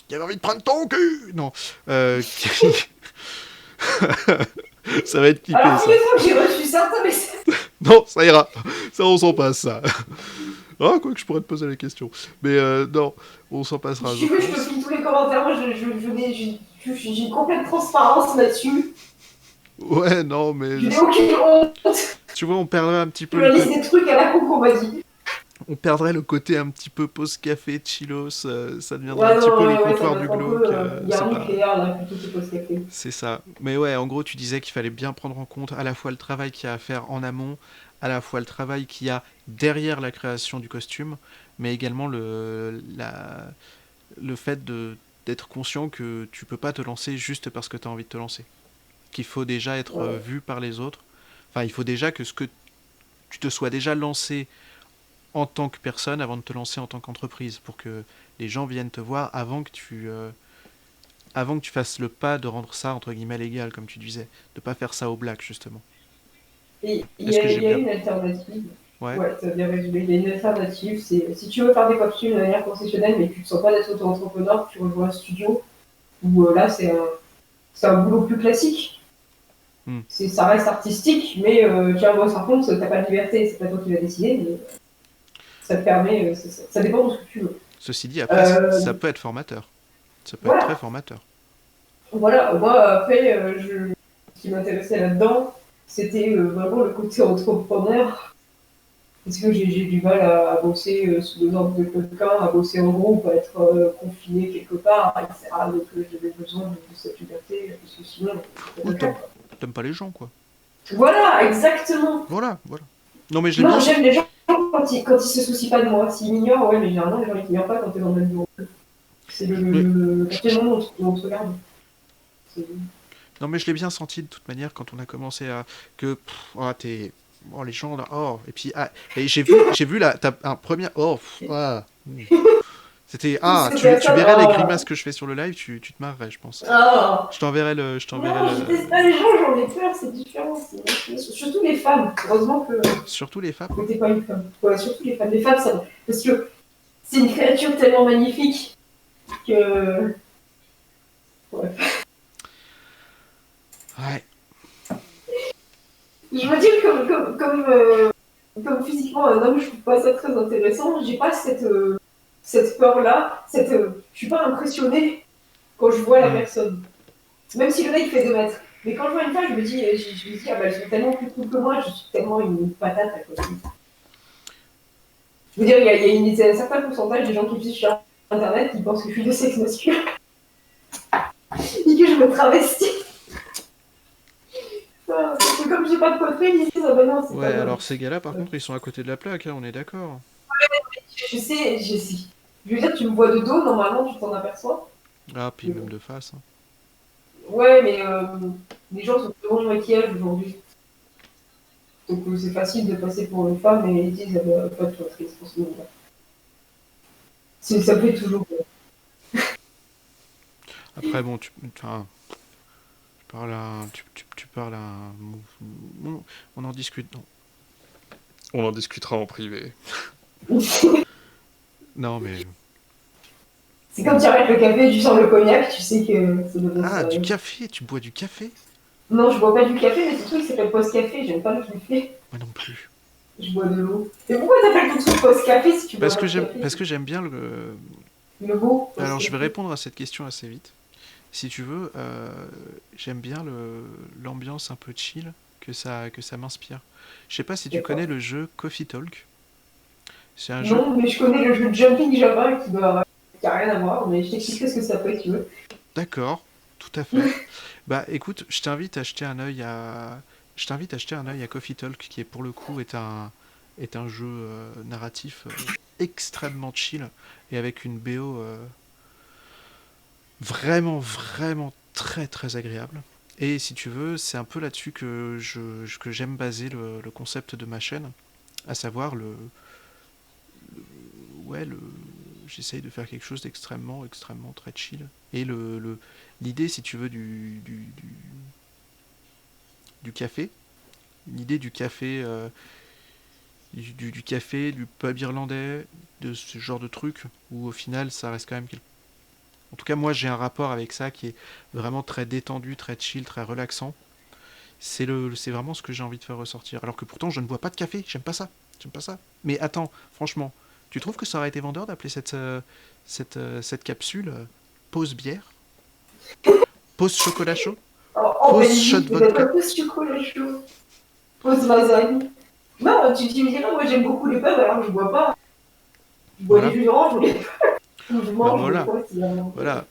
Qui avait envie de prendre ton cul. Non, ça va être clippé Alors, ça. figure-toi que j'ai reçu certains messages. Non, ça ira. Ça, on s'en passe ça. Ah, quoi que je pourrais te poser la question. Mais non, on s'en passera, Si je tu veux, je te pense. file tous les commentaires. Moi, j'ai une complète transparence là-dessus. Ouais, non, mais Je n'ai aucune honte. tu vois, on perdrait un petit Je peu le réalise côté. des trucs à la con qu'on m'a dit. On perdrait le côté un petit peu pause café, chillos. Ça deviendrait un Ouais, petit non, peu le ouais, ça comptoir va du être un peu glauque. C'est guerre pas. nucléaire là, plutôt que post-café. C'est ça. Mais ouais, en gros, tu disais qu'il fallait bien prendre en compte à la fois le travail qu'il y a à faire en amont, à la fois le travail qu'il y a derrière la création du costume, mais également le fait d'être conscient que tu peux pas te lancer juste parce que tu as envie de te lancer. Qu'il faut déjà être Ouais. vu par les autres. Enfin, il faut déjà que tu te sois déjà lancé en tant que personne avant de te lancer en tant qu'entreprise, pour que les gens viennent te voir avant que tu fasses le pas de rendre ça entre guillemets légal, comme tu disais, de pas faire ça au black justement. Et Est-ce que j'ai il y a bien... une alternative. Ouais. Ouais, tu as bien résumé. Il y a une alternative. C'est si tu veux faire des costumes de manière professionnelle, mais que tu ne sens pas d'être auto-entrepreneur, tu rejoins un studio où là, c'est un boulot plus classique. Hmm. Ça reste artistique, mais tu vois, par contre, tu n'as pas de liberté. C'est pas toi qui vas décider, mais ça te permet. Ça dépend de ce que tu veux. Ceci dit, après, Euh, ça peut être formateur. Ça peut être très voilà. formateur. Voilà. Moi, après, ce qui m'intéressait là-dedans, c'était vraiment le côté entrepreneur. Parce que j'ai du mal à bosser sous les ordres de quelqu'un, à bosser en groupe, à être confiné quelque part, etc. Donc j'avais besoin de cette liberté, parce que sinon, je Oui, pourrais pas, quoi. t'aimes pas les gens, quoi. Voilà, exactement. Voilà, voilà. Non, mais je l'ai Non, bien j'aime senti. les gens quand ils se soucient pas de moi. S'ils m'ignorent, ouais, mais généralement, les gens ils t'ignorent pas quand t'es dans le même bureau. C'est Mais... à partir du moment où on se regarde. C'est- Non, mais je l'ai bien senti de toute manière quand on a commencé à... Que... oh, t'es... Oh, les gens, là... Oh, et puis... Ah, et j'ai vu là... T'as un premier... Oh, ah. C'était... Ah, C'était tu ça. verrais les Oh. grimaces que je fais sur le live, tu te marrerais, je pense. Oh. Je t'enverrai Non, je le... déteste pas les gens, j'en ai peur, c'est différent. Surtout les femmes. Heureusement Surtout les femmes. que t'es pas une femme. Ouais, surtout les femmes. Les femmes, ça. Parce que c'est une créature tellement magnifique que. Ouais. Ouais. Je veux dire, comme physiquement un homme, je trouve pas ça très intéressant. J'ai pas cette peur-là. Je suis pas impressionnée quand je vois la Hmm. personne. Même si le mec fait 2 mètres. Mais quand je vois une femme, je me dis ah bah, elles sont tellement plus cool que moi, je suis tellement une patate à côté. Je veux dire, il y a un certain pourcentage des gens qui vivent sur Internet qui pensent que je suis de sexe masculin et que je me travestis. Parce que comme j'ai pas de poitrine, ils disent ah bah non, c'est Ouais, pas alors bon. ces gars-là, par contre, ils sont à côté de la plaque, hein, on est d'accord. Je sais. Je veux dire, tu me vois de dos, normalement, tu t'en aperçois. Ah, puis Mais même bon. de face. Hein. Ouais, mais les gens sont devant le maquillage aujourd'hui. Donc c'est facile de passer pour une femme et ils disent ah bah, pas de poitrine pour ce moment-là. Ça me fait toujours peur. Après, bon, enfin, tu parles à... on en discute. Non. On en discutera en privé. Non, mais... C'est comme tu arrêtes le café et tu sens le cognac, tu sais que ça devient Ah, du sérieux. café. Tu bois du café? Non, je bois pas du café, mais c'est truc qui s'appelle post-café, j'aime pas le café. Moi non plus. Je bois de l'eau. Mais pourquoi t'appelles ton truc Post Café si tu bois Parce pas que de j'aime, café? parce que j'aime bien le. Le mot Post Alors je vais Café. répondre à cette question assez vite. Si tu veux, j'aime bien l'ambiance un peu chill que ça m'inspire. Je sais pas si tu connais D'accord. le jeu Coffee Talk. C'est un jeu. Non, mais je connais le jeu de Jumping Java qui a rien à voir, mais je t'expliquerai ce que ça peut être, si tu veux. D'accord, tout à fait. Bah écoute, je t'invite à jeter un œil à. Je t'invite à jeter un œil à Coffee Talk, qui est pour le coup est un jeu narratif extrêmement chill et avec une BO vraiment, vraiment très très agréable. Et si tu veux, c'est un peu là-dessus que j'aime baser le concept de ma chaîne, à savoir ouais, j'essaye de faire quelque chose d'extrêmement, extrêmement très chill. Et l'idée, si tu veux, du café, l'idée du café, du café, du pub irlandais, de ce genre de truc, où au final, ça reste quand même quelque. En tout cas, moi, j'ai un rapport avec ça qui est vraiment très détendu, très chill, très relaxant. C'est vraiment ce que j'ai envie de faire ressortir. Alors que pourtant, je ne bois pas de café. J'aime pas ça. J'aime pas ça. Mais attends, franchement, tu trouves que ça aurait été vendeur d'appeler cette capsule pause bière, pause chocolat chaud, En pause shot Belgique, peut-être un vodka? peu chocolat chaud. Pause lasagne. Non, tu me diras, moi j'aime beaucoup les pubs, alors je bois pas. Je bois des Voilà. jus d'orange ou je Bah mange des voilà. fois, c'est vraiment. Voilà.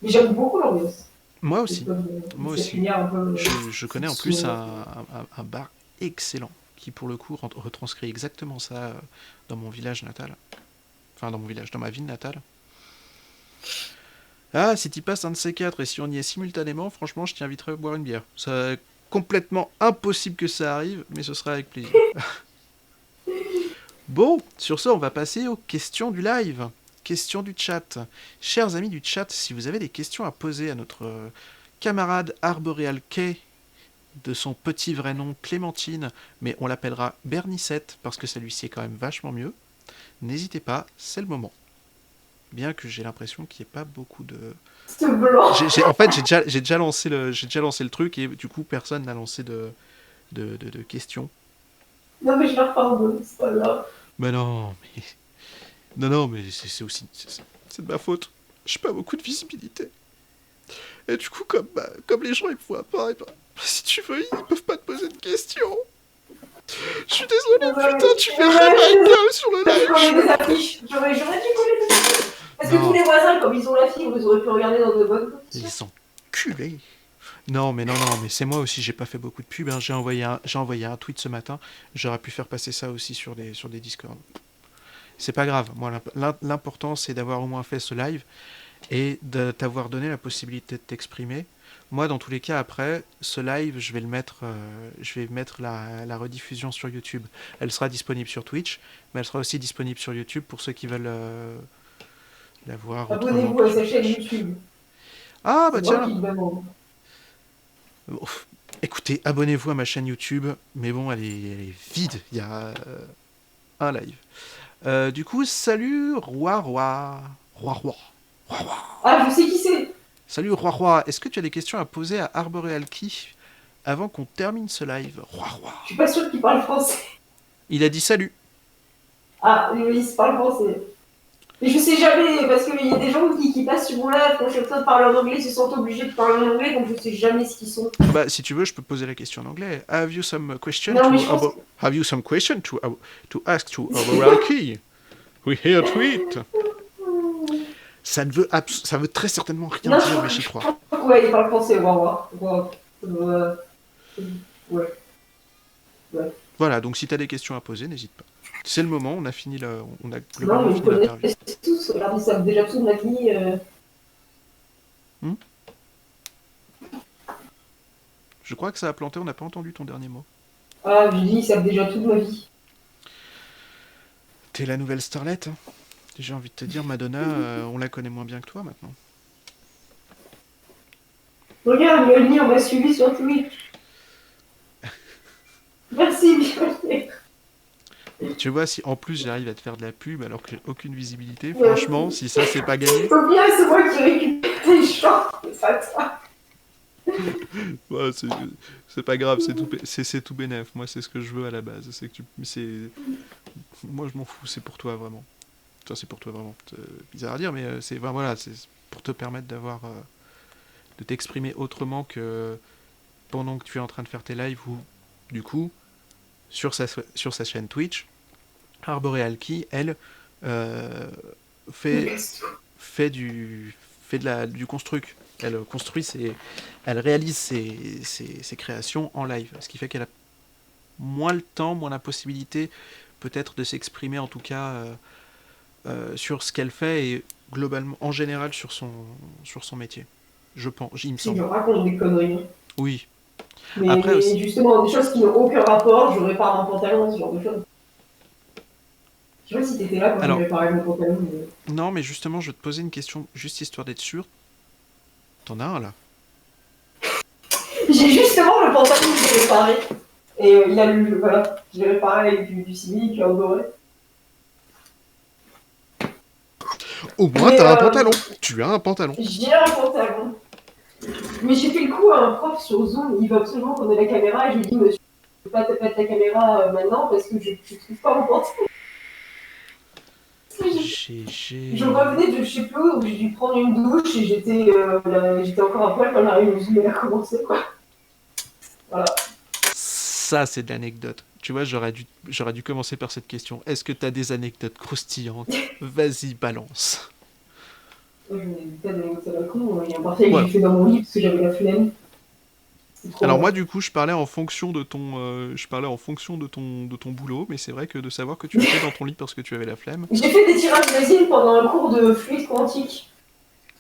Mais j'aime beaucoup l'ambiance. Moi Des aussi. pubs, Moi cette aussi. lumière un peu Je connais en plus sombre. un bar excellent qui, pour le coup, retranscrit exactement ça dans mon village natal. Enfin, dans ma ville natale. Ah, si t'y passes un de ces quatre et si on y est simultanément, franchement, je t'inviterai à boire une bière. C'est complètement impossible que ça arrive, mais ce sera avec plaisir. Bon, sur ce, on va passer aux questions du live. Questions du chat. Chers amis du chat, si vous avez des questions à poser à notre camarade Arboreal Kay, de son petit vrai nom Clémentine, mais on l'appellera Bernicette parce que celui-ci est quand même vachement mieux, n'hésitez pas, c'est le moment. Bien que j'ai l'impression qu'il n'y ait pas beaucoup de. C'est blanc. En fait, j'ai déjà lancé le truc et du coup, personne n'a lancé de questions. Non, mais je leur pardonne, c'est pas grave. Mais non, mais. Non, non, mais c'est aussi. C'est de ma faute. J'ai pas beaucoup de visibilité. Et du coup, comme les gens ils me voient pas, et ben, si tu veux, ils peuvent pas te poser de questions. Je suis désolé, Ouais, putain, tu ouais, verrais je ma suis désolée, gueule sur le je live. connais des affiches. J'aurais dû coller des affiches. Parce que tous Non, les voisins, comme ils ont la fibre, ils auraient pu regarder dans de bonnes conditions. les enculés. Non, mais non, non, mais c'est moi aussi, j'ai pas fait beaucoup de pub. Hein. J'ai envoyé un tweet ce matin. J'aurais pu faire passer ça aussi sur des Discord. C'est pas grave. Moi, l'important, c'est d'avoir au moins fait ce live et de t'avoir donné la possibilité de t'exprimer. Moi, dans tous les cas, après, ce live, je vais mettre la rediffusion sur YouTube. Elle sera disponible sur Twitch, mais elle sera aussi disponible sur YouTube pour ceux qui veulent la voir autrement Abonnez-vous que à sur sa chaîne Twitch. YouTube. Ah, C'est bah moi tiens. qui le demande. Ouf. Écoutez, abonnez-vous à ma chaîne YouTube, mais bon, elle est vide. Il y a un live. Du coup, salut, Roi Roi. Roi Roi. Roi Roi. Ah, je sais qui c'est. Salut, Roi Roi. Est-ce que tu as des questions à poser à Arboreal Key avant qu'on termine ce live? Roi Roi. Je suis pas sûre qu'il parle français. Il a dit salut. Ah, il se parle français. Mais je sais jamais, parce qu'il y a des gens qui passent sur mon live, quand je suis en train de parler en anglais, ils se sentent obligés de parler en anglais, donc je sais jamais ce qu'ils sont. Bah, si tu veux, je peux poser la question en anglais. Have you some question Non, to mais je pense que... Have you some question to ask to Arboreal Key? We hear tweet. Ça veut très certainement rien Non, dire, mais j'y crois. ouais, il parle français, wow. Ouais, ouais. Voilà, donc si tu as des questions à poser, n'hésite pas. C'est le moment, on a Non, globalement mais ils fini l'interview. connaissent tous, regarde, ils savent déjà tout de ma vie. Hmm. Je crois que ça a planté, on n'a pas entendu ton dernier mot. Ah, j'ai dit, ils savent déjà tout de ma vie. T'es la nouvelle starlette, hein. J'ai envie de te dire, Madonna, on la connaît moins bien que toi maintenant. Regarde, Mjolnir m'a suivi sur Twitch. Merci, Mjolnir. Tu vois, si en plus j'arrive à te faire de la pub alors que j'ai aucune visibilité, franchement, si ça c'est pas gagné. Faut bien, c'est moi qui récupère tes chants, c'est pas toi. Ouais, c'est pas grave, c'est tout bénef. Moi, c'est ce que je veux à la base. Moi, je m'en fous. C'est pour toi vraiment. Ça, c'est pour toi vraiment. C'est bizarre à dire, mais enfin, voilà, c'est pour te permettre de t'exprimer autrement que pendant que tu es en train de faire tes lives ou du coup sur sa chaîne Twitch. Arborealki, elle, euh, Me fait, casse tout. fait du construct. Elle réalise ses créations en live. Ce qui fait qu'elle a moins le temps, moins la possibilité peut-être de s'exprimer en tout cas sur ce qu'elle fait et globalement, en général, sur son métier. Je pense, il me Si je semble. raconte des conneries. Oui. Mais, Après mais aussi. justement, des choses qui n'ont aucun rapport, je répare un pantalon, ce genre de choses. Je sais pas si t'étais là quand j'ai Alors, réparé mon pantalon. Mais... non, mais justement, je vais te poser une question, juste histoire d'être sûr. T'en as un là? J'ai justement le pantalon que j'ai réparé. Et il a le. Voilà, je l'ai réparé avec du simili en doré. Au moins, Mais t'as un pantalon. Tu as un pantalon. j'ai un pantalon. Mais j'ai fait le coup à un prof sur Zoom, il veut absolument qu'on ait la caméra et je lui dis, monsieur, je peux pas te mettre la caméra maintenant parce que je trouve pas mon pantalon. Je GG. revenais de je sais plus où, donc j'ai dû prendre une douche et j'étais encore à poil quand la réunion Zoom a commencé, quoi. Voilà. Ça, c'est de l'anecdote. Tu vois, j'aurais dû commencer par cette question. Est-ce que t'as des anecdotes croustillantes? Vas-y, balance. Moi, je me dis, putain, d'anecdotes à la con, il y a un parti que j'ai Voilà. fait dans mon lit parce que j'avais la flemme. C'est trop Alors bien. moi, du coup, je parlais en fonction de ton boulot, mais c'est vrai que de savoir que tu le fais dans ton lit parce que tu avais la flemme. J'ai fait des tirages d'asile pendant un cours de fluide quantique.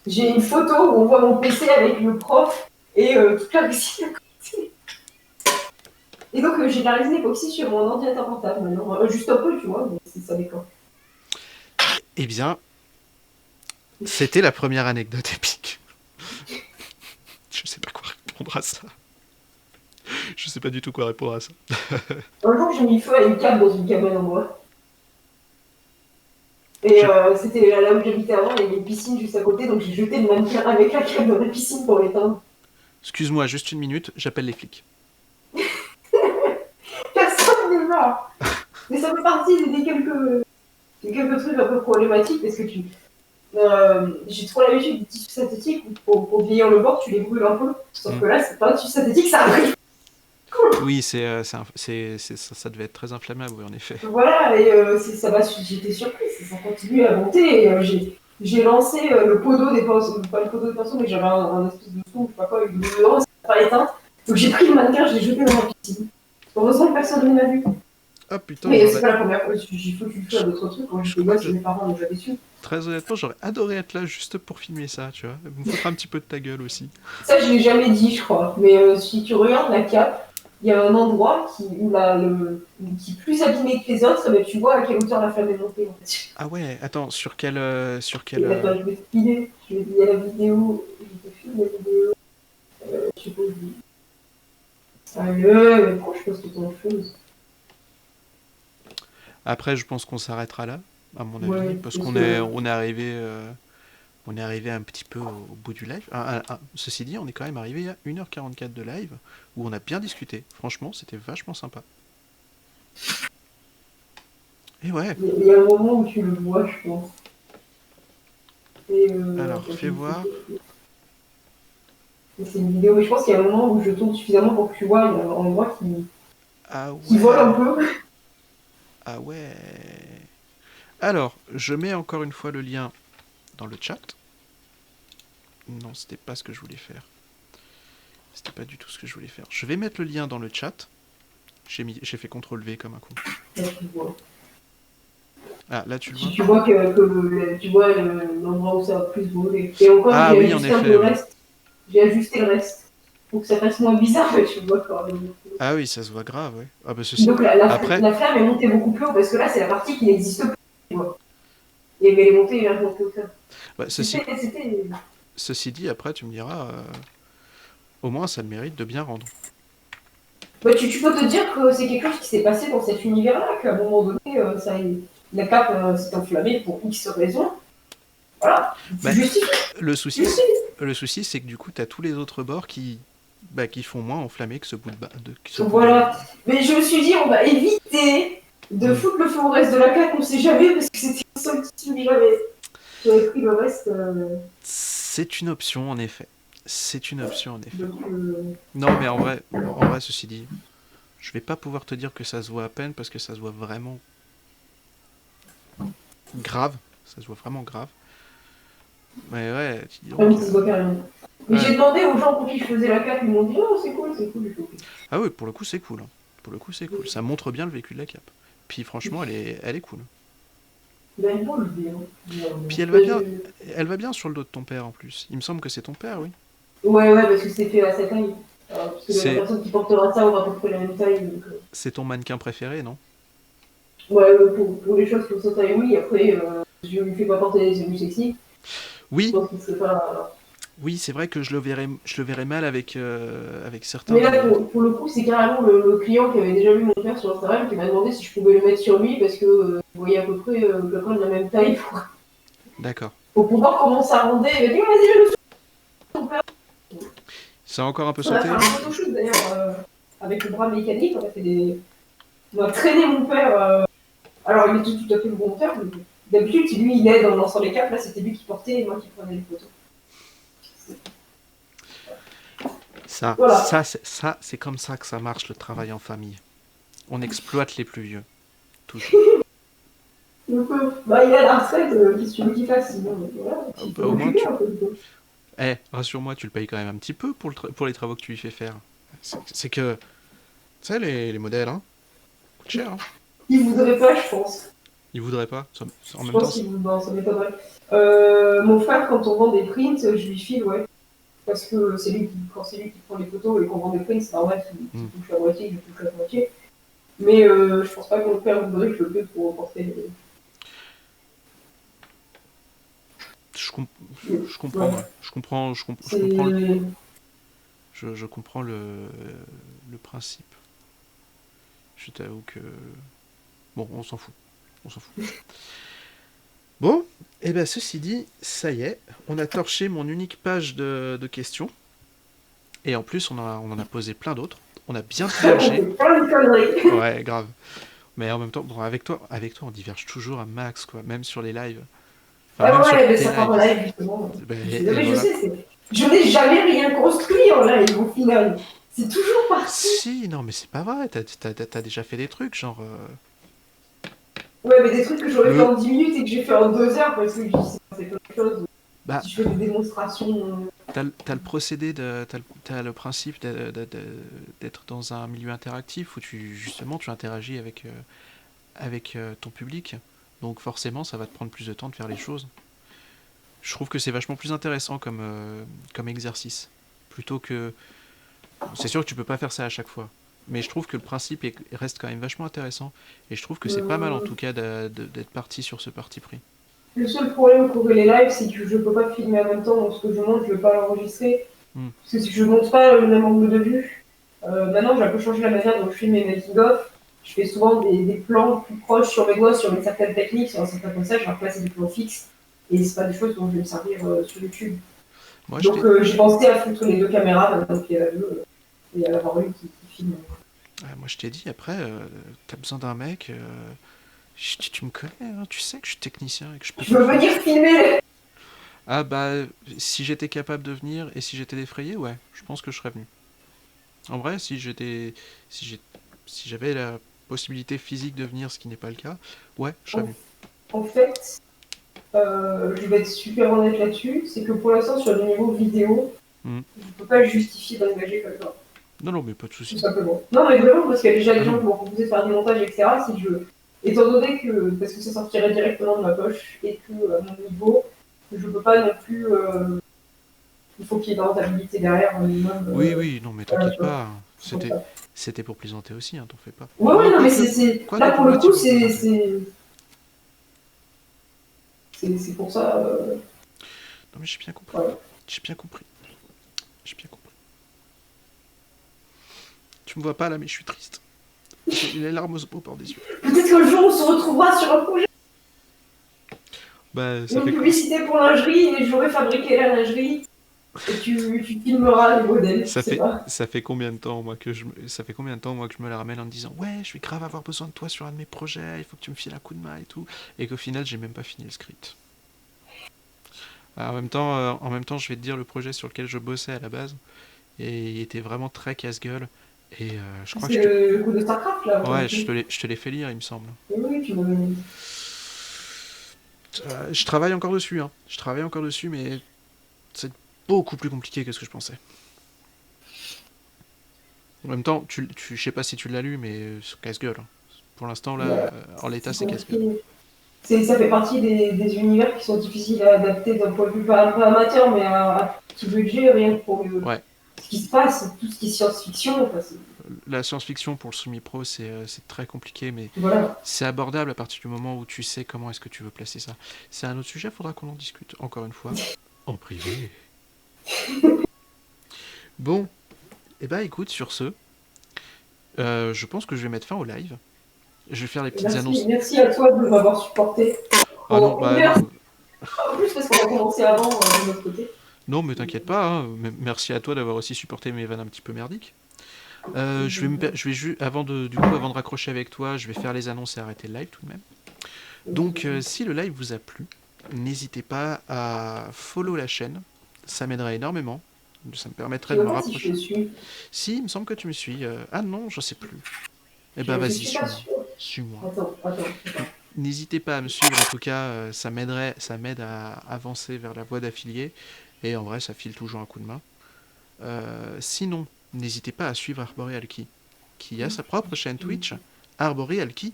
J'ai une photo où on voit mon PC avec le prof et toute la résine à côté. Et donc j'ai de la résine époxy sur mon ordinateur portable maintenant. Juste un peu, tu vois, mais ça dépend. Eh bien, c'était la première anecdote épique. Je sais pas quoi répondre à ça. Je sais pas du tout quoi répondre à ça. Un jour, j'ai mis feu à une câble dans une cabane en bois. Et J'ai- c'était là où j'habitais avant, il y avait une piscine juste à côté, donc j'ai jeté le mannequin avec la câble dans la piscine pour l'éteindre. Excuse-moi, juste une minute, j'appelle les flics. Personne n'est mort. Mais ça fait partie des quelques trucs un peu problématiques parce que j'ai trop l'habitude des tissus synthétiques où pour vieillir le bord, tu les brûles un peu. Sauf Hmm. que là, c'est pas un tissu synthétique, ça brûle. Oui, ça devait être très inflammable, oui, en effet. Voilà, et ça m'a, j'étais surprise, ça continue à monter. Et j'ai lancé le pot d'eau des pinceaux, pas le pot d'eau des pinceaux, mais j'avais un espèce de son, je sais pas quoi, avec de l'eau dedans, ça n'a pas éteint. Donc j'ai pris le mannequin, je l'ai jeté dans la piscine. Heureusement que personne ne m'a vu. Ah putain, Mais c'est pas la première fois, j'ai foutu le feu à d'autres trucs. Quand je j'étais crois que gosse, mes parents m'ont jamais su. très honnêtement, j'aurais adoré être là juste pour filmer ça, tu vois. Me foutre un petit peu de ta gueule aussi. Ça, je l'ai jamais dit, je crois. Mais si tu regardes la cape, il y a un endroit qui est plus abîmé que les autres, mais tu vois à quelle hauteur la flamme est montée. En fait. Ah ouais, attends, sur Et quel attends, je vais te filer. Il y a la vidéo. Je te file la vidéo. Je sais pas où je dis. Mais pourquoi je poste ton chose? Après, je pense qu'on s'arrêtera là, à mon avis, Ouais, parce parce qu'on que. on est arrivé un petit peu au bout du live. Ceci dit, on est quand même arrivé à 1h44 de live, où on a bien discuté. Franchement, c'était vachement sympa. Et ouais, Il y a un moment où tu le vois, je pense. Et alors, attends, fais voir. c'est une vidéo, mais je pense qu'il y a un moment où je tourne suffisamment pour que tu vois, il y a un endroit Ah qui vole un ouais, peu. ah ouais. Alors, je mets encore une fois le lien dans le chat. Non, c'était pas ce que je voulais faire. C'était pas du tout ce que je voulais faire. Je vais mettre le lien dans le chat. J'ai fait CTRL V comme un con. Là, tu vois. Ah, là tu le Tu, vois? tu vois tu vois l'endroit où ça va plus voler. Et encore, Ah j'ai oui, en ajusté un peu effet, le oui. reste. J'ai ajusté le reste. Pour que ça fasse moins bizarre, mais tu vois quand même. Ah oui, ça se voit grave, ouais. Ah bah ceci. Donc Après, la flamme est montée beaucoup plus haut parce que là, c'est la partie qui n'existe plus. Tu vois. Et mais elle est montée, elle est montée au cœur. bah, C'était. ceci dit, après tu me diras, au moins ça le mérite de bien rendre. Bah, tu peux te dire que c'est quelque chose qui s'est passé dans cet univers-là, qu'à un moment donné, la cape s'est enflammée pour X raisons. Voilà. Tu Bah, justifies. le Tu souci, justifies. le souci, c'est que du coup, t'as tous les autres bords qui qui font moins enflammés que ce bout de bas. Voilà. Mais je me suis dit, on va éviter de foutre le feu au reste de la plaque, on sait jamais, parce que c'était un seul tissu que j'avais pris le reste. C'est une option, en effet. C'est une option, en effet. Donc, Non, mais en vrai, ceci dit, je vais pas pouvoir te dire que ça se voit à peine, parce que ça se voit vraiment grave. Ça se voit vraiment grave. Mais ouais, tu dis donc, ça se voit carrément. Mais j'ai demandé aux gens pour qui je faisais la cape, ils m'ont dit oh c'est cool, c'est cool. Ah oui, pour le coup c'est cool. Pour le coup c'est cool. Ça montre bien le vécu de la cape. Puis franchement elle est cool. Il a une bonne idée. Puis elle va bien sur le dos de ton père en plus. Il me semble que c'est ton père, oui. Ouais, parce que c'est fait à sa taille. Parce que la personne qui portera ça aura à peu près la même taille. Donc, c'est ton mannequin préféré, non? Ouais, pour les choses pour sa taille, oui. Après, je lui fais pas porter des tenues sexy. Oui. Je pense que c'est pas... Oui, c'est vrai que je le verrais mal avec certains. Mais là, pour le coup, c'est carrément le client qui avait déjà vu mon père sur Instagram qui m'a demandé si je pouvais le mettre sur lui parce que vous voyez à peu près de la même taille. D'accord. Pour voir comment ça rendait. Il m'a dit vas-y, je le fais. Ton père. Ça a encore un peu sauté. On a fait un photoshoot d'ailleurs avec le bras mécanique. On a traîné mon père. Alors, il était tout à fait le bon père. D'habitude, lui, il aide en lançant les capes. Là, c'était lui qui portait et moi qui prenais les photos. Ça, c'est comme ça que ça marche le travail en famille. On exploite les plus vieux. Toujours. Il a la retraite, qu'est-ce que tu veux qu'il fasse sinon, voilà, au moins, rassure-moi, tu le payes quand même un petit peu pour les travaux que tu lui fais faire. C'est que, tu sais, les modèles, hein, coûtent cher. Hein. Il voudrait pas, je pense. Il voudrait pas en même temps, ça m'étonnerait. Mon frère, quand on vend des prints, je lui file, ouais. Parce que quand c'est lui qui prend les photos et qu'on vend des prints, c'est normal qu'il touche la moitié, je touche la moitié. Mais je pense pas que mon père voudrait que je le paye pour porter les... Je comprends, ouais. Je comprends le principe. Je t'avoue que... Bon, on s'en fout. Bon, et bien ceci dit, ça y est, on a torché mon unique page de questions. Et en plus, on en a posé plein d'autres. On a bien divergé. Ouais, grave. Mais en même temps, bon, avec toi, on diverge toujours un max, quoi. Même sur les lives. Mais ça part en live, justement. Je sais, je n'ai jamais rien construit en live, au final. C'est toujours parti. Si, non, mais c'est pas vrai. T'as déjà fait des trucs, genre... Ouais, mais des trucs que j'aurais fait en 10 minutes et que j'ai fait en 2 heures, parce que c'est plein de choses. Si je fais des démonstrations... T'as le procédé, t'as le principe d'être dans un milieu interactif où tu interagis avec ton public. Donc forcément, ça va te prendre plus de temps de faire les choses. Je trouve que c'est vachement plus intéressant comme exercice. Plutôt que... C'est sûr que tu peux pas faire ça à chaque fois. Mais je trouve que le principe reste quand même vachement intéressant. Et je trouve que c'est pas mal en tout cas d'être parti sur ce parti pris. Le seul problème pour les lives, c'est que je peux pas filmer en même temps. Donc ce que je monte, je vais pas l'enregistrer. Parce que si je monte pas le même angle de vue, maintenant j'ai un peu changé la manière dont je filme mes making-of. Je fais souvent des plans plus proches sur mes doigts, sur une certaine technique, sur un certain concept. Je vais replacer des plans fixes. Et c'est pas des choses dont je vais me servir sur YouTube. Moi, donc j'ai pensé à foutre les deux caméras, donc il y a la deux, et à avoir une qui filme. Moi je t'ai dit, après, t'as besoin d'un mec, tu me connais, hein, tu sais que je suis technicien et que je peux... Je veux venir filmer. Ah bah, si j'étais capable de venir et si j'étais défrayé, ouais, je pense que je serais venu. En vrai, si j'avais la possibilité physique de venir, ce qui n'est pas le cas, ouais, je serais venu. En fait, je vais être super honnête là-dessus, c'est que pour l'instant, sur le niveau vidéo, je ne peux pas justifier d'engager quelqu'un. Non, mais pas de soucis. Tout simplement. Non, mais vraiment, parce qu'il y a déjà des gens qui m'ont proposé de faire du montage, etc. Étant donné que, parce que ça sortirait directement de ma poche, et que à mon niveau, je ne peux pas non plus... il faut qu'il y ait de la rentabilité derrière un minimum. Oui, non, mais t'inquiète pas. C'était pour plaisanter aussi, hein, t'en fais pas. Ouais, non, mais c'est... Là, pour le coup, c'est pour ça... Non, mais j'ai bien compris. Ouais. J'ai bien compris. Tu me vois pas là, mais je suis triste. J'ai les larmes au bord des yeux. Peut-être qu'un jour on se retrouvera sur un projet. Bah, une publicité pour lingerie et j'aurais fabriqué la lingerie. Et tu filmeras les modèles, je Ça sais fait, pas. ça fait combien de temps, moi, ça fait combien de temps, moi, que je me la ramène en me disant, ouais, je vais grave avoir besoin de toi sur un de mes projets, il faut que tu me files un coup de main et tout, et qu'au final, j'ai même pas fini le script. Alors, en même temps, je vais te dire le projet sur lequel je bossais à la base, et il était vraiment très casse-gueule, et je crois que C'est le coup de StarCraft, là, pour le ouais, coup. je te l'ai fait lire, il me semble. Oui, oui, tu m'avais dit. Je travaille encore dessus, hein. Je travaille encore dessus, mais c'est beaucoup plus compliqué que ce que je pensais. En même temps, je sais pas si tu l'as lu, mais c'est casse-gueule, hein. Pour l'instant, là, Voilà. en l'état, C'est c'est casse-gueule. compliqué. Ça fait partie des univers qui sont difficiles à adapter d'un point de vue pas amateur, mais à petit budget, rien que pour Ouais, ce qui se passe, tout ce qui est science-fiction. Enfin, la science-fiction pour le semi-pro, c'est très compliqué, mais voilà. c'est abordable à partir du moment où tu sais comment est-ce que tu veux placer ça. C'est un autre sujet, faudra qu'on en discute, encore une fois. En privé. Bon, et bah écoute, sur ce, je pense que je vais mettre fin au live. Je vais faire les petites Merci, annonces. merci à toi de m'avoir supporté Ah non, pendant une bah heure. non, En plus, parce qu'on a commencé avant de notre côté. non, mais t'inquiète pas, hein. Merci à toi d'avoir aussi supporté mes vannes un petit peu merdiques. Avant de raccrocher avec toi, je vais faire les annonces et arrêter le live tout de même. Donc, si le live vous a plu, n'hésitez pas à follow la chaîne. Ça m'aiderait énormément. Ça me Je permettrait sais de même me pas si je te rapprocher. suis. Si, il me semble que tu me suis. Ah non, je sais plus. Eh ben, Je vas-y, suis pas suis-moi. sûre. Suis-moi. Attends. N'hésitez pas à me suivre, en tout cas, ça m'aide à avancer vers la voie d'affilié. Et en vrai, ça file toujours un coup de main. Sinon, n'hésitez pas à suivre Arboreal Key, qui a sa propre chaîne Twitch, Arboreal Key.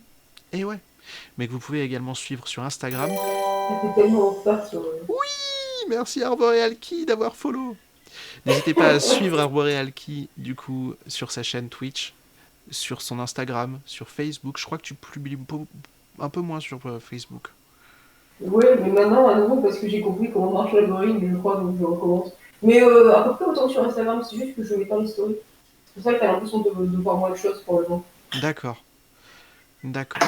Et ouais. Mais que vous pouvez également suivre sur Instagram. J'étais tellement en retard sur. Merci Arboreal Key d'avoir follow. N'hésitez pas à suivre Arboreal Key du coup sur sa chaîne Twitch, sur son Instagram, sur Facebook. Je crois que tu publies un peu moins sur Facebook. Ouais, mais maintenant, à nouveau, parce que j'ai compris comment marche l'algorithme, je crois, donc je recommence. Mais à peu près autant que sur Instagram, c'est juste que je mets pas l'historique. C'est pour ça que t'as l'impression de voir moins de choses pour le moment. D'accord, d'accord.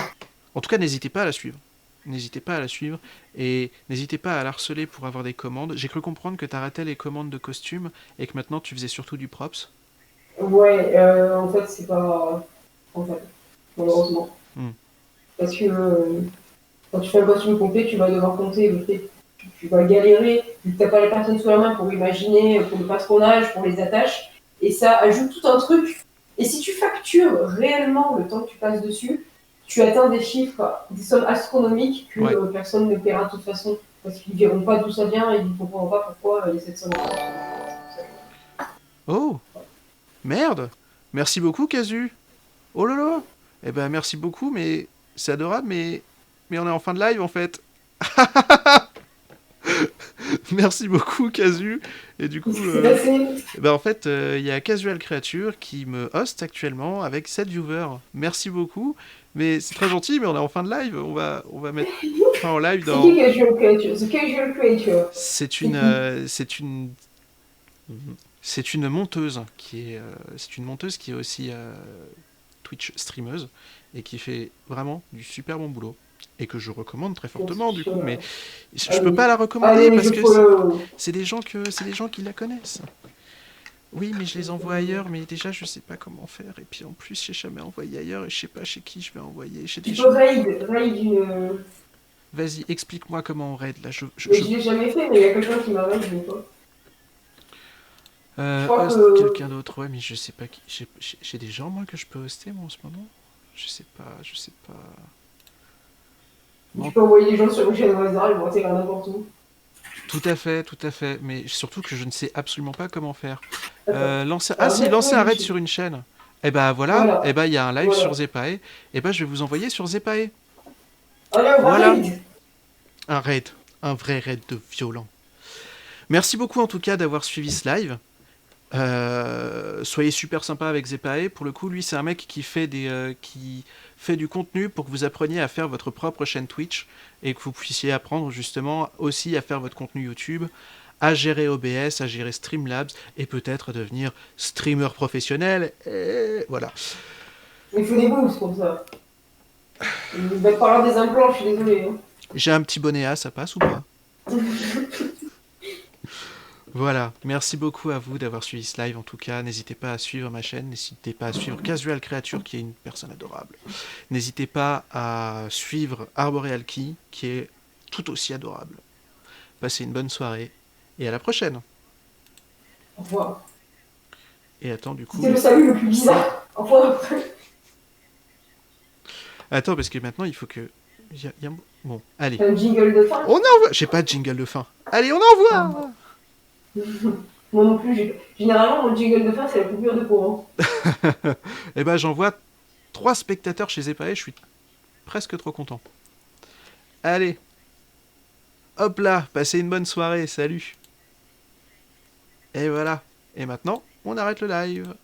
En tout cas, n'hésitez pas à la suivre. N'hésitez pas à la suivre et n'hésitez pas à la harceler pour avoir des commandes. J'ai cru comprendre que tu arrêtais les commandes de costumes et que maintenant tu faisais surtout du props. Ouais, en fait, c'est pas. En fait, malheureusement. Hmm. Parce que quand tu fais un costume complet, tu vas devoir compter le fait que tu vas galérer, vu que t'as pas les personnes sous la main pour imaginer, pour le patronage, pour les attaches. Et ça ajoute tout un truc. Et si tu factures réellement le temps que tu passes dessus, tu atteins des chiffres, des sommes astronomiques que Ouais. personne ne paiera de toute façon. Parce qu'ils ne verront pas d'où ça vient et ils ne comprendront pas pourquoi il y a cette somme. Oh, merde. Merci beaucoup, Casu. Oh là là. Eh ben, merci beaucoup, mais c'est adorable, mais on est en fin de live en fait. Merci beaucoup, Casu. Et du coup, Qu'est-ce qui s'est passé? ben en fait, il y a Casual Creature qui me host actuellement avec 7 viewers. Merci beaucoup. Mais c'est très gentil, mais on est en fin de live. On va mettre fin au live C'est qui dans. Casual Creature? The Casual Creature. C'est C'est qui? c'est une monteuse c'est une monteuse qui est aussi Twitch streameuse et qui fait vraiment du super bon boulot et que je recommande très fortement du coup, mais je peux pas Allez, la recommander allez, je parce que follow. c'est des gens qui la connaissent. Oui, mais je les envoie ailleurs, mais déjà je sais pas comment faire et puis en plus j'ai jamais envoyé ailleurs et je sais pas chez qui je vais envoyer. Chez Tu des peux gens. raid une. Vas-y, explique-moi comment on raid là. Mais je l'ai jamais fait, mais il y a quelqu'un qui m'a raid une fois. Je crois Host que quelqu'un d'autre, ouais, mais je sais pas qui. J'ai des gens moi que je peux hoster moi en ce moment. Je sais pas. tu Bon, peux envoyer des gens sur une chaîne au hasard, ils vont atterrir n'importe où. tout à fait, mais surtout que je ne sais absolument pas comment faire. Attends. Ah si, Mettre-moi lancer un une raid chaîne. sur une chaîne. Et bah voilà, et Voilà, bah il y a un live sur voilà. Zepae, et bah je vais vous envoyer sur Zepae. Allez, on va Voilà, raid. un raid, un vrai raid de violent. Merci beaucoup en tout cas d'avoir suivi ce live. Soyez super sympa avec Zepae. Pour le coup, lui, c'est un mec qui fait du contenu pour que vous appreniez à faire votre propre chaîne Twitch et que vous puissiez apprendre justement aussi à faire votre contenu YouTube, à gérer OBS, à gérer Streamlabs et peut-être devenir streamer professionnel. Et voilà. Il faut des boosts pour ça. Il va te falloir des implants, je suis désolé. Hein. J'ai un petit bonnet A, ça passe ou pas? Voilà, merci beaucoup à vous d'avoir suivi ce live en tout cas. N'hésitez pas à suivre ma chaîne, n'hésitez pas à suivre Casual Creature qui est une personne adorable. N'hésitez pas à suivre Arboreal Key qui est tout aussi adorable. Passez une bonne soirée et à la prochaine. Au revoir. Et attends du coup... C'était le salut le plus bizarre. Au revoir. Attends parce que maintenant il faut que... Bon, allez. Un jingle de fin. On envoie... J'ai pas de jingle de fin. Allez, on envoie. Moi non plus, généralement, mon jingle de fin, c'est la coupure de courant. Eh ben j'envoie 3 spectateurs chez Zepae, je suis presque trop content. Allez. Hop là, passez une bonne soirée, salut. Et voilà. Et maintenant, on arrête le live.